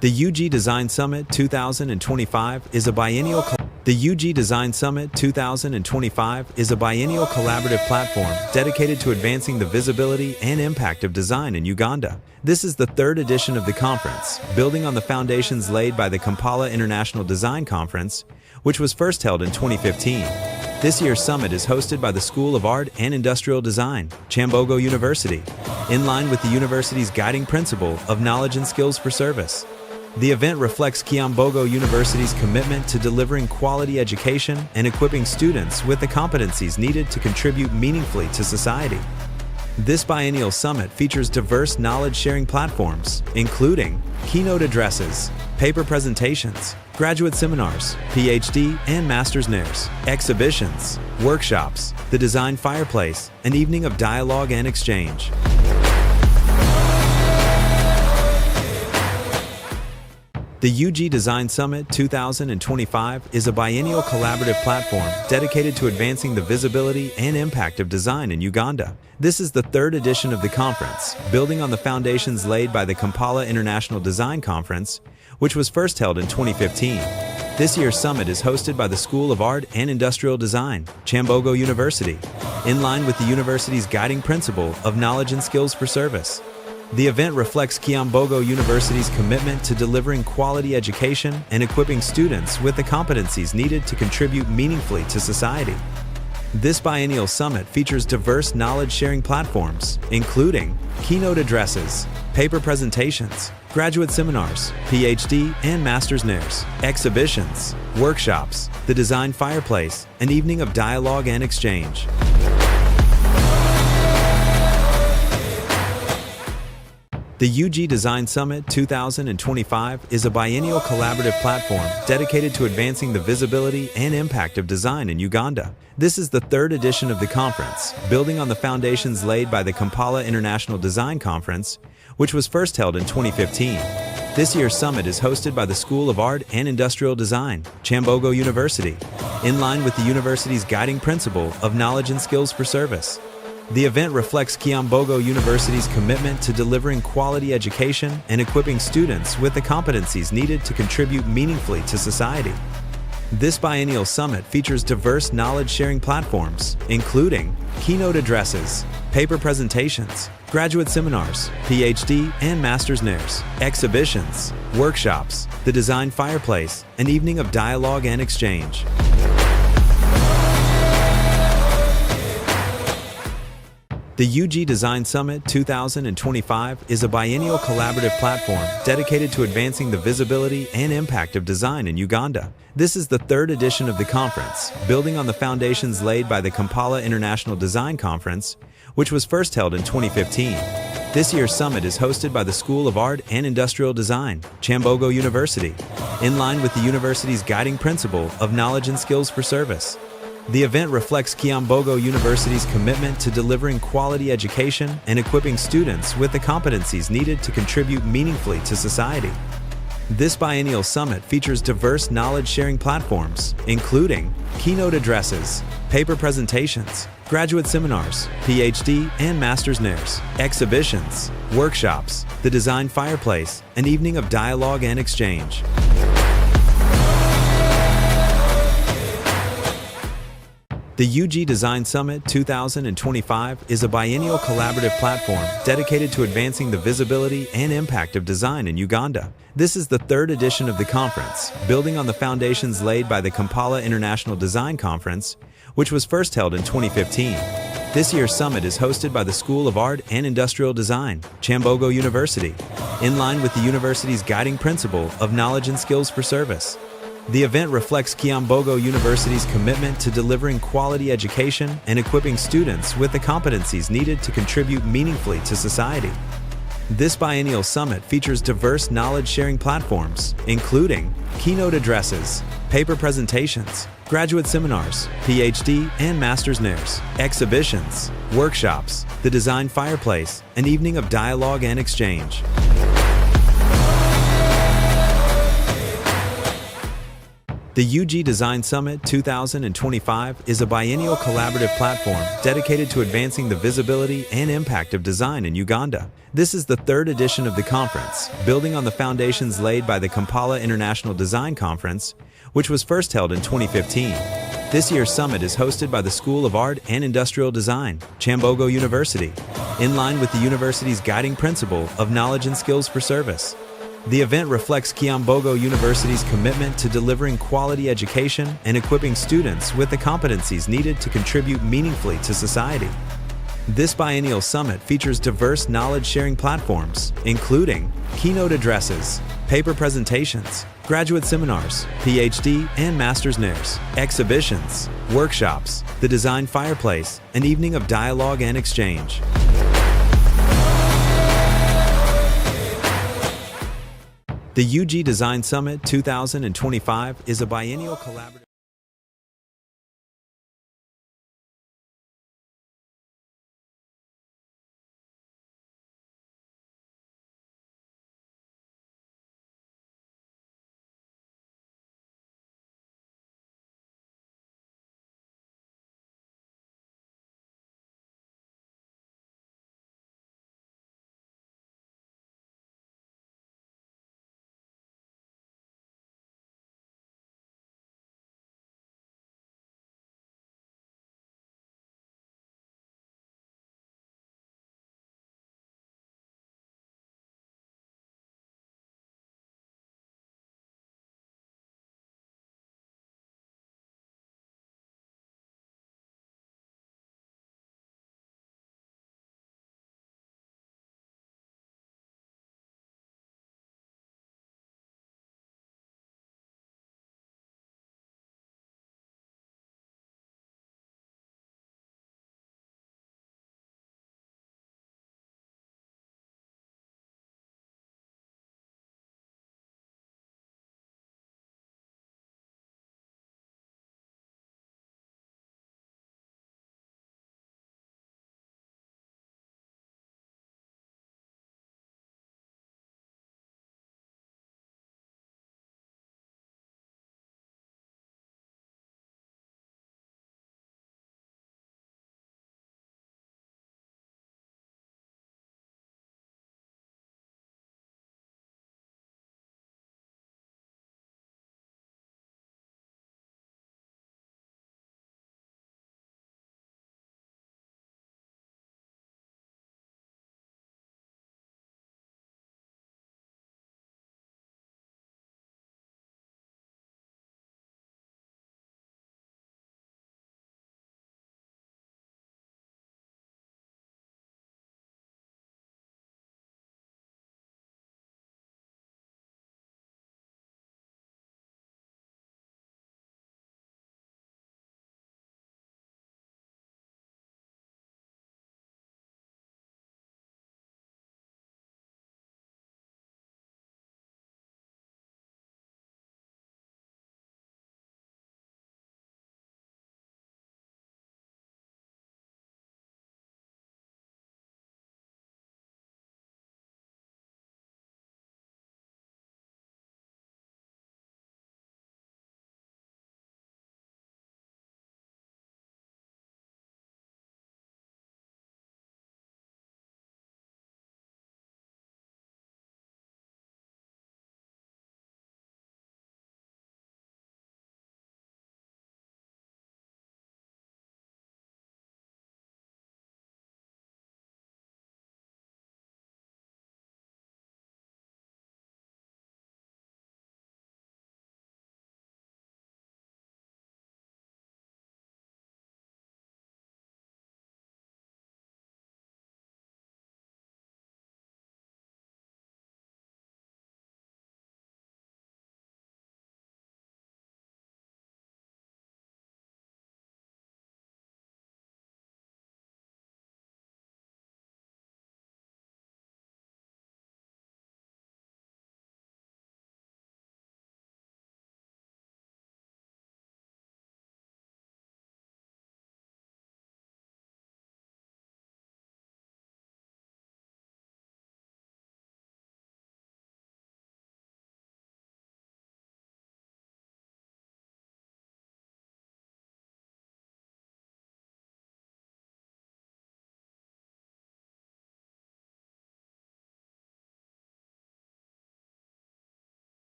S2: The UG Design Summit 2025 is a biennial The UG Design Summit 2025 is a biennial collaborative platform dedicated to advancing the visibility and impact of design in Uganda. This is the third edition of the conference, building on the foundations laid by the Kampala International Design Conference, which was first held in 2015. This year's summit is hosted by the School of Art and Industrial Design, Kyambogo University, in line with the university's guiding principle of knowledge and skills for service. The event reflects Kyambogo University's commitment to delivering quality education and equipping students with the competencies needed to contribute meaningfully to society. This biennial summit features diverse knowledge-sharing platforms, including keynote addresses, paper presentations, graduate seminars, PhD and master's NAIRs, exhibitions, workshops, the design fireplace, an evening of dialogue and exchange. The UG Design Summit 2025 is a biennial collaborative platform dedicated to advancing the visibility and impact of design in Uganda. This is the third edition of the conference, building on the foundations laid by the Kampala International Design Conference, which was first held in 2015. This year's summit is hosted by the School of Art and Industrial Design, Kyambogo University, in line with the university's guiding principle of knowledge and skills for service. The event reflects Kyambogo University's commitment to delivering quality education and equipping students with the competencies needed to contribute meaningfully to society. This biennial summit features diverse knowledge-sharing platforms, including keynote addresses, paper presentations, graduate seminars, PhD and master's NAIRs, exhibitions, workshops, the design fireplace, an evening of dialogue and exchange. The UG Design Summit 2025 is a biennial collaborative platform dedicated to advancing the visibility and impact of design in Uganda. This is the third edition of the conference, building on the foundations laid by the Kampala International Design Conference, which was first held in 2015. This year's summit is hosted by the School of Art and Industrial Design, Kyambogo University, in line with the university's guiding principle of knowledge and skills for service. The event reflects Kyambogo University's commitment to delivering quality education and equipping students with the competencies needed to contribute meaningfully to society. This biennial summit features diverse knowledge-sharing platforms, including keynote addresses, paper presentations, graduate seminars, PhD and master's NAIRs, exhibitions, workshops, the design fireplace, an evening of dialogue and exchange. The UG Design Summit 2025 is a biennial collaborative platform dedicated to advancing the visibility and impact of design in Uganda. This is the third edition of the conference, building on the foundations laid by the Kampala International Design Conference, which was first held in 2015. This year's summit is hosted by the School of Art and Industrial Design, Kyambogo University, in line with the university's guiding principle of knowledge and skills for service. The event reflects Kyambogo University's commitment to delivering quality education and equipping students with the competencies needed to contribute meaningfully to society. This biennial summit features diverse knowledge-sharing platforms, including keynote addresses, paper presentations, graduate seminars, PhD and master's NAIRs, exhibitions, workshops, the design fireplace, an evening of dialogue and exchange. The UG Design Summit 2025 is a biennial collaborative platform dedicated to advancing the visibility and impact of design in Uganda. This is the third edition of the conference, building on the foundations laid by the Kampala International Design Conference, which was first held in 2015. This year's summit is hosted by the School of Art and Industrial Design, Kyambogo University, in line with the university's guiding principle of knowledge and skills for service. The event reflects Kyambogo University's commitment to delivering quality education and equipping students with the competencies needed to contribute meaningfully to society. This biennial summit features diverse knowledge-sharing platforms, including keynote addresses, paper presentations, graduate seminars, PhD and master's NAIRs, exhibitions, workshops, the design fireplace, an evening of dialogue and exchange. The UG Design Summit 2025 is a biennial collaborative platform dedicated to advancing the visibility and impact of design in Uganda. This is the third edition of the conference, building on the foundations laid by the Kampala International Design Conference, which was first held in 2015. This year's summit is hosted by the School of Art and Industrial Design, Kyambogo University, in line with the university's guiding principle of knowledge and skills for service. The event reflects Kyambogo University's commitment to delivering quality education and equipping students with the competencies needed to contribute meaningfully to society. This biennial summit features diverse knowledge-sharing platforms, including keynote addresses, paper presentations, graduate seminars, PhD and master's NIRS, exhibitions, workshops, the design fireplace, an evening of dialogue and exchange. The UG Design Summit 2025 is a biennial collaborative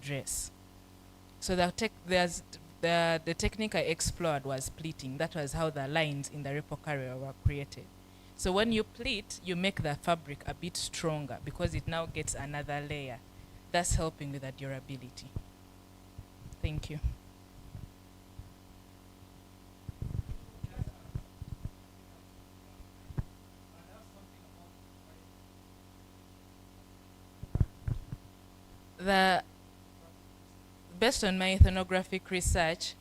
S8: dress. So the technique I explored was pleating. That was how the lines in the repo carrier were created. So when you pleat, you make the fabric a bit stronger because it now gets another layer. That's helping with the durability. Thank you. Based on my ethnographic research,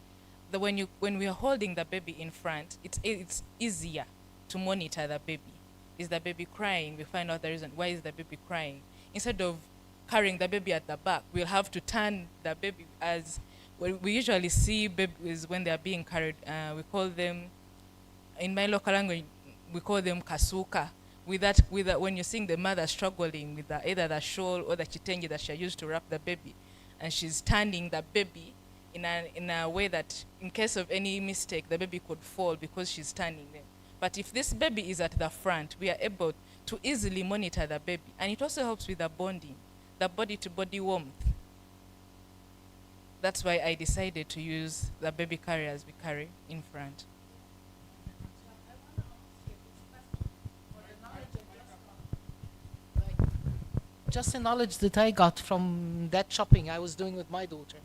S8: when we are holding the baby in front, it's easier to monitor the baby. Is the baby crying? We find out the reason. Why is the baby crying? Instead of carrying the baby at the back, we'll have to turn the baby as we usually see babies when they are being carried. We call them, in my local language, we call them kasuka. When you're seeing the mother struggling with either the shawl or the chitengi that she used to wrap the baby, and she's turning the baby in a way that in case of any mistake, the baby could fall because she's turning them. But if this baby is at the front, we are able to easily monitor the baby. And it also helps with the bonding, the body-to-body warmth. That's why I decided to use the baby carriers we carry in front.
S7: Just a knowledge that I got from that shopping I was doing with my daughter.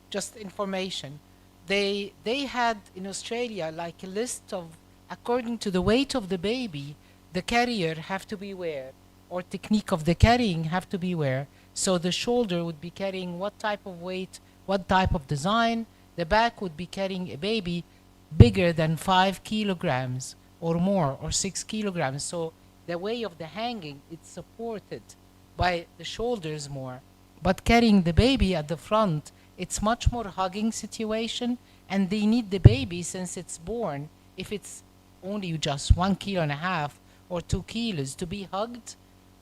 S7: Just information. They had in Australia like a list of, according to the weight of the baby, the carrier have to be where, or technique of the carrying have to be where. So the shoulder would be carrying what type of weight, what type of design. The back would be carrying a baby bigger than 5 kilograms or more, or 6 kilograms. So the way of the hanging, it's supported by the shoulders more. But carrying the baby at the front, it's much more hugging situation, and they need the baby since it's born. If it's only just 1.5 kilos or 2 kilos, to be hugged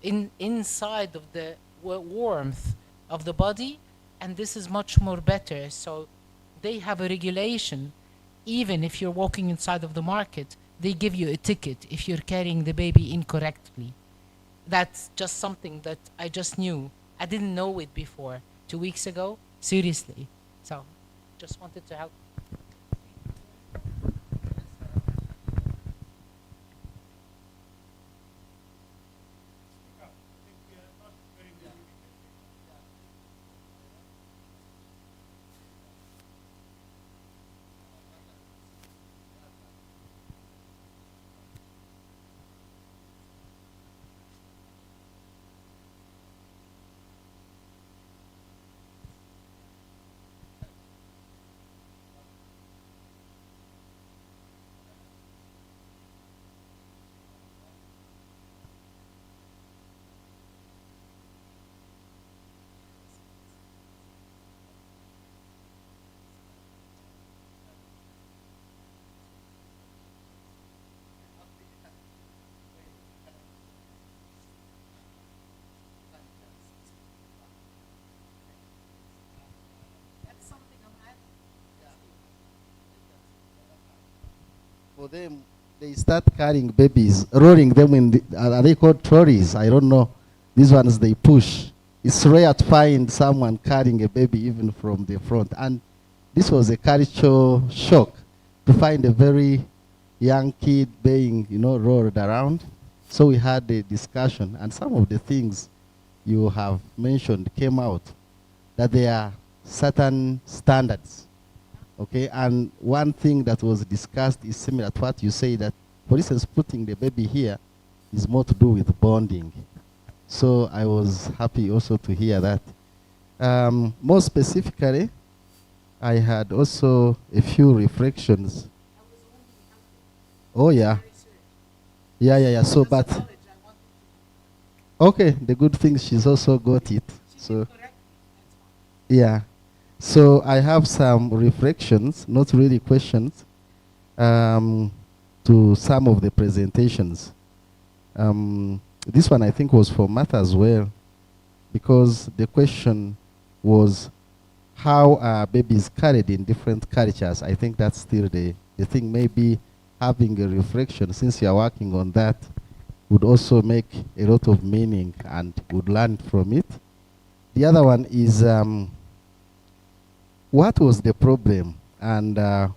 S7: inside of the warmth of the body, and this is much more better. So they have a regulation. Even if you're walking inside of the market, they give you a ticket if you're carrying the baby incorrectly. That's just something that I just knew. I didn't know it before. 2 weeks ago, seriously. So just wanted to help.
S3: For them, they start carrying babies, rolling them in the, are they called trolleys? I don't know. These ones they push. It's rare to find someone carrying a baby even from the front. And this was a cultural shock to find a very young kid being, rolled around. So we had a discussion, and some of the things you have mentioned came out, that there are certain standards. Okay, and one thing that was discussed is similar to what you say, that, for instance, putting the baby here is more to do with bonding. So I was happy also to hear that. More specifically, I had also a few reflections. Oh, yeah. Yeah. So, but, okay, the good thing, she's also got it. So, yeah. So I have some reflections, not really questions, to some of the presentations. This one I think was for Matt as well, because the question was how are babies carried in different cultures. I think that's still the thing. Maybe having a reflection, since you are working on that, would also make a lot of meaning and would learn from it. The other one is what was the problem, and and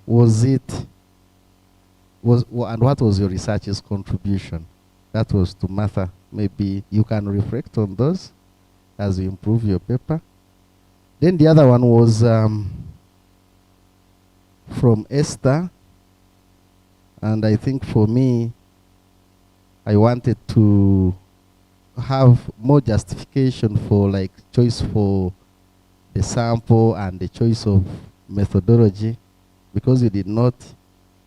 S3: what was your researcher's contribution? That was to Martha. Maybe you can reflect on those as you improve your paper. Then the other one was from Esther, and I think for me, I wanted to have more justification for like choice for the sample and the choice of methodology, because you did not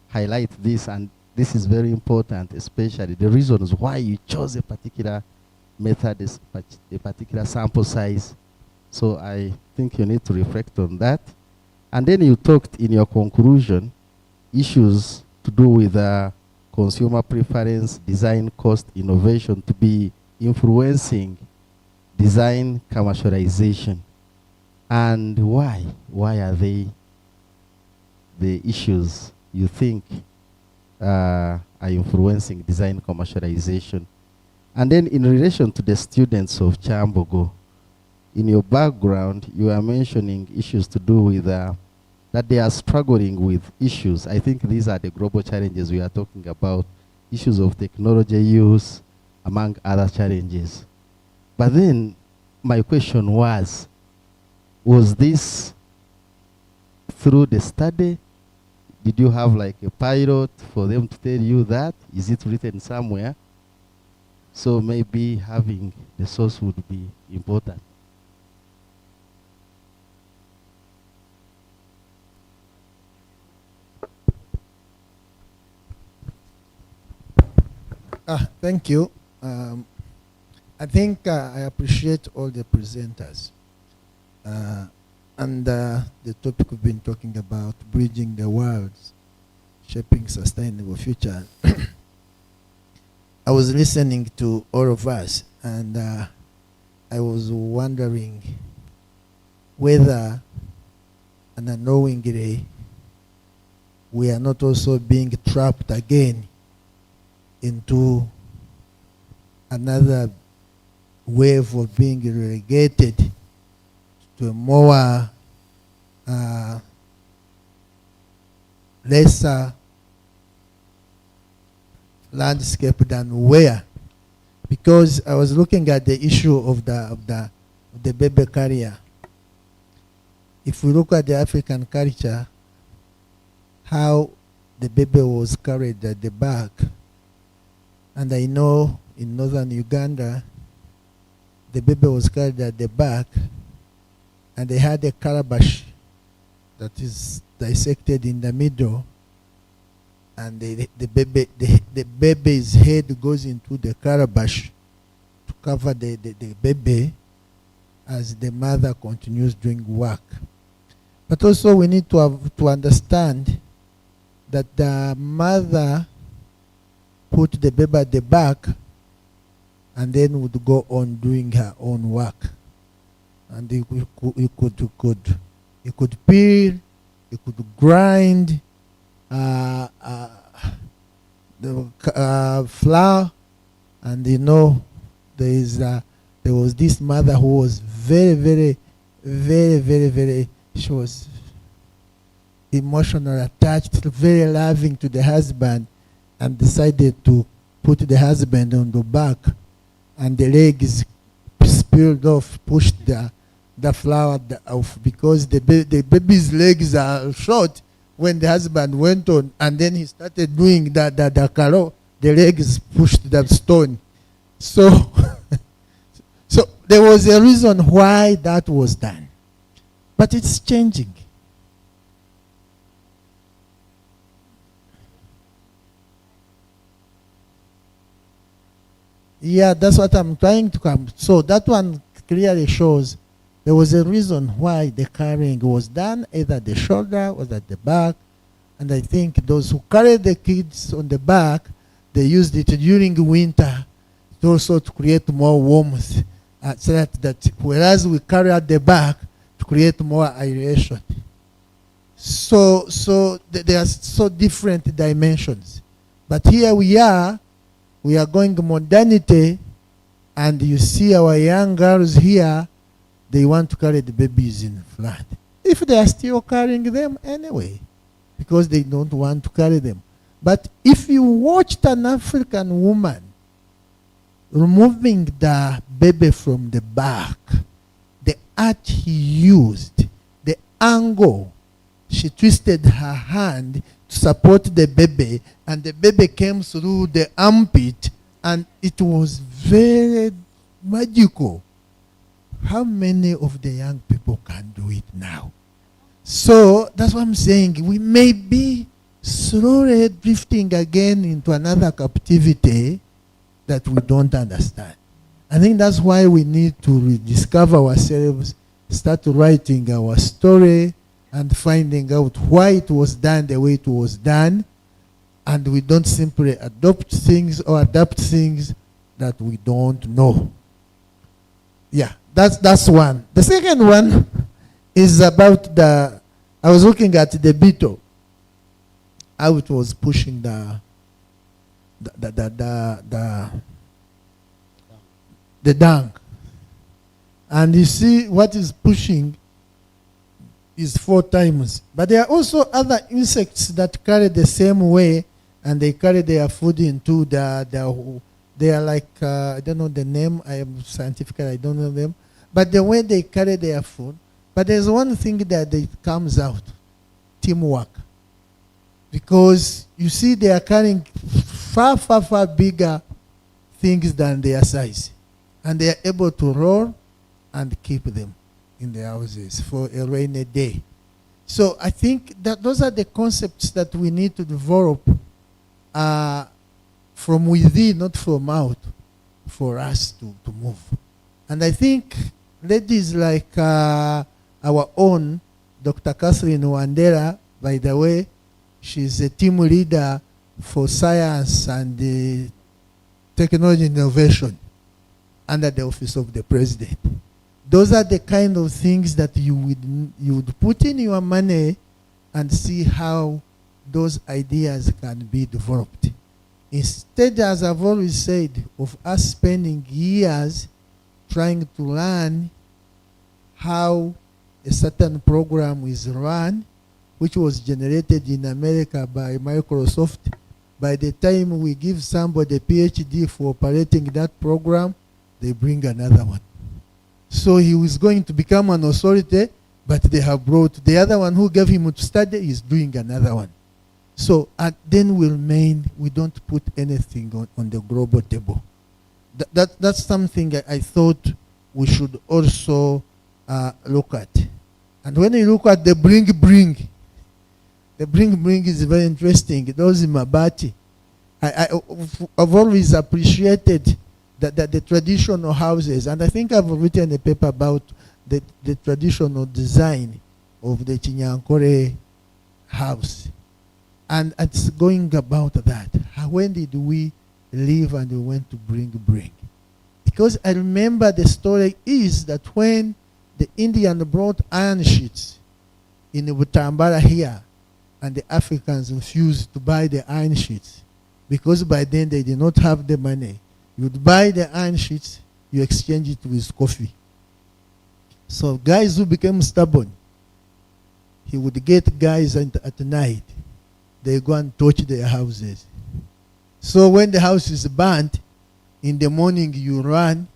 S3: highlight this, and this is very important, especially the reasons why you chose a particular method, a particular sample size. So I think you need to reflect on that. And then you talked in your conclusion issues to do with consumer preference, design cost, innovation to be influencing design commercialization. And why? Why are they the issues you think are influencing design commercialization? And then in relation to the students of Kyambogo, in your background, you are mentioning issues to do with that they are struggling with issues. I think these are the global challenges we are talking about, issues of technology use, among other challenges. But then my question was this through the study? Did you have like a pilot for them to tell you that? Is it written somewhere? So maybe having the source would be important.
S12: Thank you. I think I appreciate all the presenters. And the topic we've been talking about, bridging the worlds, shaping sustainable future. I was listening to all of us, and I was wondering whether, and unknowingly, we are not also being trapped again into another wave of being relegated to a more lesser landscape than where. Because I was looking at the issue of the baby carrier. If we look at the African culture, how the baby was carried at the back, and I know in northern Uganda, the baby was carried at the back, and they had a calabash that is dissected in the middle, and the baby's head goes into the calabash to cover the baby as the mother continues doing work. But also we need to understand that the mother put the baby at the back and then would go on doing her own work. And you could peel, you could grind the flour, and you know there was this mother who was very, she was emotionally attached, very loving to the husband, and decided to put the husband on the back, and the legs spilled off, pushed the flour off, because the baby's legs are short. When the husband went on, and then he started doing the karo, the legs pushed the stone. So, so there was a reason why that was done. But it's changing. Yeah, that's what I'm trying to come. So that one clearly shows there was a reason why the carrying was done, either the shoulder or at the back. And I think those who carried the kids on the back, they used it during winter also to create more warmth. So that whereas we carry at the back to create more aeration. So there are so different dimensions. But here we are going modernity, and you see our young girls here, they want to carry the babies in flood. If they are still carrying them anyway, because they don't want to carry them. But if you watched an African woman removing the baby from the back, the art he used, the angle, she twisted her hand to support the baby, and the baby came through the armpit, and it was very magical. How many of the young people can do it now? So that's what I'm saying. We may be slowly drifting again into another captivity that we don't understand. I think that's why we need to rediscover ourselves, start writing our story, and finding out why it was done the way it was done, and we don't simply adopt things or adapt things that we don't know. Yeah, that's one. The second one is about I was looking at the beetle, how it was pushing the dung. And you see what is pushing is 4 times. But there are also other insects that carry the same way, and they carry their food into they are like, I don't know the name, I am scientific, I don't know them. But the way they carry their food, but there's one thing that it comes out, teamwork. Because you see they are carrying far, far, far bigger things than their size. And they are able to roll and keep them in their houses for a rainy day. So I think that those are the concepts that we need to develop from within, not from out, for us to move. And I think ladies like our own Dr. Catherine Wandera, by the way, she's a team leader for science and technology innovation under the office of the president. Those are the kind of things that you would put in your money and see how those ideas can be developed. Instead, as I've always said, of us spending years trying to learn how a certain program is run, which was generated in America by Microsoft, by the time we give somebody a PhD for operating that program, they bring another one. So he was going to become an authority, but they have brought the other one who gave him to study is doing another one. So then we don't put anything on the global table. That's something I thought we should also look at. And when you look at the bring, the bring is very interesting. Those in Mabati, I've always appreciated the traditional houses, and I think I've written a paper about the traditional design of the Chinyankore house. And it's going about that. When did we leave and we went to bring? Because I remember the story is that when the Indian brought iron sheets in the Butambara here, and the Africans refused to buy the iron sheets, because by then they did not have the money. You would buy the iron sheets, you exchange it with coffee. So guys who became stubborn, he would get guys at night, they go and torch their houses. So when the house is burnt, in the morning you run,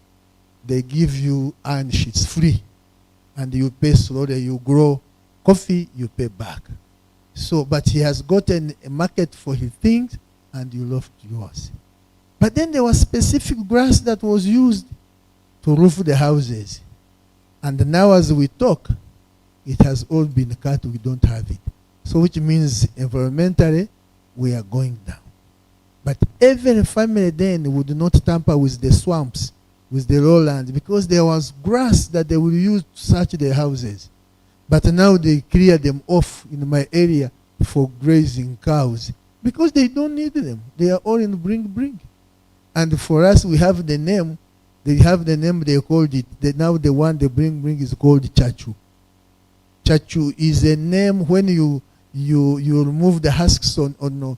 S12: they give you iron sheets free. And you pay slowly, you grow coffee, you pay back. So, but he has gotten a market for his things, and you lost yours. But then there was specific grass that was used to roof the houses. And now as we talk, it has all been cut, we don't have it. So which means environmentally, we are going down. But every family then would not tamper with the swamps, with the lowlands, because there was grass that they would use to search their houses. But now they clear them off in my area for grazing cows, because they don't need them. They are all in bring. And for us, we have the name. They have the name they called it. Now the one they bring is called chachu. Chachu is a name when you remove the husks on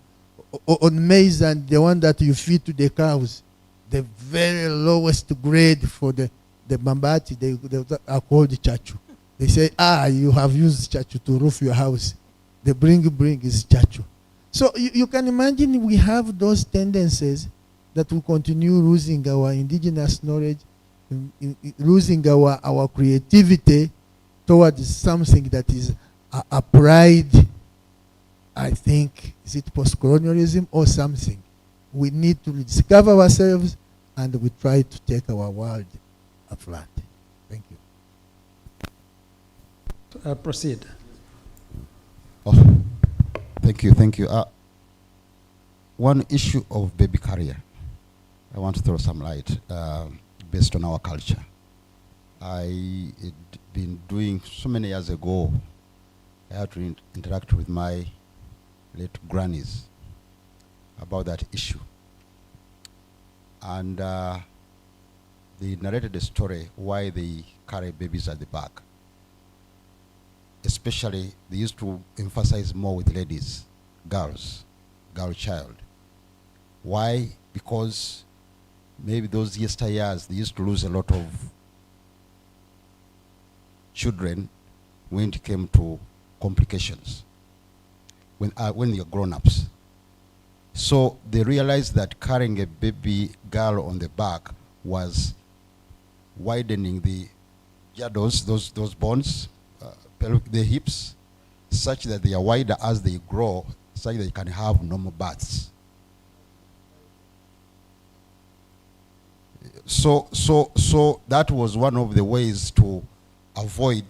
S12: maize, and the one that you feed to the cows, the very lowest grade for the the Bambati, they are called chachu. They say, you have used chachu to roof your house. The bring is chachu. So you can imagine we have those tendencies that will continue losing our indigenous knowledge, losing our creativity towards something that is a pride. I think, is it post-colonialism or something? We need to discover ourselves, and we try to take our world afloat. Thank you.
S5: Proceed.
S4: Oh, thank you. One issue of baby carrier, I want to throw some light based on our culture. I had been doing so many years ago, I had to interact with my late grannies about that issue. And they narrated a story why they carry babies at the back. Especially, they used to emphasize more with ladies, girl child. Why? Because maybe those yesteryears, they used to lose a lot of children when it came to complications, when you're grown-ups. So they realized that carrying a baby girl on the back was widening the girdles, those bones, the hips, such that they are wider as they grow, such that you can have normal births. So that was one of the ways to avoid,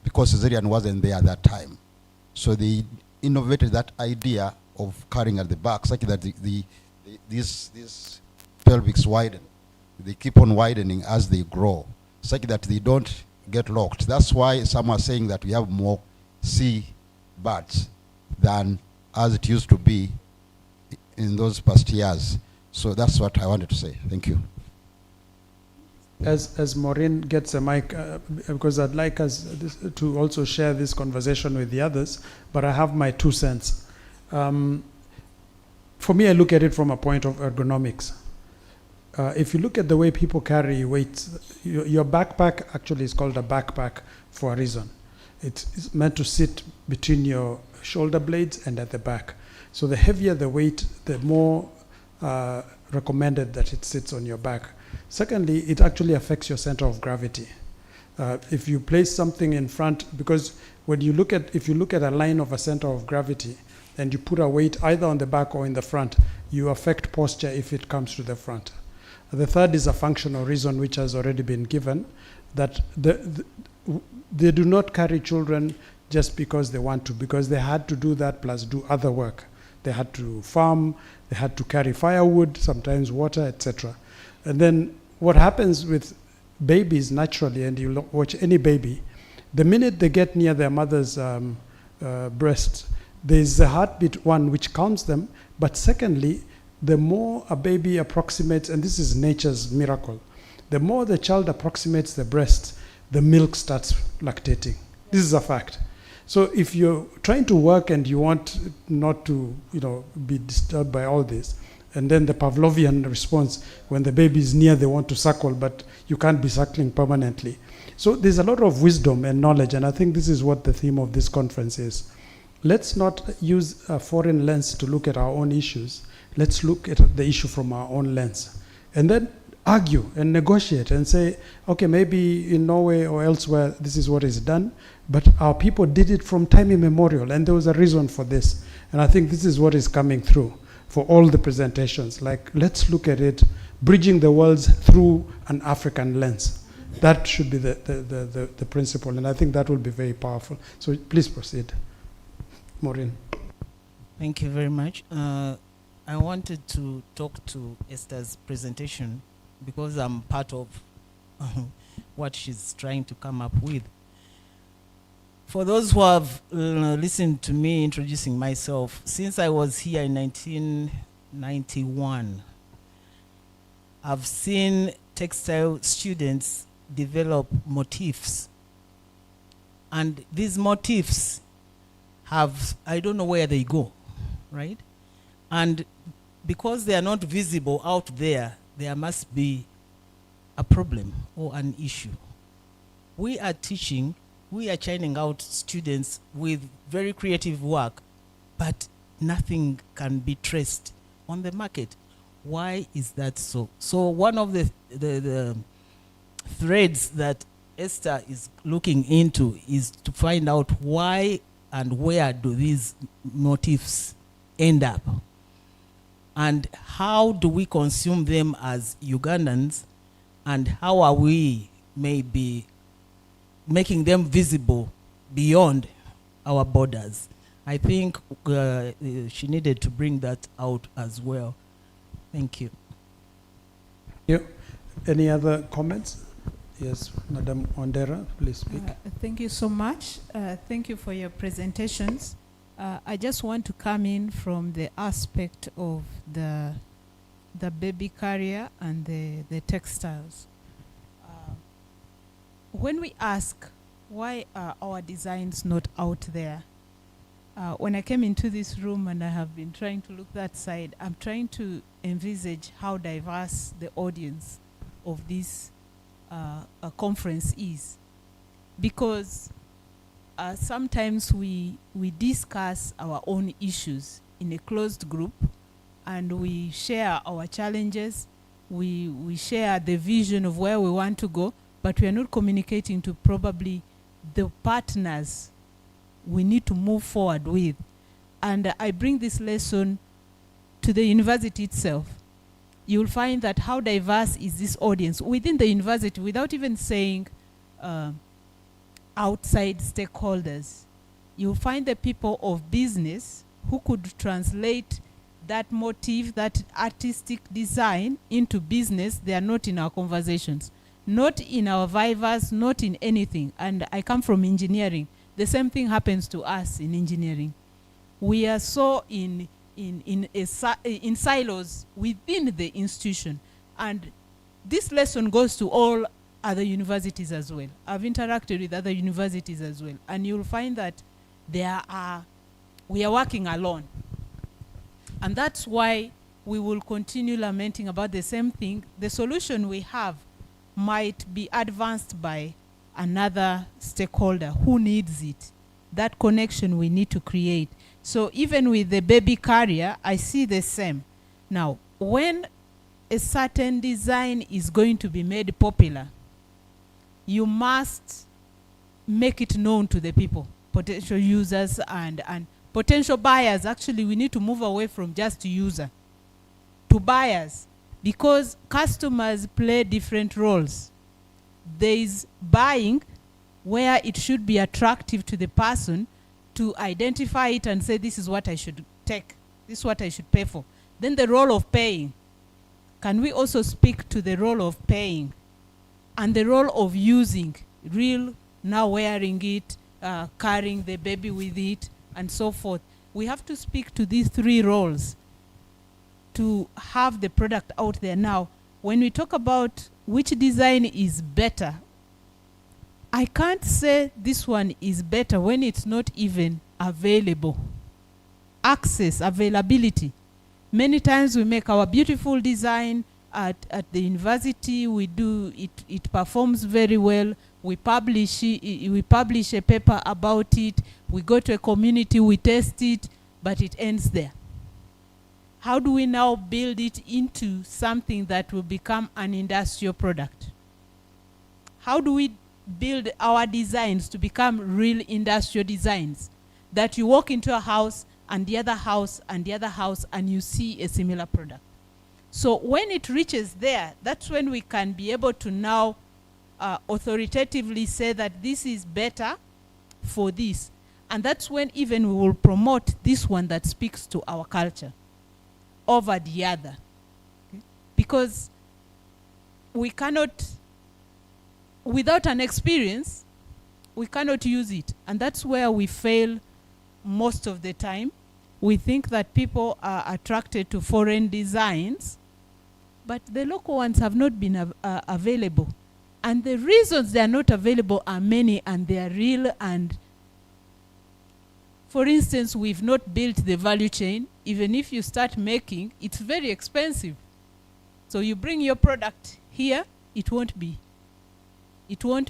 S4: because cesarean wasn't there at that time. So they innovated that idea of carrying at the back, such that these pelvics widen. They keep on widening as they grow, such that they don't get locked. That's why some are saying that we have more sea birds than as it used to be in those past years. So that's what I wanted to say. Thank you.
S5: As Maureen gets a mic, because I'd like us to also share this conversation with the others, but I have my 2 cents. For me, I look at it from a point of ergonomics. If you look at the way people carry weights, your backpack actually is called a backpack for a reason. It's meant to sit between your shoulder blades and at the back. So the heavier the weight, the more recommended that it sits on your back. Secondly, it actually affects your center of gravity. If you place something in front, because when you look at, if you look at a line of a center of gravity and you put a weight either on the back or in the front, you affect posture if it comes to the front. The third is a functional reason which has already been given, that they do not carry children just because they want to, because they had to do that plus do other work. They had to farm, they had to carry firewood, sometimes water, etc. And then what happens with babies naturally, and you watch any baby, the minute they get near their mother's breast, there's a heartbeat, one, which calms them, but secondly, the more a baby approximates, and this is nature's miracle, the more the child approximates the breast, the milk starts lactating. This is a fact. So if you're trying to work and you want not to, be disturbed by all this, and then the Pavlovian response, when the baby is near, they want to suckle, but you can't be suckling permanently. So there's a lot of wisdom and knowledge, and I think this is what the theme of this conference is. Let's not use a foreign lens to look at our own issues. Let's look at the issue from our own lens. And then argue and negotiate and say, okay, maybe in Norway or elsewhere, this is what is done, but our people did it from time immemorial, and there was a reason for this. And I think this is what is coming through for all the presentations. Like, let's look at it, bridging the worlds through an African lens. That should be the principle, and I think that will be very powerful. So please proceed. Maureen.
S6: Thank you very much. I wanted to talk to Esther's presentation because I'm part of what she's trying to come up with. For those who have listened to me introducing myself, since I was here in 1991, I've seen textile students develop motifs. And these motifs have, I don't know where they go, right? And because they are not visible out there, there must be a problem or an issue. We are teaching, we are churning out students with very creative work, but nothing can be traced on the market. Why is that so? So one of the threads that Esther is looking into is to find out why and where do these motifs end up, and how do we consume them as Ugandans, and how are we maybe making them visible beyond our borders. I think she needed to bring that out as well. Thank you.
S5: Any other comments? Yes, Madam Ondera, please speak.
S13: Thank you so much. Thank you for your presentations. I just want to come in from the aspect of the baby carrier and the textiles. When we ask why are our designs not out there, when I came into this room and I have been trying to look that side, I'm trying to envisage how diverse the audience of this conference is, because sometimes we discuss our own issues in a closed group, and we share our challenges, we share the vision of where we want to go, but we are not communicating to probably the partners we need to move forward with. And I bring this lesson to the university itself. You'll find that how diverse is this audience within the university, without even saying outside stakeholders. You'll find the people of business who could translate that motif, that artistic design into business. They are not in our conversations, not in our vivas, not in anything. And I come from engineering. The same thing happens to us in engineering. We are so in silos within the institution. And this lesson goes to all other universities as well. I've interacted with other universities as well. And you'll find that we are working alone. And that's why we will continue lamenting about the same thing. The solution we have might be advanced by another stakeholder who needs it. That connection we need to create. So even with the baby carrier, I see the same. Now, when a certain design is going to be made popular, you must make it known to the people, potential users and potential buyers. Actually, we need to move away from just user to buyers, because customers play different roles. There is buying, where it should be attractive to the person to identify it and say, this is what I should take, this is what I should pay for. Then the role of paying. Can we also speak to the role of paying and the role of using, now wearing it, carrying the baby with it, and so forth. We have to speak to these three roles to have the product out there. Now, when we talk about which design is better, I can't say this one is better when it's not even available. Access, availability. Many times we make our beautiful design at the university, we do it performs very well. We publish a paper about it, we go to a community, we test it, but it ends there. How do we now build it into something that will become an industrial product? How do we build our designs to become real industrial designs, that you walk into a house and the other house and the other house and you see a similar product? So when it reaches there, that's when we can be able to now authoritatively say that this is better for this. And that's when even we will promote this one that speaks to our culture over the other. Okay? Because we cannot, without an experience, we cannot use it. And that's where we fail most of the time. We think that people are attracted to foreign designs, but the local ones have not been available. And the reasons they are not available are many, and they are real. And for instance, we've not built the value chain. Even if you start making, it's very expensive. So you bring your product here, it won't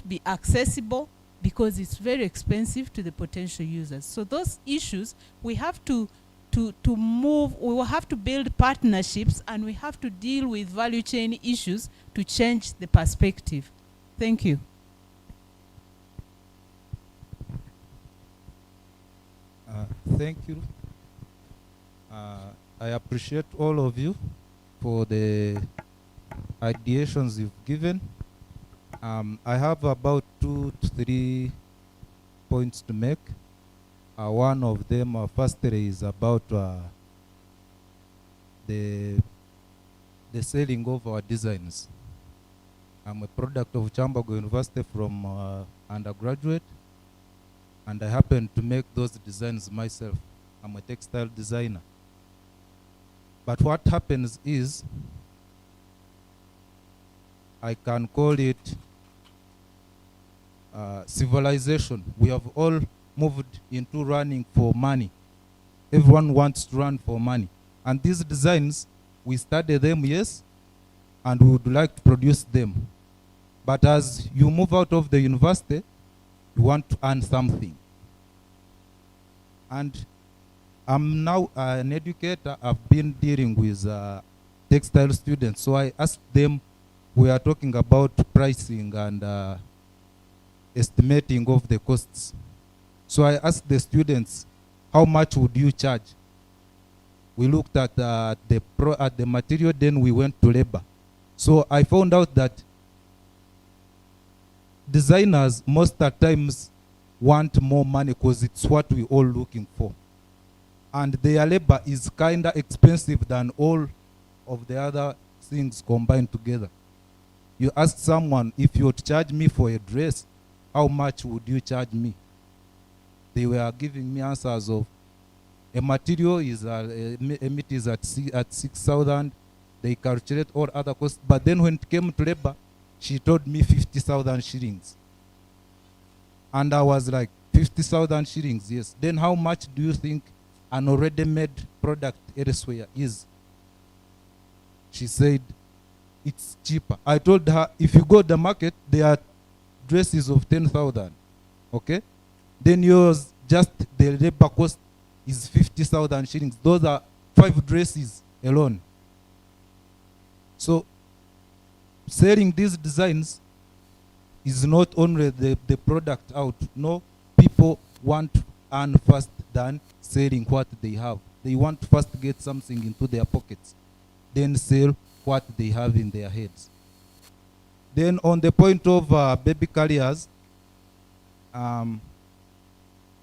S13: be accessible because it's very expensive to the potential users. So those issues, we have to move, we will have to build partnerships, and we have to deal with value chain issues to change the perspective. Thank you.
S14: Thank you. I appreciate all of you for the ideations you've given. I have about 2 to 3 points to make. One of them, firstly, is about the selling of our designs. I'm a product of Kyambogo University from undergraduate, and I happen to make those designs myself. I'm a textile designer. But what happens is, I can call it civilization. We have all moved into running for money. Everyone wants to run for money. And these designs, we study them, yes, and we would like to produce them. But as you move out of the university, you want to earn something. And I'm now an educator. I've been dealing with textile students. So I asked them, we are talking about pricing and estimating of the costs. So I asked the students, how much would you charge? We looked at the material, then we went to labor. So I found out that designers most of the times want more money because it's what we're all looking for. And their labor is kind of expensive than all of the other things combined together. You ask someone, if you would charge me for a dress, how much would you charge me? They were giving me answers of, a material is a meat is at 6,000. They calculate all other costs. But then when it came to labor, she told me 50,000 shillings. And I was like, 50,000 shillings, yes. Then how much do you think an already made product elsewhere is? She said, it's cheaper. I told her, if you go to the market, there are dresses of 10,000, okay? Then yours, just the labor cost is 50,000 shillings. Those are 5 dresses alone. So selling these designs is not only the product out. No, people want to earn first than selling what they have. They want to first get something into their pockets, then sell what they have in their heads. Then on the point of baby carriers,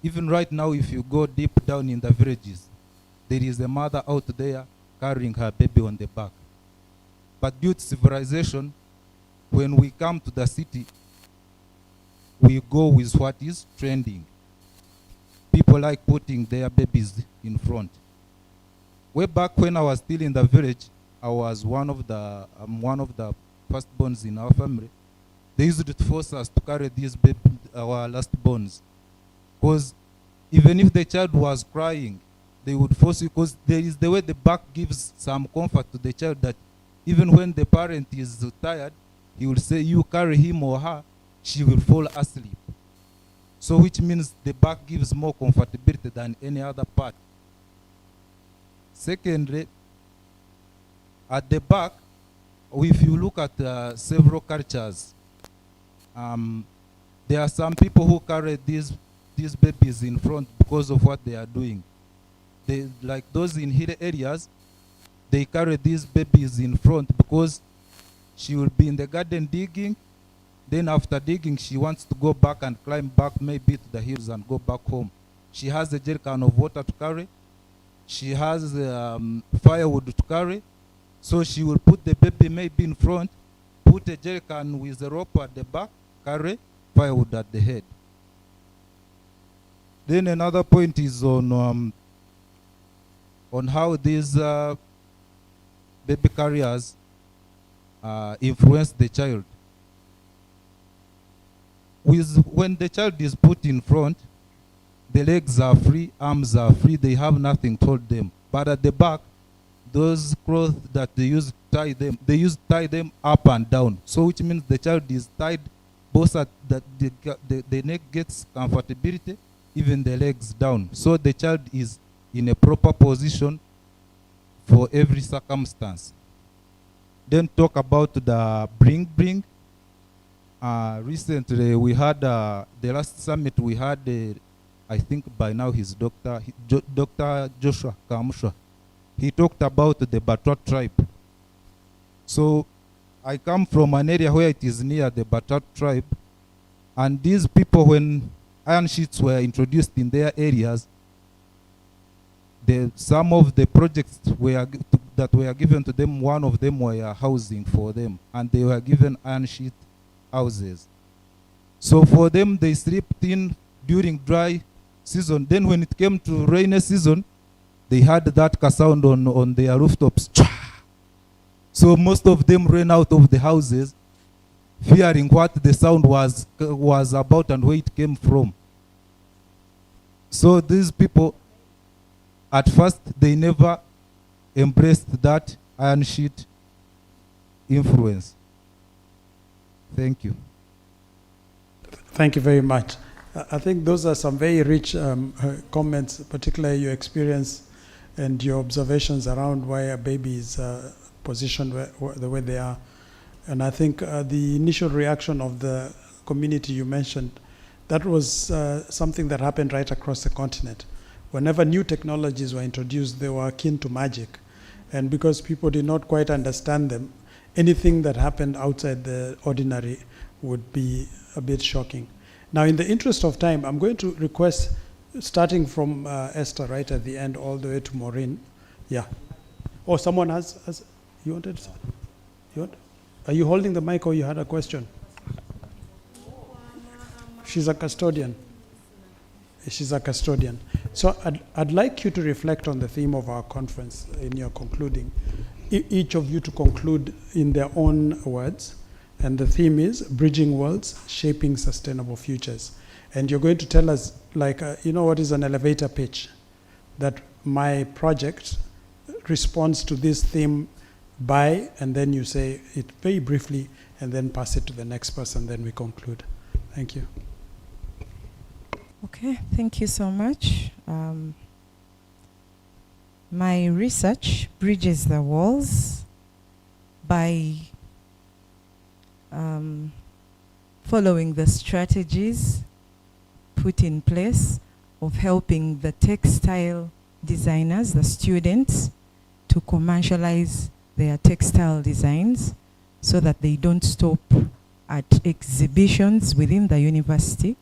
S14: even right now, if you go deep down in the villages, there is a mother out there carrying her baby on the back. But due to civilization, when we come to the city, we go with what is trending. People like putting their babies in front. Way back when I was still in the village, I was one of the firstborns in our family. They used to force us to carry these baby, our lastborns. Because even if the child was crying, they would force you, because there is the way the back gives some comfort to the child, that even when the parent is tired, he will say, you carry him or her, she will fall asleep. So which means the back gives more comfortability than any other part. Secondly, at the back, if you look at several cultures, there are some people who carry these babies in front because of what they are doing. They, like those in hill areas, they carry these babies in front because she will be in the garden digging. Then after digging, she wants to go back and climb back maybe to the hills and go back home. She has a jerrycan of water to carry. She has firewood to carry. So she will put the baby maybe in front, put a jerrycan with a rope at the back, carry firewood at the head. Then another point is on how these baby carriers influence the child. When the child is put in front, the legs are free, arms are free, they have nothing told them. But at the back, those clothes that they use to tie them up and down. So which means the child is tied both at that the neck gets comfortability, even the legs down. So the child is in a proper position for every circumstance. Then talk about the bring. Recently we had the last summit we had, I think by now he's Dr. Joshua Kamusha. He talked about the Batwa tribe. So I come from an area where it is near the Batwa tribe, and these people, when iron sheets were introduced in their areas, some of the projects that were given to them, one of them were housing for them, and they were given iron sheet houses. So for them, they slept in during dry season. Then when it came to rainy season, they had that sound on their rooftops. So most of them ran out of the houses, fearing what the sound was about and where it came from. So these people, at first, they never embraced that iron sheet influence. Thank you.
S5: Thank you very much. I think those are some very rich comments, particularly your experience and your observations around why a baby is positioned the way they are. And I think the initial reaction of the community you mentioned, that was something that happened right across the continent. Whenever new technologies were introduced, they were akin to magic. And because people did not quite understand them, anything that happened outside the ordinary would be a bit shocking. Now, in the interest of time, I'm going to request, starting from Esther right at the end, all the way to Maureen. Yeah. Oh, someone has you wanted? Are you holding the mic or you had a question? She's a custodian. She's a custodian. So I'd like you to reflect on the theme of our conference in your concluding. Each of you to conclude in their own words. And the theme is Bridging Worlds, Shaping Sustainable Futures. And you're going to tell us, like, you know what is an elevator pitch? That my project responds to this theme by, and then you say it very briefly, and then pass it to the next person, then we conclude. Thank you.
S9: Okay, thank you so much. My research bridges the walls by following the strategies put in place of helping the textile designers, the students, to commercialize their textile designs so that they don't stop at exhibitions within the university,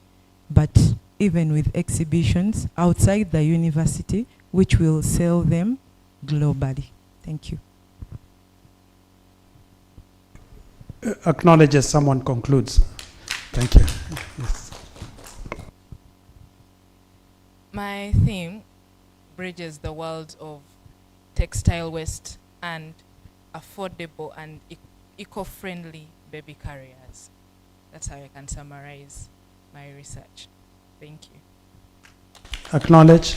S9: but even with exhibitions outside the university, which will sell them globally. Thank you.
S5: Acknowledge as someone concludes. Thank you. Yes.
S8: My theme bridges the world of textile waste and affordable and eco-friendly baby carriers. That's how I can summarize my research. Thank you.
S5: Acknowledge.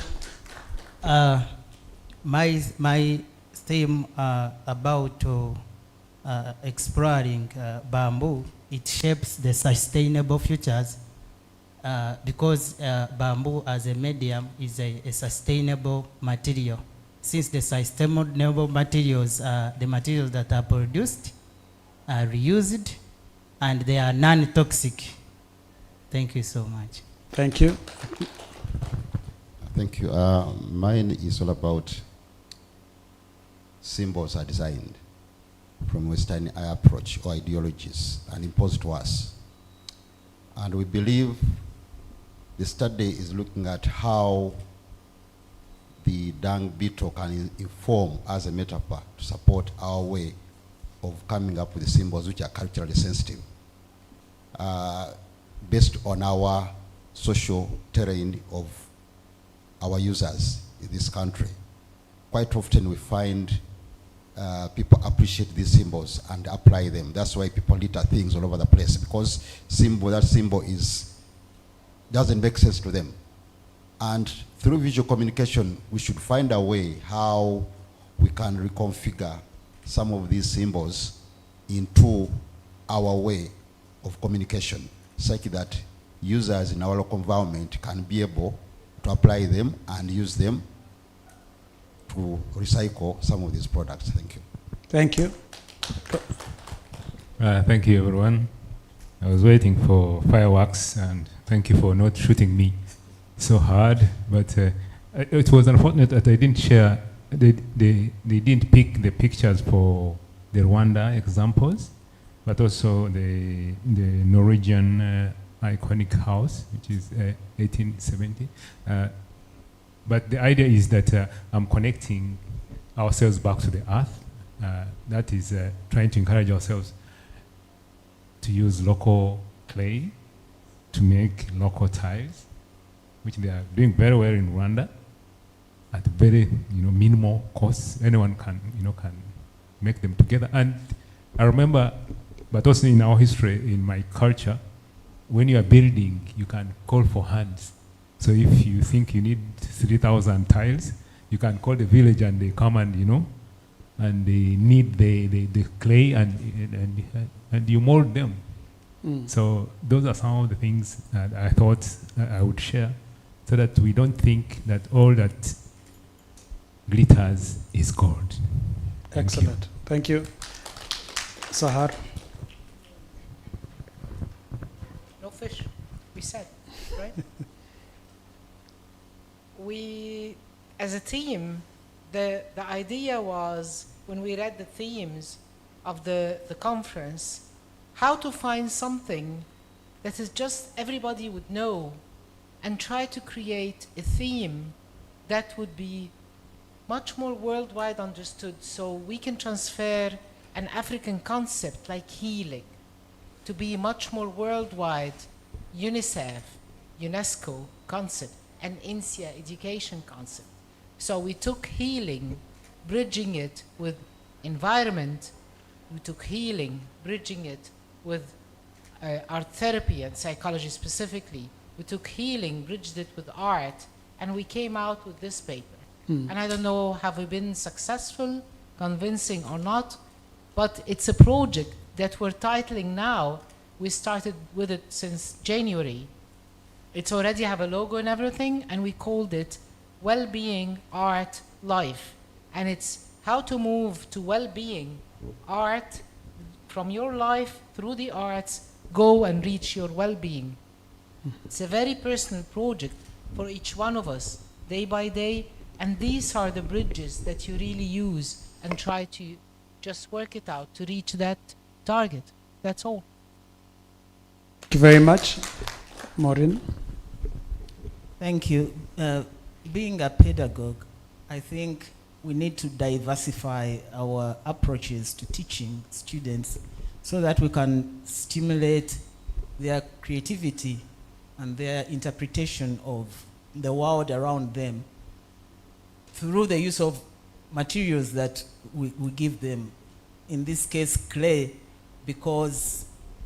S10: My theme about exploring bamboo, it shapes the sustainable futures because bamboo as a medium is a sustainable material. Since the sustainable materials are the materials that are produced, are reused, and they are non-toxic. Thank you so much.
S5: Thank you.
S4: Thank you. Mine is all about symbols are designed from Western approach or ideologies and imposed to us. And we believe the study is looking at how the dung beetle can inform as a metaphor to support our way of coming up with symbols which are culturally sensitive, based on our social terrain of our users in this country. Quite often we find people appreciate these symbols and apply them. That's why people litter things all over the place, because that symbol doesn't make sense to them. And through visual communication, we should find a way how we can reconfigure some of these symbols into our way of communication, such that users in our local environment can be able to apply them and use them to recycle some of these products. Thank you.
S5: Thank you.
S11: Thank you, everyone. I was waiting for fireworks, and thank you for not shooting me so hard. But it was unfortunate that I didn't share. They didn't pick the pictures for the Rwanda examples, but also the Norwegian iconic house, which is 1870. But the idea is that I'm connecting ourselves back to the earth. That is trying to encourage ourselves to use local clay to make local tiles, which they are doing very well in Rwanda at very minimal costs. Anyone can make them together. And I remember, but also in our history, in my culture, when you are building, you can call for hands. So if you think you need 3,000 tiles, you can call the village and they come and and they need the clay and you mold them. So those are some of the things that I thought I would share, so that we don't think that all that glitters is gold.
S5: Excellent. Thank you. Sahar.
S7: No fish, we said, right? We, as a team, the idea was, when we read the themes of the conference, how to find something that is just everybody would know, and try to create a theme that would be much more worldwide understood, so we can transfer an African concept like healing to be much more worldwide, UNICEF, UNESCO concept, and INSEA education concept. So we took healing, bridging it with environment. We took healing, bridging it with art therapy and psychology specifically. We took healing, bridged it with art, and we came out with this paper. And I don't know, have we been successful, convincing or not, but it's a project that we're titling now. We started with it since January. It's already have a logo and everything, and we called it Well-Being, Art, Life. And it's how to move to well-being, art, from your life through the arts, go and reach your well-being. It's a very personal project for each one of us, day by day, and these are the bridges that you really use and try to just work it out to reach that target. That's all.
S5: Thank you very much. Maureen.
S6: Thank you. Being a pedagogue, I think we need to diversify our approaches to teaching students so that we can stimulate their creativity and their interpretation of the world around them through the use of materials that we give them. In this case, clay, because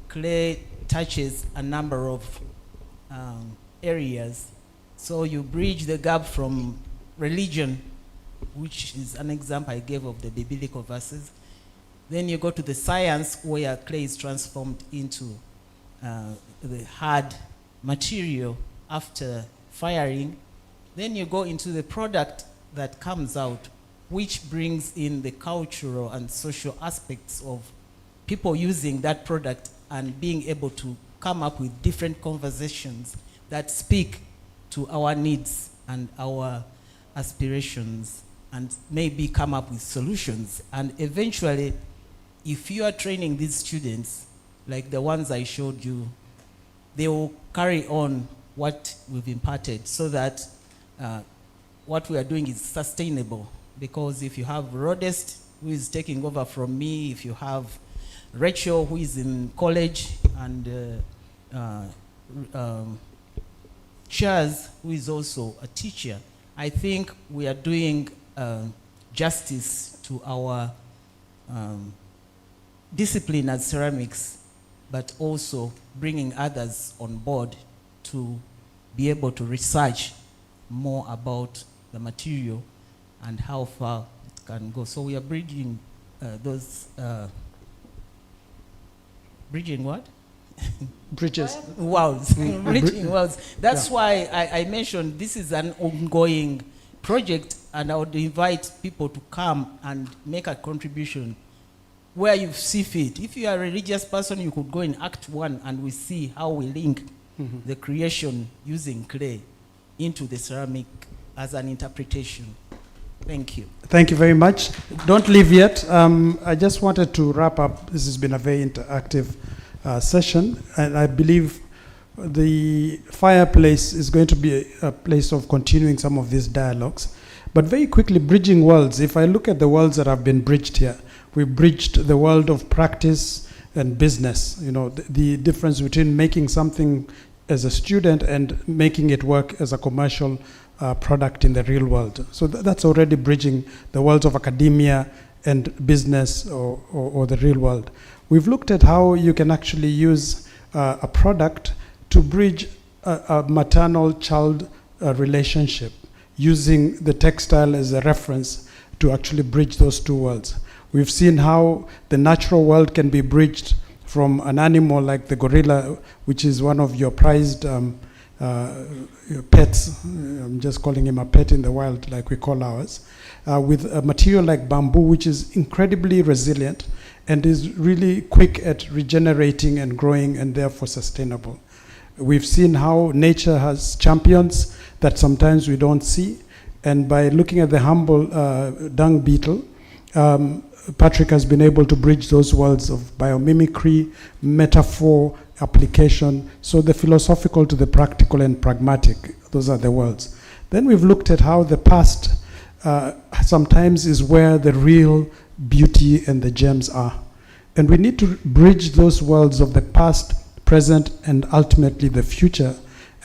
S6: clay touches a number of areas. So you bridge the gap from religion, which is an example I gave of the biblical verses. Then you go to the science, where clay is transformed into the hard material after firing. Then you go into the product that comes out, which brings in the cultural and social aspects of people using that product and being able to come up with different conversations that speak to our needs and our aspirations, and maybe come up with solutions. And eventually, if you are training these students, like the ones I showed you, they will carry on what we've imparted, so that what we are doing is sustainable. Because if you have Rodest, who is taking over from me, if you have Rachel, who is in college, and Chaz, who is also a teacher, I think we are doing justice to our discipline as ceramics, but also bringing others on board to be able to research more about the material and how far it can go. So we are bridging those, bridging what?
S5: Bridges.
S6: Walls. Bridging walls. That's why I mentioned this is an ongoing project, and I would invite people to come and make a contribution where you see fit. If you are a religious person, you could go in Act 1 and we see how we link the creation using clay into the ceramic as an interpretation. Thank you.
S5: Thank you very much. Don't leave yet. I just wanted to wrap up. This has been a very interactive session, and I believe the fireplace is going to be a place of continuing some of these dialogues. But very quickly, bridging worlds. If I look at the worlds that have been bridged here, we bridged the world of practice and business. You know, the difference between making something as a student and making it work as a commercial product in the real world. So that's already bridging the worlds of academia and business or the real world. We've looked at how you can actually use a product to bridge a maternal-child relationship, using the textile as a reference to actually bridge those two worlds. We've seen how the natural world can be bridged from an animal like the gorilla, which is one of your prized pets. I'm just calling him a pet in the wild, like we call ours, with a material like bamboo, which is incredibly resilient and is really quick at regenerating and growing and therefore sustainable. We've seen how nature has champions that sometimes we don't see. And by looking at the humble dung beetle, Patrick has been able to bridge those worlds of biomimicry, metaphor, application. So the philosophical to the practical and pragmatic, those are the worlds. Then we've looked at how the past sometimes is where the real beauty and the gems are. And we need to bridge those worlds of the past, present, and ultimately the future.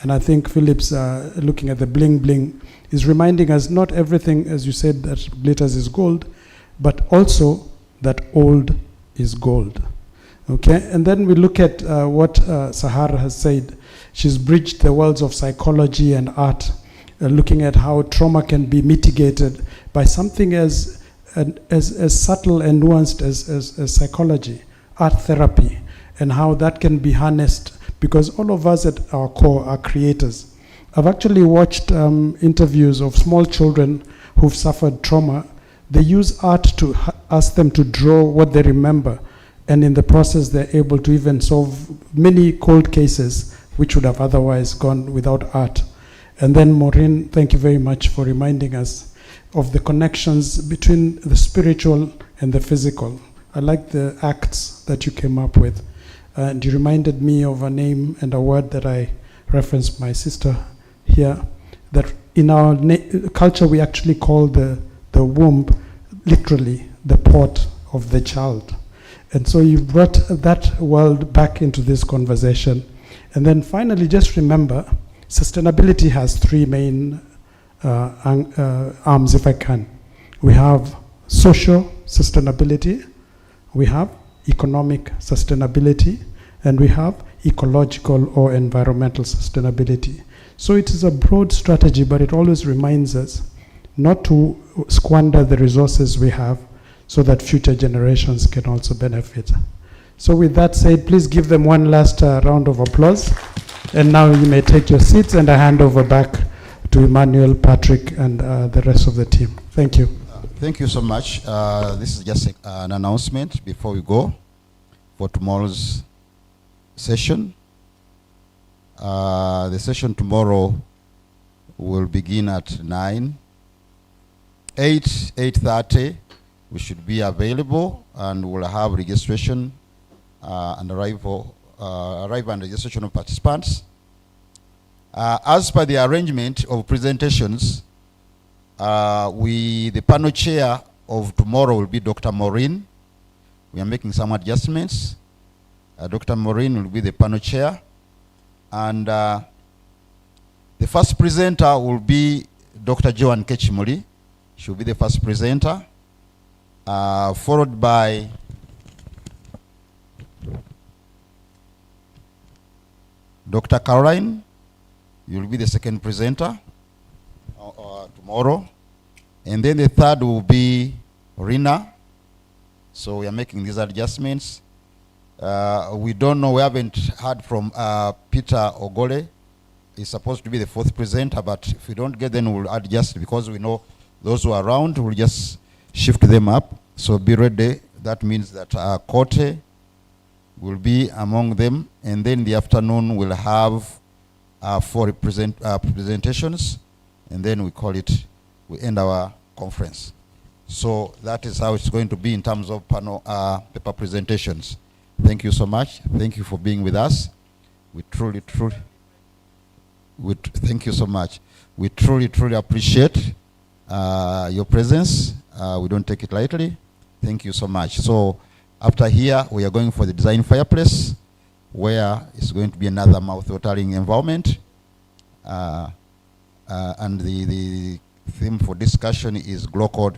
S5: And I think Philip's looking at the bling bling is reminding us not everything, as you said, that glitters is gold, but also that old is gold. Okay, and then we look at what Sahar has said. She's bridged the worlds of psychology and art, looking at how trauma can be mitigated by something as subtle and nuanced as psychology, art therapy, and how that can be harnessed, because all of us at our core are creators. I've actually watched interviews of small children who've suffered trauma. They use art to ask them to draw what they remember, and in the process they're able to even solve many cold cases which would have otherwise gone without art. And then Maureen, thank you very much for reminding us of the connections between the spiritual and the physical. I like the acts that you came up with. And you reminded me of a name and a word that I referenced my sister here, that in our culture we actually call the womb literally the port of the child. And so you brought that world back into this conversation. And then finally, just remember, sustainability has three main arms, if I can. We have social sustainability, we have economic sustainability, and we have ecological or environmental sustainability. So it is a broad strategy, but it always reminds us not to squander the resources we have so that future generations can also benefit. So with that said, please give them one last round of applause. And now you may take your seats, and I hand over back to Emmanuel, Patrick, and the rest of the team. Thank you.
S4: Thank you so much. This is just an announcement before we go for tomorrow's session. The session tomorrow will begin at 8:30. We should be available, and we'll have registration and arrival and registration of participants. As per the arrangement of presentations, the panel chair of tomorrow will be Dr. Maureen. We are making some adjustments. Dr. Maureen will be the panel chair. And the first presenter will be Dr. Joan Kechimuli. She will be the first presenter, followed by Dr. Caroline. You will be the second presenter tomorrow. And then the third will be Rina. So we are making these adjustments. We don't know, we haven't heard from Peter Ogole. He's supposed to be the fourth presenter, but if we don't get, then we'll adjust, because we know those who are around, we'll just shift them up. So be ready. That means that Kote will be among them, and then in the afternoon we'll have 4 presentations, and then we call it, we end our conference. So that is how it's going to be in terms of panel paper presentations. Thank you so much. Thank you for being with us. We truly, thank you so much. We truly appreciate your presence. We don't take it lightly. Thank you so much. So after here, we are going for the design fireplace, where it's going to be another mouth-watering environment. And the theme for discussion is global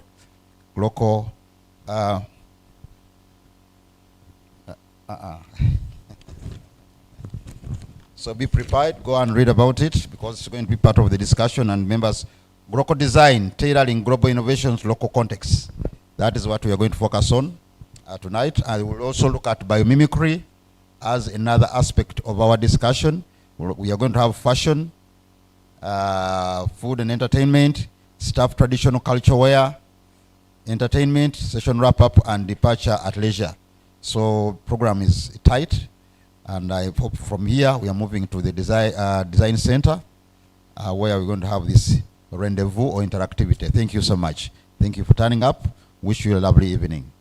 S4: So be prepared, go and read about it, because it's going to be part of the discussion. And members, global design, tailoring global innovations, local context. That is what we are going to focus on tonight. And we will also look at biomimicry as another aspect of our discussion. We are going to have fashion, food and entertainment, staff traditional culture wear, entertainment, session wrap-up, and departure at leisure. So program is tight, and I hope from here we are moving to the design center, where we're going to have this rendezvous or interactivity. Thank you so much. Thank you for turning up. Wish you a lovely evening.